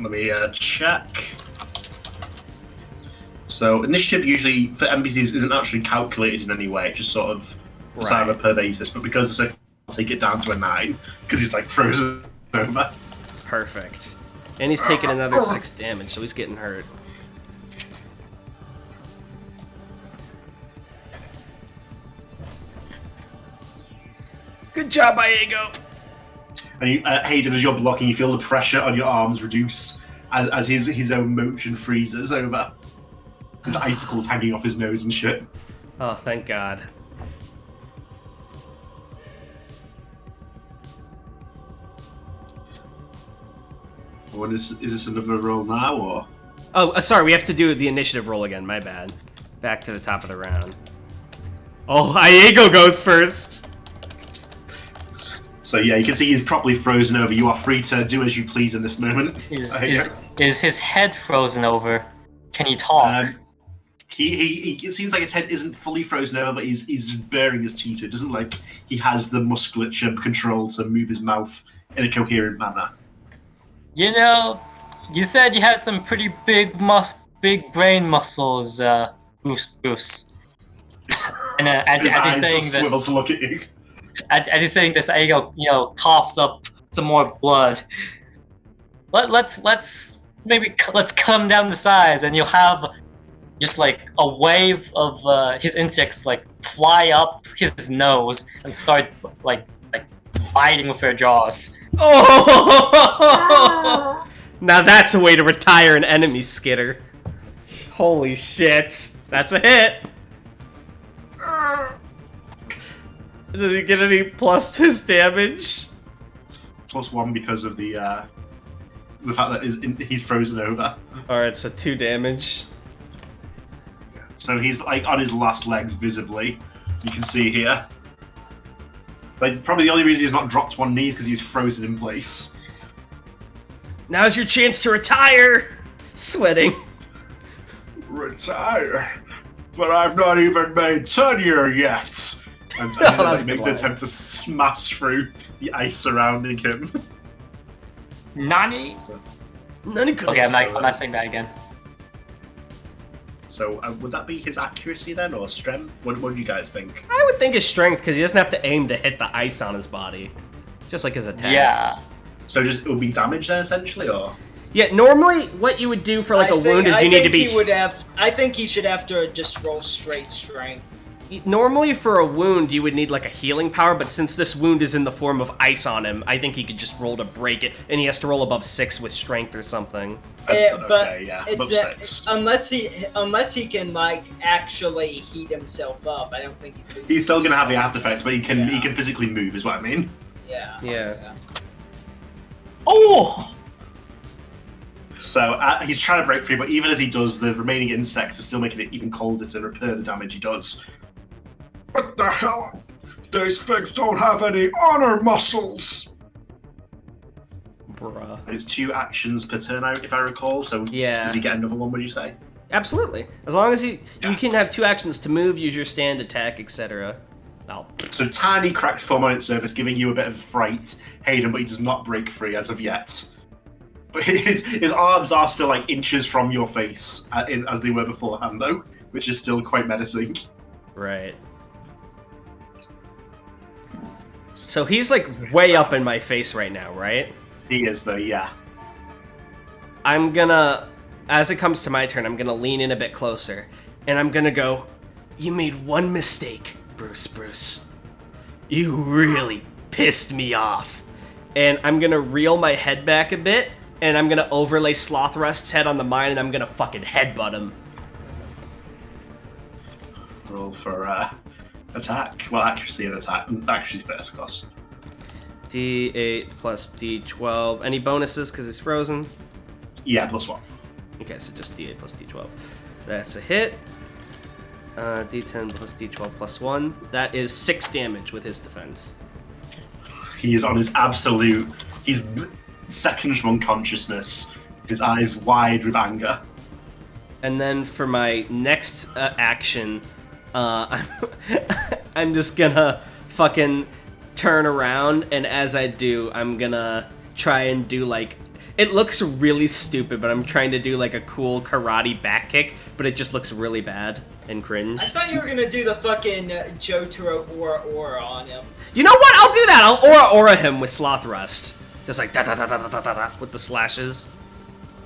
Let me check. So initiative usually for NPCs isn't actually calculated in any way, it's just sort of decided per basis, but because it's I'll take it down to a 9, because he's like frozen over. Perfect. And he's taking another 6 damage, so he's getting hurt. Good job, Iago! And you, Hayden, as you're blocking, you feel the pressure on your arms reduce as his own motion freezes over. There's icicles hanging off his nose and shit. Oh, thank God. What is this another roll now, or? Oh, sorry, we have to do the initiative roll again, my bad. Back to the top of the round. Oh, Iago goes first. So yeah, you can see he's properly frozen over. You are free to do as you please in this moment. Is his head frozen over? Can he talk? It seems like his head isn't fully frozen over, but he's just baring his teeth. It doesn't like he has the musculature control to move his mouth in a coherent manner. You know, you said you had some pretty big brain muscles, Bruce. And as he's saying this, swivel to look at you. As he's saying this, Iago, coughs up some more blood. Let's cut him down to size, and you'll have just like a wave of his insects like fly up his nose and start like biting with their jaws. Oh! Now that's a way to retire an enemy, Skitter. Holy shit. That's a hit. Does he get any plus to his damage? +1 because of the fact that he's frozen over. Alright, so 2 damage. So he's like on his last legs visibly. You can see here. Like probably the only reason he's not dropped one knee is because he's frozen in place. Now's your chance to retire! Sweating. Retire? But I've not even made tenure yet! And he makes an attempt to smash through the ice surrounding him. Nani? Okay, I'm not saying that again. So would that be his accuracy then, or strength? What do you guys think? I would think his strength, because he doesn't have to aim to hit the ice on his body. Just like his attack. Yeah. So it would be damage then, essentially, or? Yeah, normally what you would do for like a wound is you need to be... I think he should have to just roll straight strength. Normally for a wound you would need like a healing power, but since this wound is in the form of ice on him, I think he could just roll to break it, and he has to roll above 6 with strength or something. Unless he can like actually heat himself up, I don't think he could. He's still gonna have the after effects, but he can physically move, is what I mean. Yeah. Oh! So he's trying to break free, but even as he does, the remaining insects are still making it even colder to repair the damage he does. What the hell? These things don't have any honor muscles! Bruh. And it's 2 actions per turn, if I recall, so yeah. Does he get another one, would you say? Absolutely. As long as you can have 2 actions to move, use your stand, attack, etc. So Tiny cracks 4 on its surface, giving you a bit of fright, Hayden, but he does not break free as of yet. But his arms are still like inches from your face, as they were beforehand, though, which is still quite menacing. Right. So he's like way up in my face right now, right? He is, though, yeah. I'm gonna, as it comes to my turn, I'm gonna lean in a bit closer, and I'm gonna go, "You made one mistake, Bruce. You really pissed me off." And I'm gonna reel my head back a bit, and I'm gonna overlay Slothrust's head on the mine, and I'm gonna fucking headbutt him. Roll for attack. Well, accuracy and attack. Accuracy first, of course. D8 plus D12. Any bonuses because it's frozen? Yeah, +1. Okay, so just D8 plus D12. That's a hit. D10 plus D12 plus 1. That is 6 damage with his defense. He is on his absolute... He's seconds from unconsciousness. His eyes wide with anger. And then for my next action, I'm just gonna fucking turn around, and as I do, I'm gonna try and do like... It looks really stupid, but I'm trying to do like a cool karate back kick, but it just looks really bad and cringe. I thought you were gonna do the fucking Jotaro aura on him. You know what? I'll do that. I'll aura him with Slothrust. Just like da-da-da-da-da-da-da with the slashes.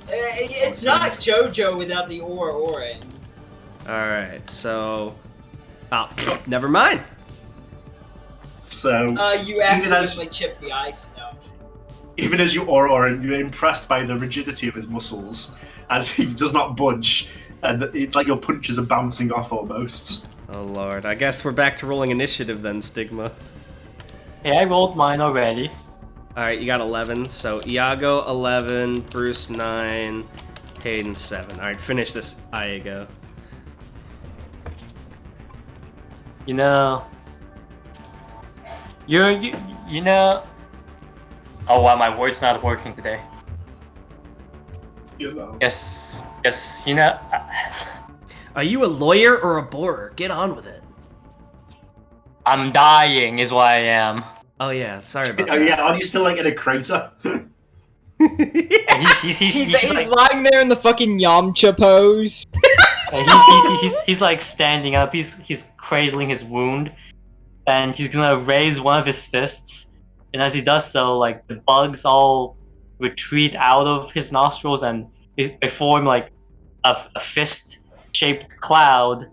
It's not JoJo without the aura. Alright, so... Oh, never mind. So... you accidentally chipped the ice now. Even as you aura, you're impressed by the rigidity of his muscles, as he does not budge, and it's like your punches are bouncing off almost. Oh lord, I guess we're back to rolling initiative then, Stigma. Yeah, I rolled mine already. Alright, you got 11, so Iago 11, Bruce 9, Hayden 7. Alright, finish this, Iago. You know. You know. Oh wow, my word's not working today. You know. Yes, you know. Are you a lawyer or a borer? Get on with it. I'm dying, is what I am. Oh yeah, sorry about Oh that. yeah, are you still like in a crater? And He's lying there in the fucking Yamcha pose. he's like standing up. He's cradling his wound, and he's gonna raise one of his fists. And as he does so, like the bugs all retreat out of his nostrils, and they form like a fist-shaped cloud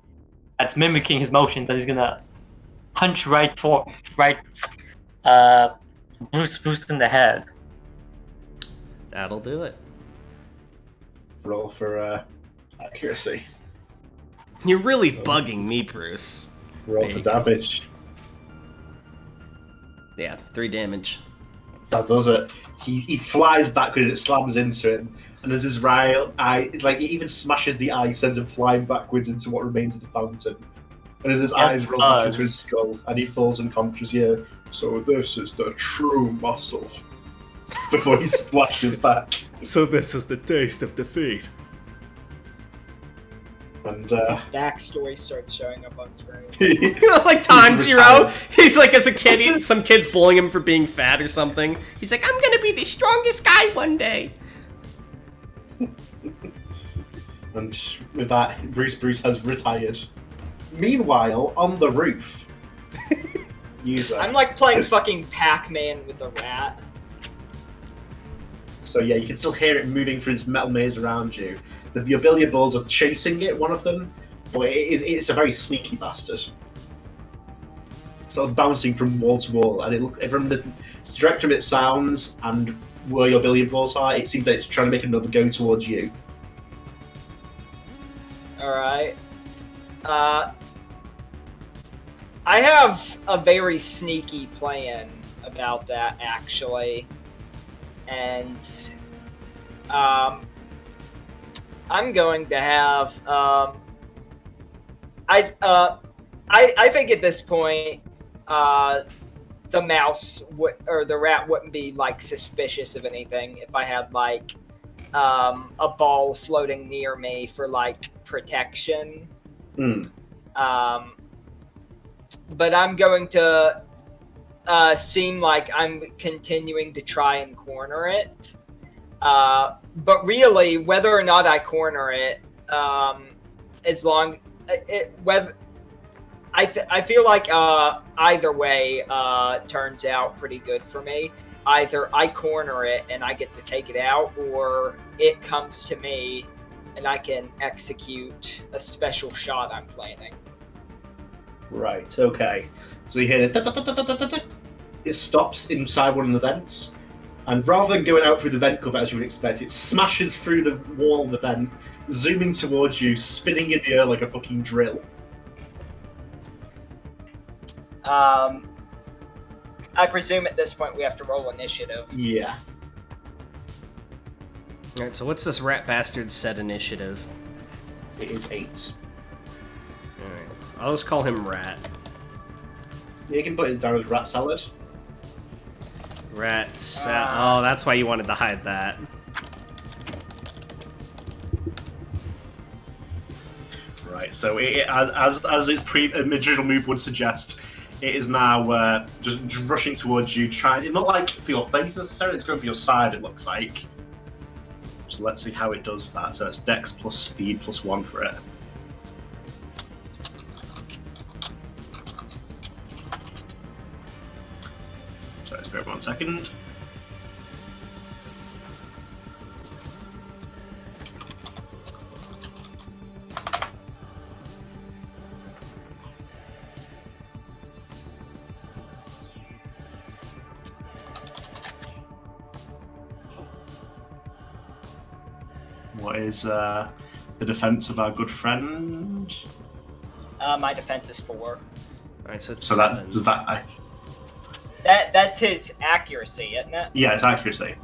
that's mimicking his motion. That he's gonna punch Bruce in the head. That'll do it. Roll for accuracy. You're really bugging me, Bruce. Roll for damage. Yeah, 3 damage. That does it. He flies backwards, it slams into him, and as his eye, like it even smashes the eye, sends him flying backwards into what remains of the fountain. And as his eyes roll back into his skull, and he falls unconscious, yeah. So this is the true muscle. Before he splashes back. So this is the taste of defeat. And His backstory starts showing up on screen. Like Tanjiro, he's like as a kid, some kid's bullying him for being fat or something. He's like, I'm gonna be the strongest guy one day. And with that, Bruce has retired. Meanwhile, on the roof, user. I'm like playing fucking Pac-Man with a rat. So yeah, you can still hear it moving through this metal maze around you. Your billiard balls are chasing it, one of them, but it's a very sneaky bastard. It's sort of bouncing from wall to wall, and from the direction it sounds and where your billiard balls are, it seems like it's trying to make another go towards you. Alright. I have a very sneaky plan about that, actually. And I'm going to have I think at this point the mouse or the rat wouldn't be like suspicious of anything if I had like a ball floating near me for like protection. But I'm going to seem like I'm continuing to try and corner it. But really, whether or not I corner it, as long whether I feel like either way turns out pretty good for me. Either I corner it and I get to take it out, or it comes to me and I can execute a special shot I'm planning. Right. Okay. So you hear the it stops inside one of the vents. And rather than going out through the vent cover as you would expect, it smashes through the wall of the vent, zooming towards you, spinning in the air like a fucking drill. I presume at this point we have to roll initiative. Yeah. Alright, so what's this rat bastard's set initiative? It is 8. Alright, I'll just call him Rat. Yeah, you can put it down as rat salad. Rat salad. Oh, that's why you wanted to hide that. Right, so as its original move would suggest, it is now just rushing towards you, trying, not like for your face necessarily, it's going for your side, it looks like. So let's see how it does that. So it's Dex plus Speed plus 1 for it. So let's go 1 second. What is the defense of our good friend? My defense is 4. Alright, so it's So 7. that does that. That's his accuracy, isn't it? Yeah, it's accuracy.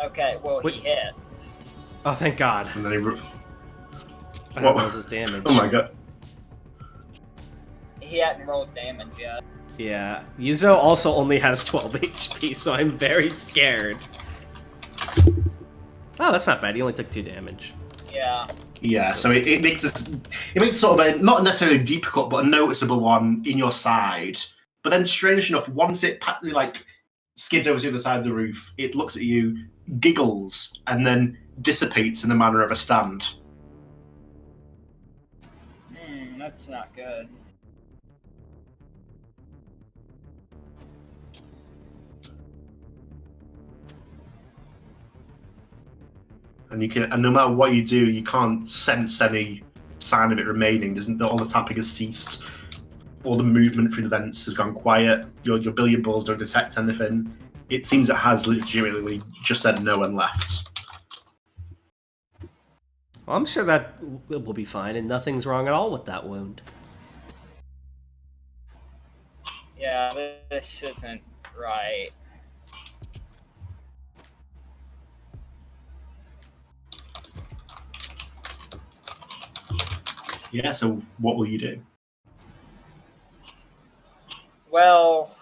Okay, well Wait. he hits. Oh, thank God. And then I thought that was his damage. Oh my god. he hadn't rolled damage yet. Yeah, Yuzo also only has 12 HP, so I'm very scared. Oh, that's not bad. He only took 2 damage. Yeah. Yeah, so it makes sort of a not necessarily a deep cut, but a noticeable one in your side. But then, strange enough, once it like skids over to the other side of the roof, it looks at you, giggles, and then dissipates in the manner of a stand. That's not good. And no matter what you do, you can't sense any sign of it remaining. All the tapping has ceased. All the movement through the vents has gone quiet. Your billiard balls don't detect anything. It seems it has legitimately just said no and left. Well, I'm sure that will be fine, and nothing's wrong at all with that wound. Yeah, this isn't right. Yeah, so what will you do? Well,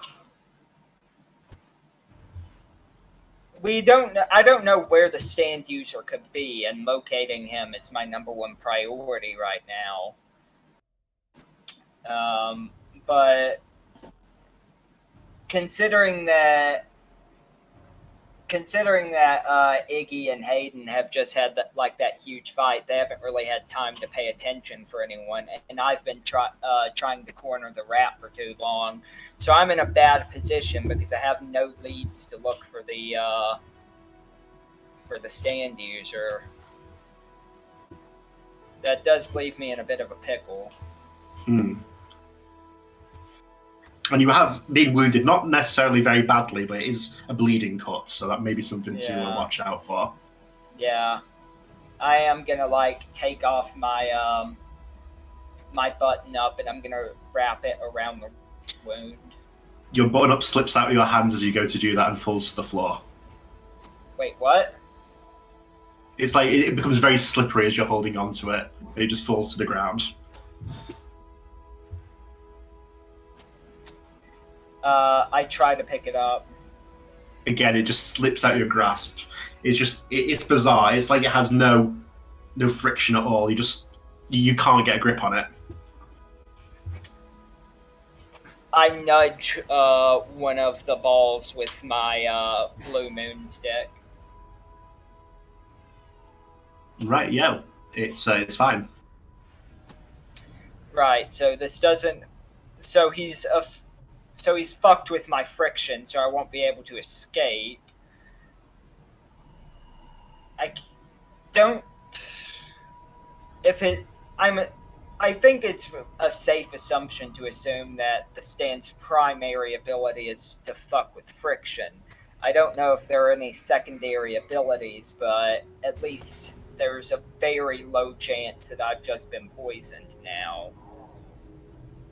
I don't know where the stand user could be, and locating him is my #1 priority right now. But considering that Iggy and Hayden have just had that huge fight, they haven't really had time to pay attention for anyone, and I've been trying to corner the rat for too long. So I'm in a bad position because I have no leads to look for the stand user. That does leave me in a bit of a pickle. And you have been wounded, not necessarily very badly, but it is a bleeding cut, so that may be something to watch out for. Yeah. I am gonna take off my my button up, and I'm gonna wrap it around the wound. Your button up slips out of your hands as you go to do that and falls to the floor. Wait, what? It's like it becomes very slippery as you're holding onto it, and it just falls to the ground. I try to pick it up. Again, it just slips out of your grasp. It's bizarre. It's like it has no friction at all. You can't get a grip on it. I nudge one of the balls with my blue moon stick. Right, yeah. It's fine. Right, so this doesn't... So he's fucked with my friction, so I won't be able to escape. I think it's a safe assumption to assume that the stand's primary ability is to fuck with friction. I don't know if there are any secondary abilities, but at least there's a very low chance that I've just been poisoned now.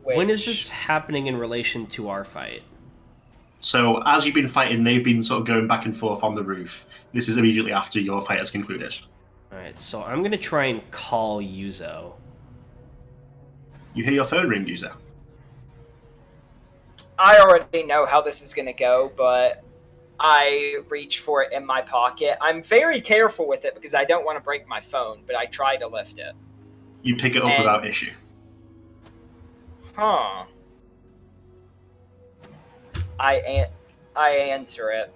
When is this happening in relation to our fight? So, as you've been fighting, they've been sort of going back and forth on the roof. This is immediately after your fight has concluded. Alright, so I'm going to try and call Yuzo. You hear your phone ring, Yuzo. I already know how this is going to go, but I reach for it in my pocket. I'm very careful with it because I don't want to break my phone, but I try to lift it. You pick it up without issue. Huh. I answer it.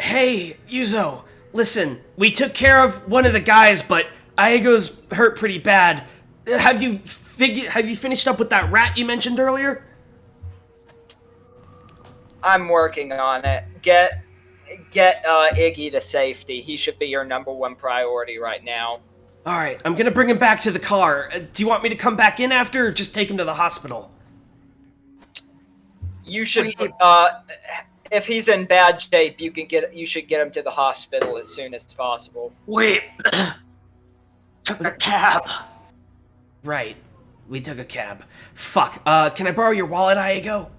Hey, Yuzo, listen, we took care of one of the guys, but Aego's hurt pretty bad. Have you finished up with that rat you mentioned earlier? I'm working on it. Get Iggy to safety. He should be your #1 priority right now. Alright, I'm gonna bring him back to the car. Do you want me to come back in after, or just take him to the hospital? You should, if he's in bad shape, you should get him to the hospital as soon as possible. Wait, took a cab. Right, we took a cab. Fuck, can I borrow your wallet, Aego?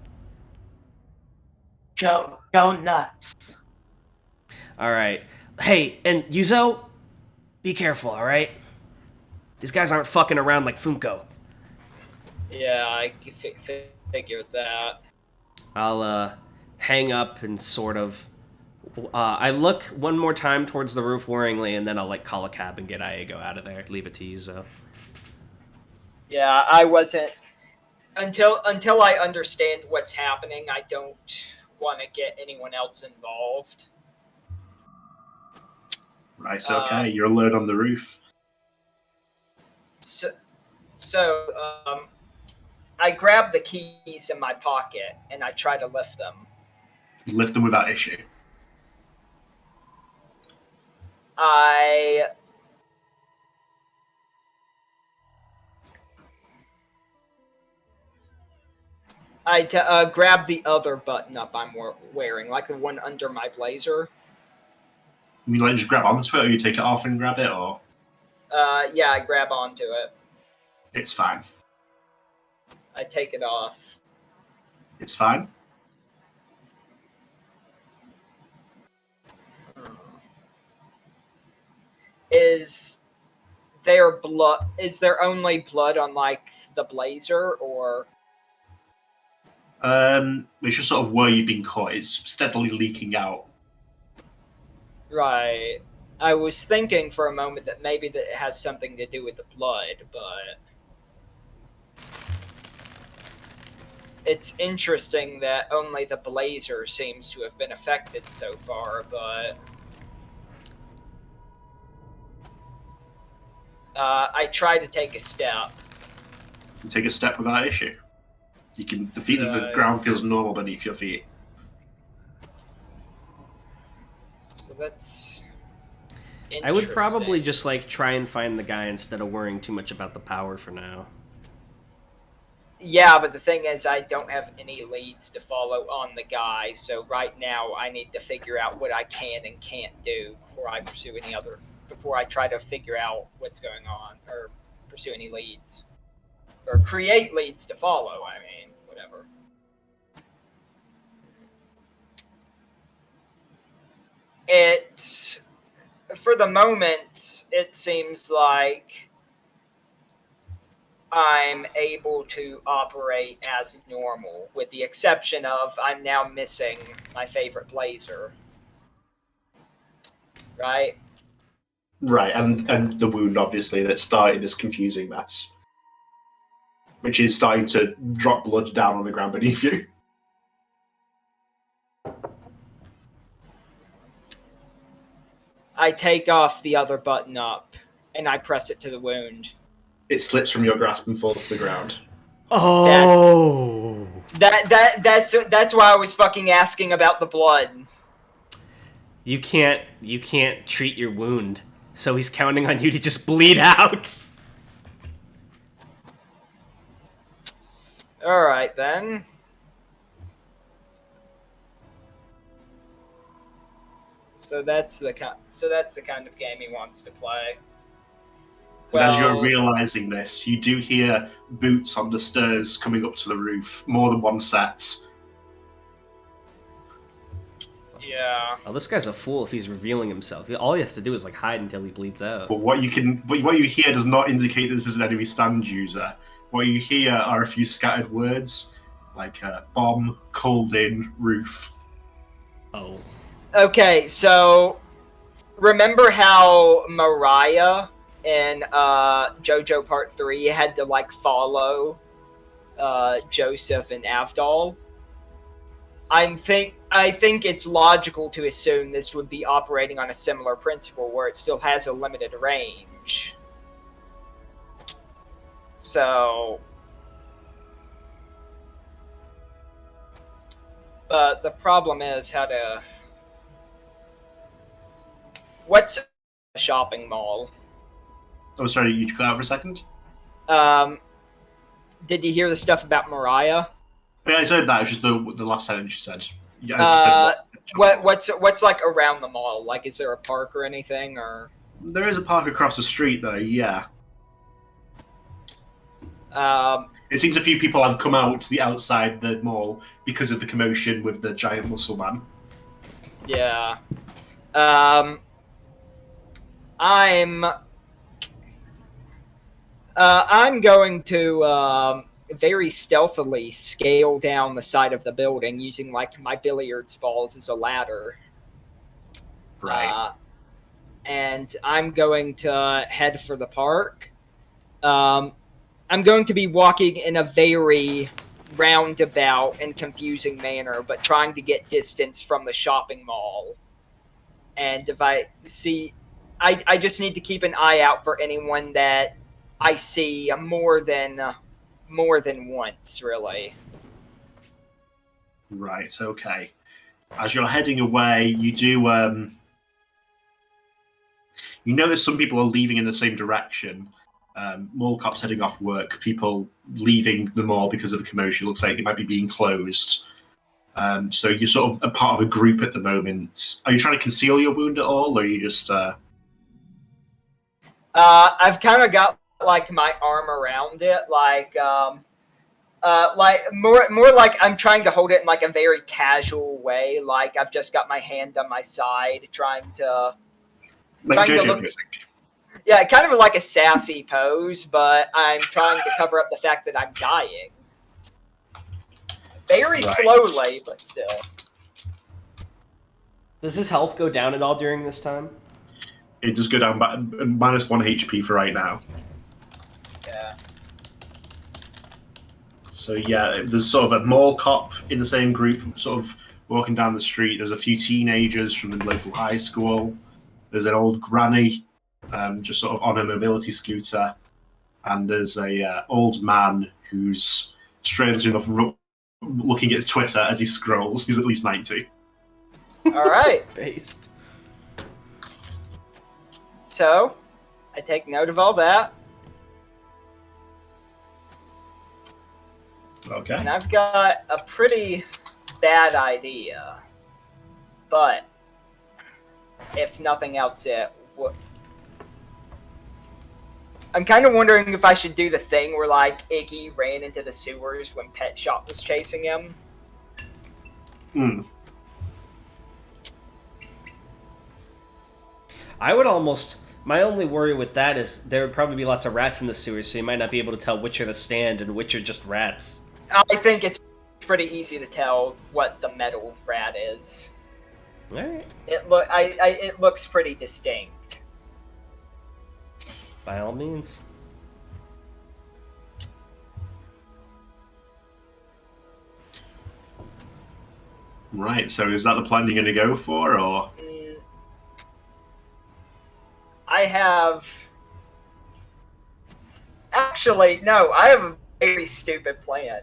Go nuts. Alright. Hey, and Yuzo, be careful, alright? These guys aren't fucking around like Funko. Yeah, I figured that. I'll hang up and sort of. I look one more time towards the roof worryingly, and then I'll like call a cab and get Iago out of there. Leave it to you, so. Yeah, I wasn't until I understand what's happening. I don't want to get anyone else involved. Right. Okay. You're alone on the roof. So I grab the keys in my pocket and I try to lift them. You lift them without issue. I grab the other button up I'm wearing, like the one under my blazer. You mean like just grab onto it, or you take it off and grab it, or? Yeah, I grab onto it. It's fine. I take it off. It's fine. Is there blood? Is there only blood on like the blazer, or? It's just sort of where you've been cut. It's steadily leaking out. Right. I was thinking for a moment that maybe that it has something to do with the blood, but it's interesting that only the blazer seems to have been affected so far, but I try to take a step. You take a step without issue. You can. The ground feels normal beneath your feet. So that's. I would probably just like try and find the guy instead of worrying too much about the power for now. Yeah, but the thing is, I don't have any leads to follow on the guy, so right now I need to figure out what I can and can't do before I pursue before I try to figure out what's going on, or pursue any leads. Or create leads to follow, I mean, whatever. For the moment, it seems like I'm able to operate as normal, with the exception of I'm now missing my favorite blazer. Right? Right, and the wound, obviously, that started this confusing mess. Which is starting to drop blood down on the ground beneath you. I take off the other button up, and I press it to the wound. It slips from your grasp and falls to the ground. Oh! That's why I was fucking asking about the blood. You can't treat your wound, so he's counting on you to just bleed out. All right then. So that's the kind of game he wants to play. Well, as you're realizing this, you do hear boots on the stairs coming up to the roof. More than one set. Yeah. Oh, this guy's a fool if he's revealing himself. All he has to do is like hide until he bleeds out. But what you hear does not indicate this is an enemy stand user. What you hear are a few scattered words, like bomb, cold in, roof. Oh. Okay, so remember how Mariah in JoJo Part 3 had to like follow Joseph and Avdol? I think it's logical to assume this would be operating on a similar principle where it still has a limited range. So, but the problem is how to. What's a shopping mall? Oh, sorry, you cut out for a second? Did you hear the stuff about Mariah? Yeah, I said that. It was just the last sentence you said. Yeah, what's like around the mall? Like, is there a park or anything, or? There is a park across the street, though. Yeah. It seems a few people have come out to the outside the mall because of the commotion with the giant muscle man. Yeah. I'm going to very stealthily scale down the side of the building using like my billiards balls as a ladder. Right. And I'm going to head for the park. I'm going to be walking in a very roundabout and confusing manner, but trying to get distance from the shopping mall. And if I see, I just need to keep an eye out for anyone that I see more than once, really. Right, okay. As you're heading away, you do you notice some people are leaving in the same direction. Mall cops heading off work, people leaving the mall because of the commotion. Looks like it might be being closed. So you're sort of a part of a group at the moment. Are you trying to conceal your wound at all, or are you just... I've kind of got like my arm around it, like more like I'm trying to hold it in like a very casual way. Like I've just got my hand on my side, trying to JoJo's music. Yeah, kind of like a sassy pose, but I'm trying to cover up the fact that I'm dying. Very slowly, but still. Does his health go down at all during this time? It does go down minus 1 HP for right now. Yeah. So yeah, there's sort of a mall cop in the same group, sort of walking down the street. There's a few teenagers from the local high school. There's an old granny, just sort of on a mobility scooter, and there's a old man who's strangely enough looking at Twitter as he scrolls. He's at least 90. All right. Based. So, I take note of all that. Okay. And I've got a pretty bad idea. But, if nothing else, I'm kind of wondering if I should do the thing where, like, Iggy ran into the sewers when Pet Shop was chasing him. I would almost... My only worry with that is there would probably be lots of rats in the sewers, so you might not be able to tell which are the stand and which are just rats. I think it's pretty easy to tell what the metal rat is. Alright. It looks pretty distinct. By all means. Right, so is that the plan you're going to go for, or...? I have... Actually, no, I have a very stupid plan.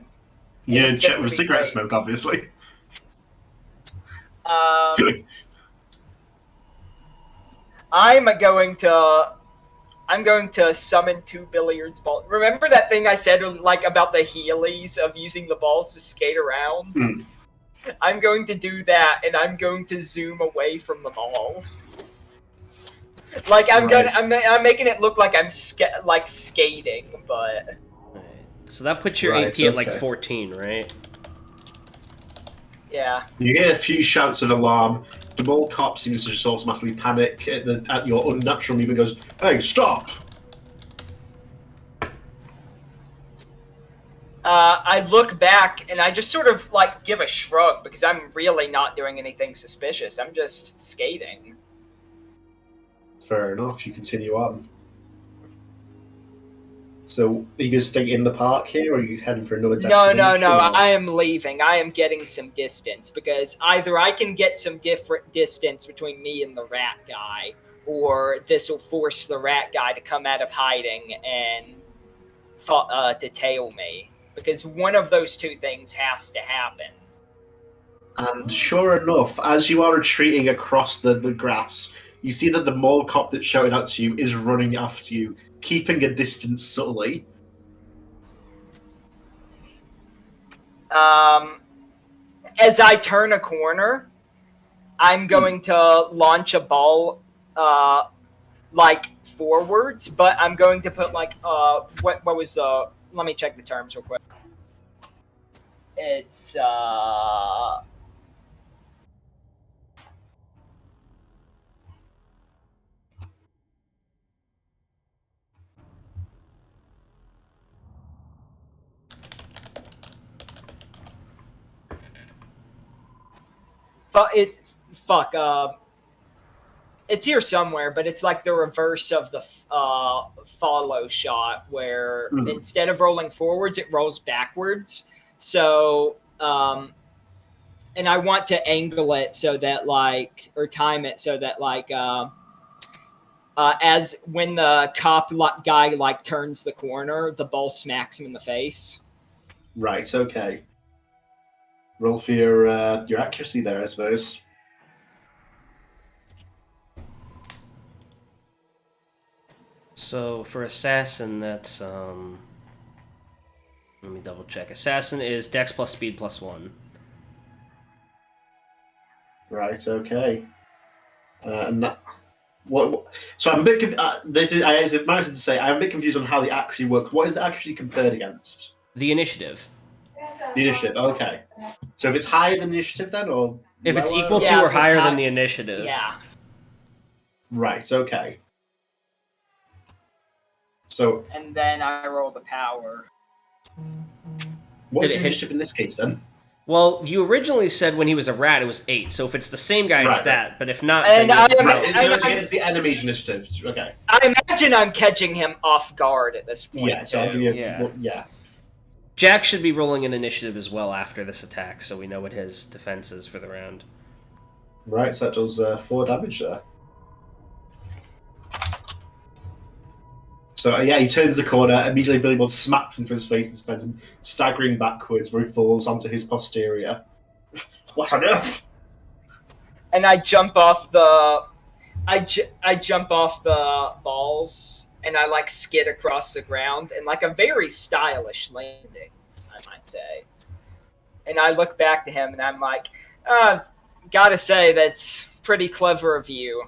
Yeah, check with cigarette smoke, obviously. I'm going to summon 2 billiards balls. Remember that thing I said like about the Heelys of using the balls to skate around? I'm going to do that, and I'm going to zoom away from the ball. Like I'm making it look like I'm skating, but. Right. So that puts your AP at like 14, right? Yeah. You hear a few shouts of alarm. The mall cop seems to just automatically panic at your unnatural movement. Goes, "Hey, stop!" I look back and I just sort of like give a shrug because I'm really not doing anything suspicious. I'm just skating. Fair enough. You continue on. So, are you going to stay in the park here, or are you heading for another destination? No. I am leaving. I am getting some distance because either I can get some different distance between me and the rat guy, or this will force the rat guy to come out of hiding and to tail me. Because one of those two things has to happen. And sure enough, as you are retreating across the grass, you see that the mall cop that shouted out to you is running after you, keeping a distance subtly. As I turn a corner, I'm going to launch a ball, like forwards, but I'm going to put like what was the? Let me check the terms real quick. It's It's here somewhere, but it's like the reverse of the follow shot, where instead of rolling forwards, it rolls backwards. So, and I want to angle it so that or time it so that as when the cop guy turns the corner, the ball smacks him in the face. Right. Okay. Roll for your accuracy there, I suppose. So for assassin, that's let me double check. Assassin is Dex plus Speed plus 1. Right. Okay. And that, what? So I'm a bit. This is. I managed to say I'm a bit confused on how they actually work. What is it actually compared against? The initiative. The initiative. Okay. So if it's higher than the initiative, then, or if lower? it's equal to or higher than the initiative. Yeah. Right. Okay. So. And then I roll the power. What's the initiative in this case then? Well, you originally said when he was a rat it was 8, so if it's the same guy, it's that. But if not, and it's the enemy's initiative. Okay. I imagine I'm catching him off guard at this point. Yeah, so I'll give you yeah. Jack should be rolling an initiative as well after this attack, so we know what his defense is for the round. Right, so that does 4 damage there. So yeah, he turns the corner, immediately Billy Bob smacks into his face and sends him staggering backwards where he falls onto his posterior. What on earth? And I jump off the jump off the balls and I skid across the ground in a very stylish landing, I might say. And I look back to him and I'm like, gotta say that's pretty clever of you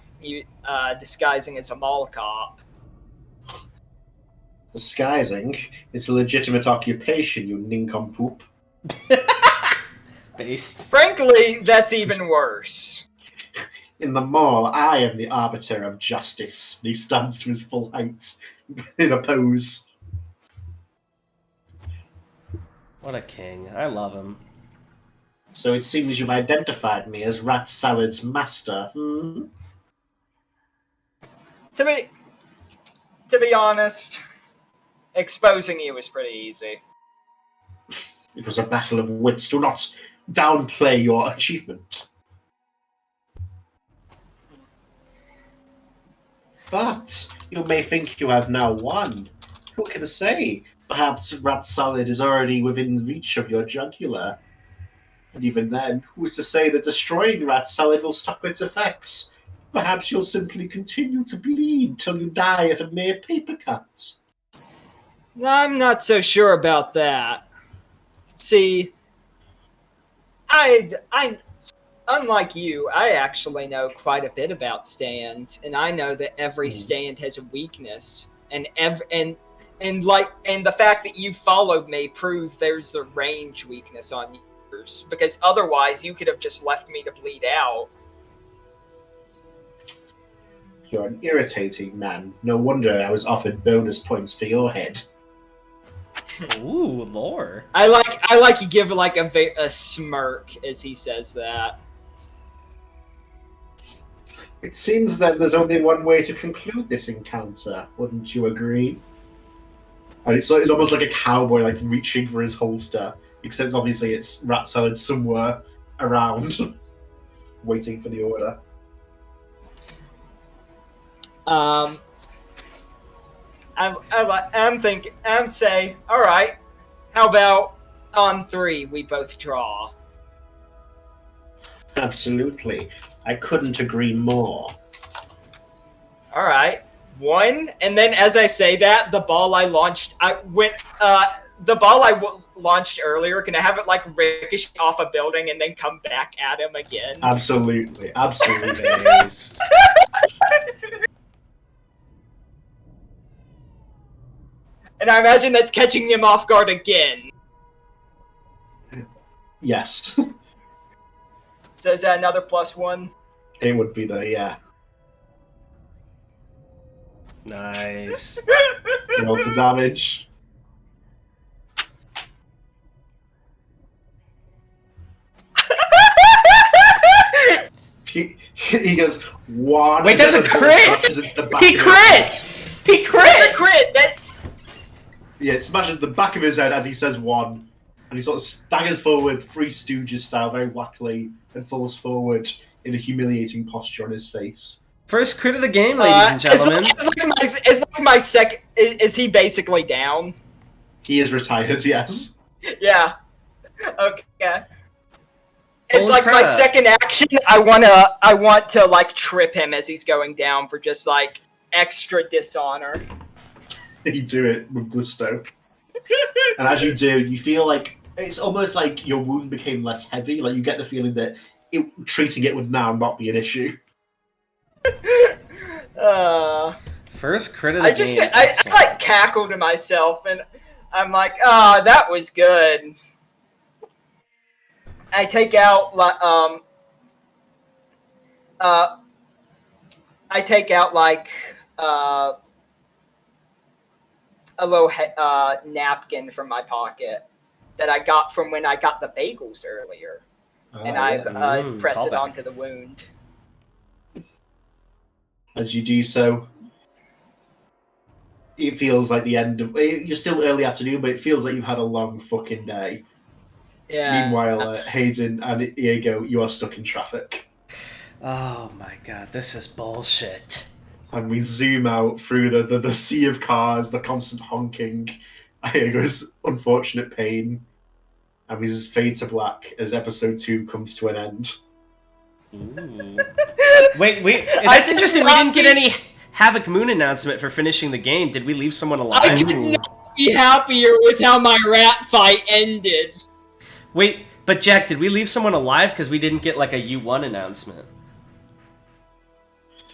disguising as a mall cop. Disguising? It's a legitimate occupation, you nincompoop. Based. Frankly, that's even worse. In the mall, I am the arbiter of justice. He stands to his full height in a pose. What a king. I love him. So it seems you've identified me as Rat Salad's master, hmm? To be honest, exposing you was pretty easy. It was a battle of wits. Do not downplay your achievement. But you may think you have now won. Who can say? Perhaps Rat Salad is already within reach of your jugular. And even then, who's to say that destroying Rat Salad will stop its effects? Perhaps you'll simply continue to bleed till you die of a mere paper cut. I'm not so sure about that. See, I unlike you, I actually know quite a bit about stands, and I know that every stand has a weakness, and the fact that you followed me proved there's a range weakness on yours, because otherwise you could have just left me to bleed out. You're an irritating man. No wonder I was offered bonus points for your head. Ooh, lore. I like you give a smirk as he says that. It seems that there's only one way to conclude this encounter. Wouldn't you agree? And it's almost like a cowboy reaching for his holster, except obviously it's Rat Salad somewhere around, waiting for the order. I'm saying, all right, how about on 3 we both draw? Absolutely. I couldn't agree more. All right. 1, and then as I say that, the ball I launched, launched earlier, can I have it ricochet off a building and then come back at him again? Absolutely. And I imagine that's catching him off guard again. Yes. So is that another +1? It would be yeah. Nice. Roll for damage. He goes, 1. Wait, that's a crit! He crit! He crit! That's a crit! Yeah, it smashes the back of his head as he says 1. And he sort of staggers forward, Three Stooges style, very wackily, and falls forward in a humiliating posture on his face. First crit of the game, ladies and gentlemen. It's like my second... Is he basically down? He is retired, yes. Yeah. Okay. It's Holy like crap. my second action. I want to like trip him as he's going down for just like extra dishonor. You do it with gusto. And as you do, you feel like it's almost like your wound became less heavy. Like you get the feeling that treating it would now not be an issue. First crit of the game. I like cackle to myself and I'm like, that was good. I take out a little napkin from my pocket that I got from when I got the bagels earlier, and I press it onto the wound. As you do so, it feels like the end of... You're still early afternoon, but it feels like you've had a long fucking day. Yeah. Meanwhile, Hayden and Diego, you are stuck in traffic. Oh my god, this is bullshit. And we zoom out through the sea of cars, the constant honking, Diego's unfortunate pain, and we just fade to black as episode 2 comes to an end. Ooh. Wait, that's interesting. We didn't get any Havoc Moon announcement for finishing the game. Did we leave someone alive? I could not be happier with how my rat fight ended. Wait, but Jack, did we leave someone alive because we didn't get like a U1 announcement?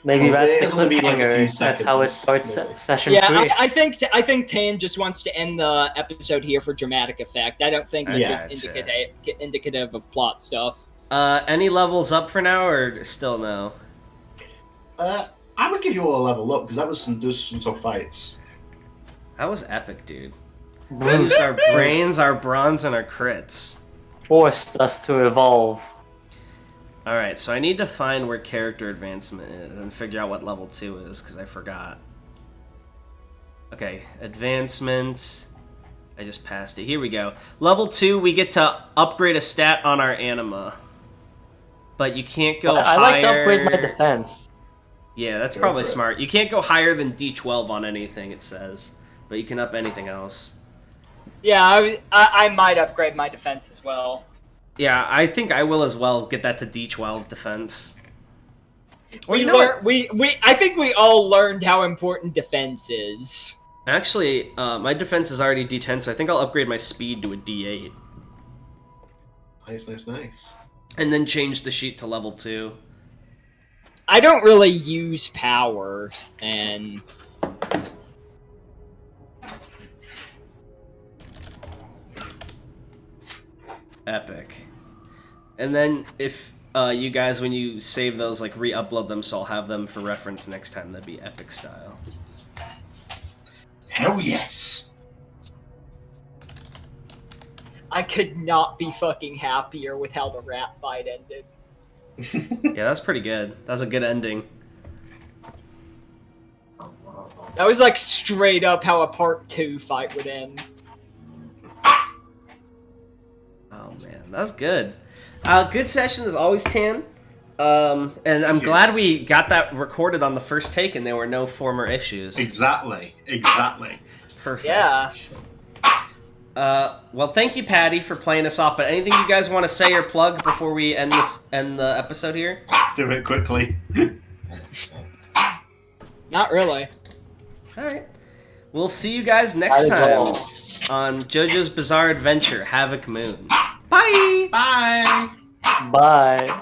Maybe that's the it'll be like a few cliffhanger. That's how it seconds, starts session Yeah, 3. I think Tan just wants to end the episode here for dramatic effect. I don't think this is indicative of plot stuff. Any levels up for now, or still no? I would give you all a level up because there's some tough fights. That was epic, dude. We used our brains, our bronze, and our crits. Forced us to evolve. Alright, so I need to find where character advancement is and figure out what level 2 is, because I forgot. Okay, advancement. I just passed it. Here we go. Level 2, we get to upgrade a stat on our anima. But you can't go higher... I like to upgrade my defense. Yeah, that's probably smart. You can't go higher than D12 on anything, it says. But you can up anything else. Yeah, I might upgrade my defense as well. Yeah, I think I will as well. Get that to D12 defense. Or I think we all learned how important defense is. Actually, my defense is already D10, so I think I'll upgrade my speed to a D8. Nice. And then change the sheet to level 2. I don't really use power, and... Epic. And then if you guys, when you save those, like re-upload them, so I'll have them for reference next time. That'd be epic style. Hell yes. I could not be fucking happier with how the rat fight ended. Yeah, that's pretty good. That was a good ending. That was like straight up how a part 2 fight would end. Oh man, that was good. Good session as always, Tan. And I'm glad we got that recorded on the first take and there were no former issues. Exactly. Perfect. Yeah. Well, thank you, Patty, for playing us off. But anything you guys want to say or plug before we end the episode here? Do it quickly. Not really. All right. We'll see you guys next time on JoJo's Bizarre Adventure: Havoc Moon. Bye. Bye. Bye.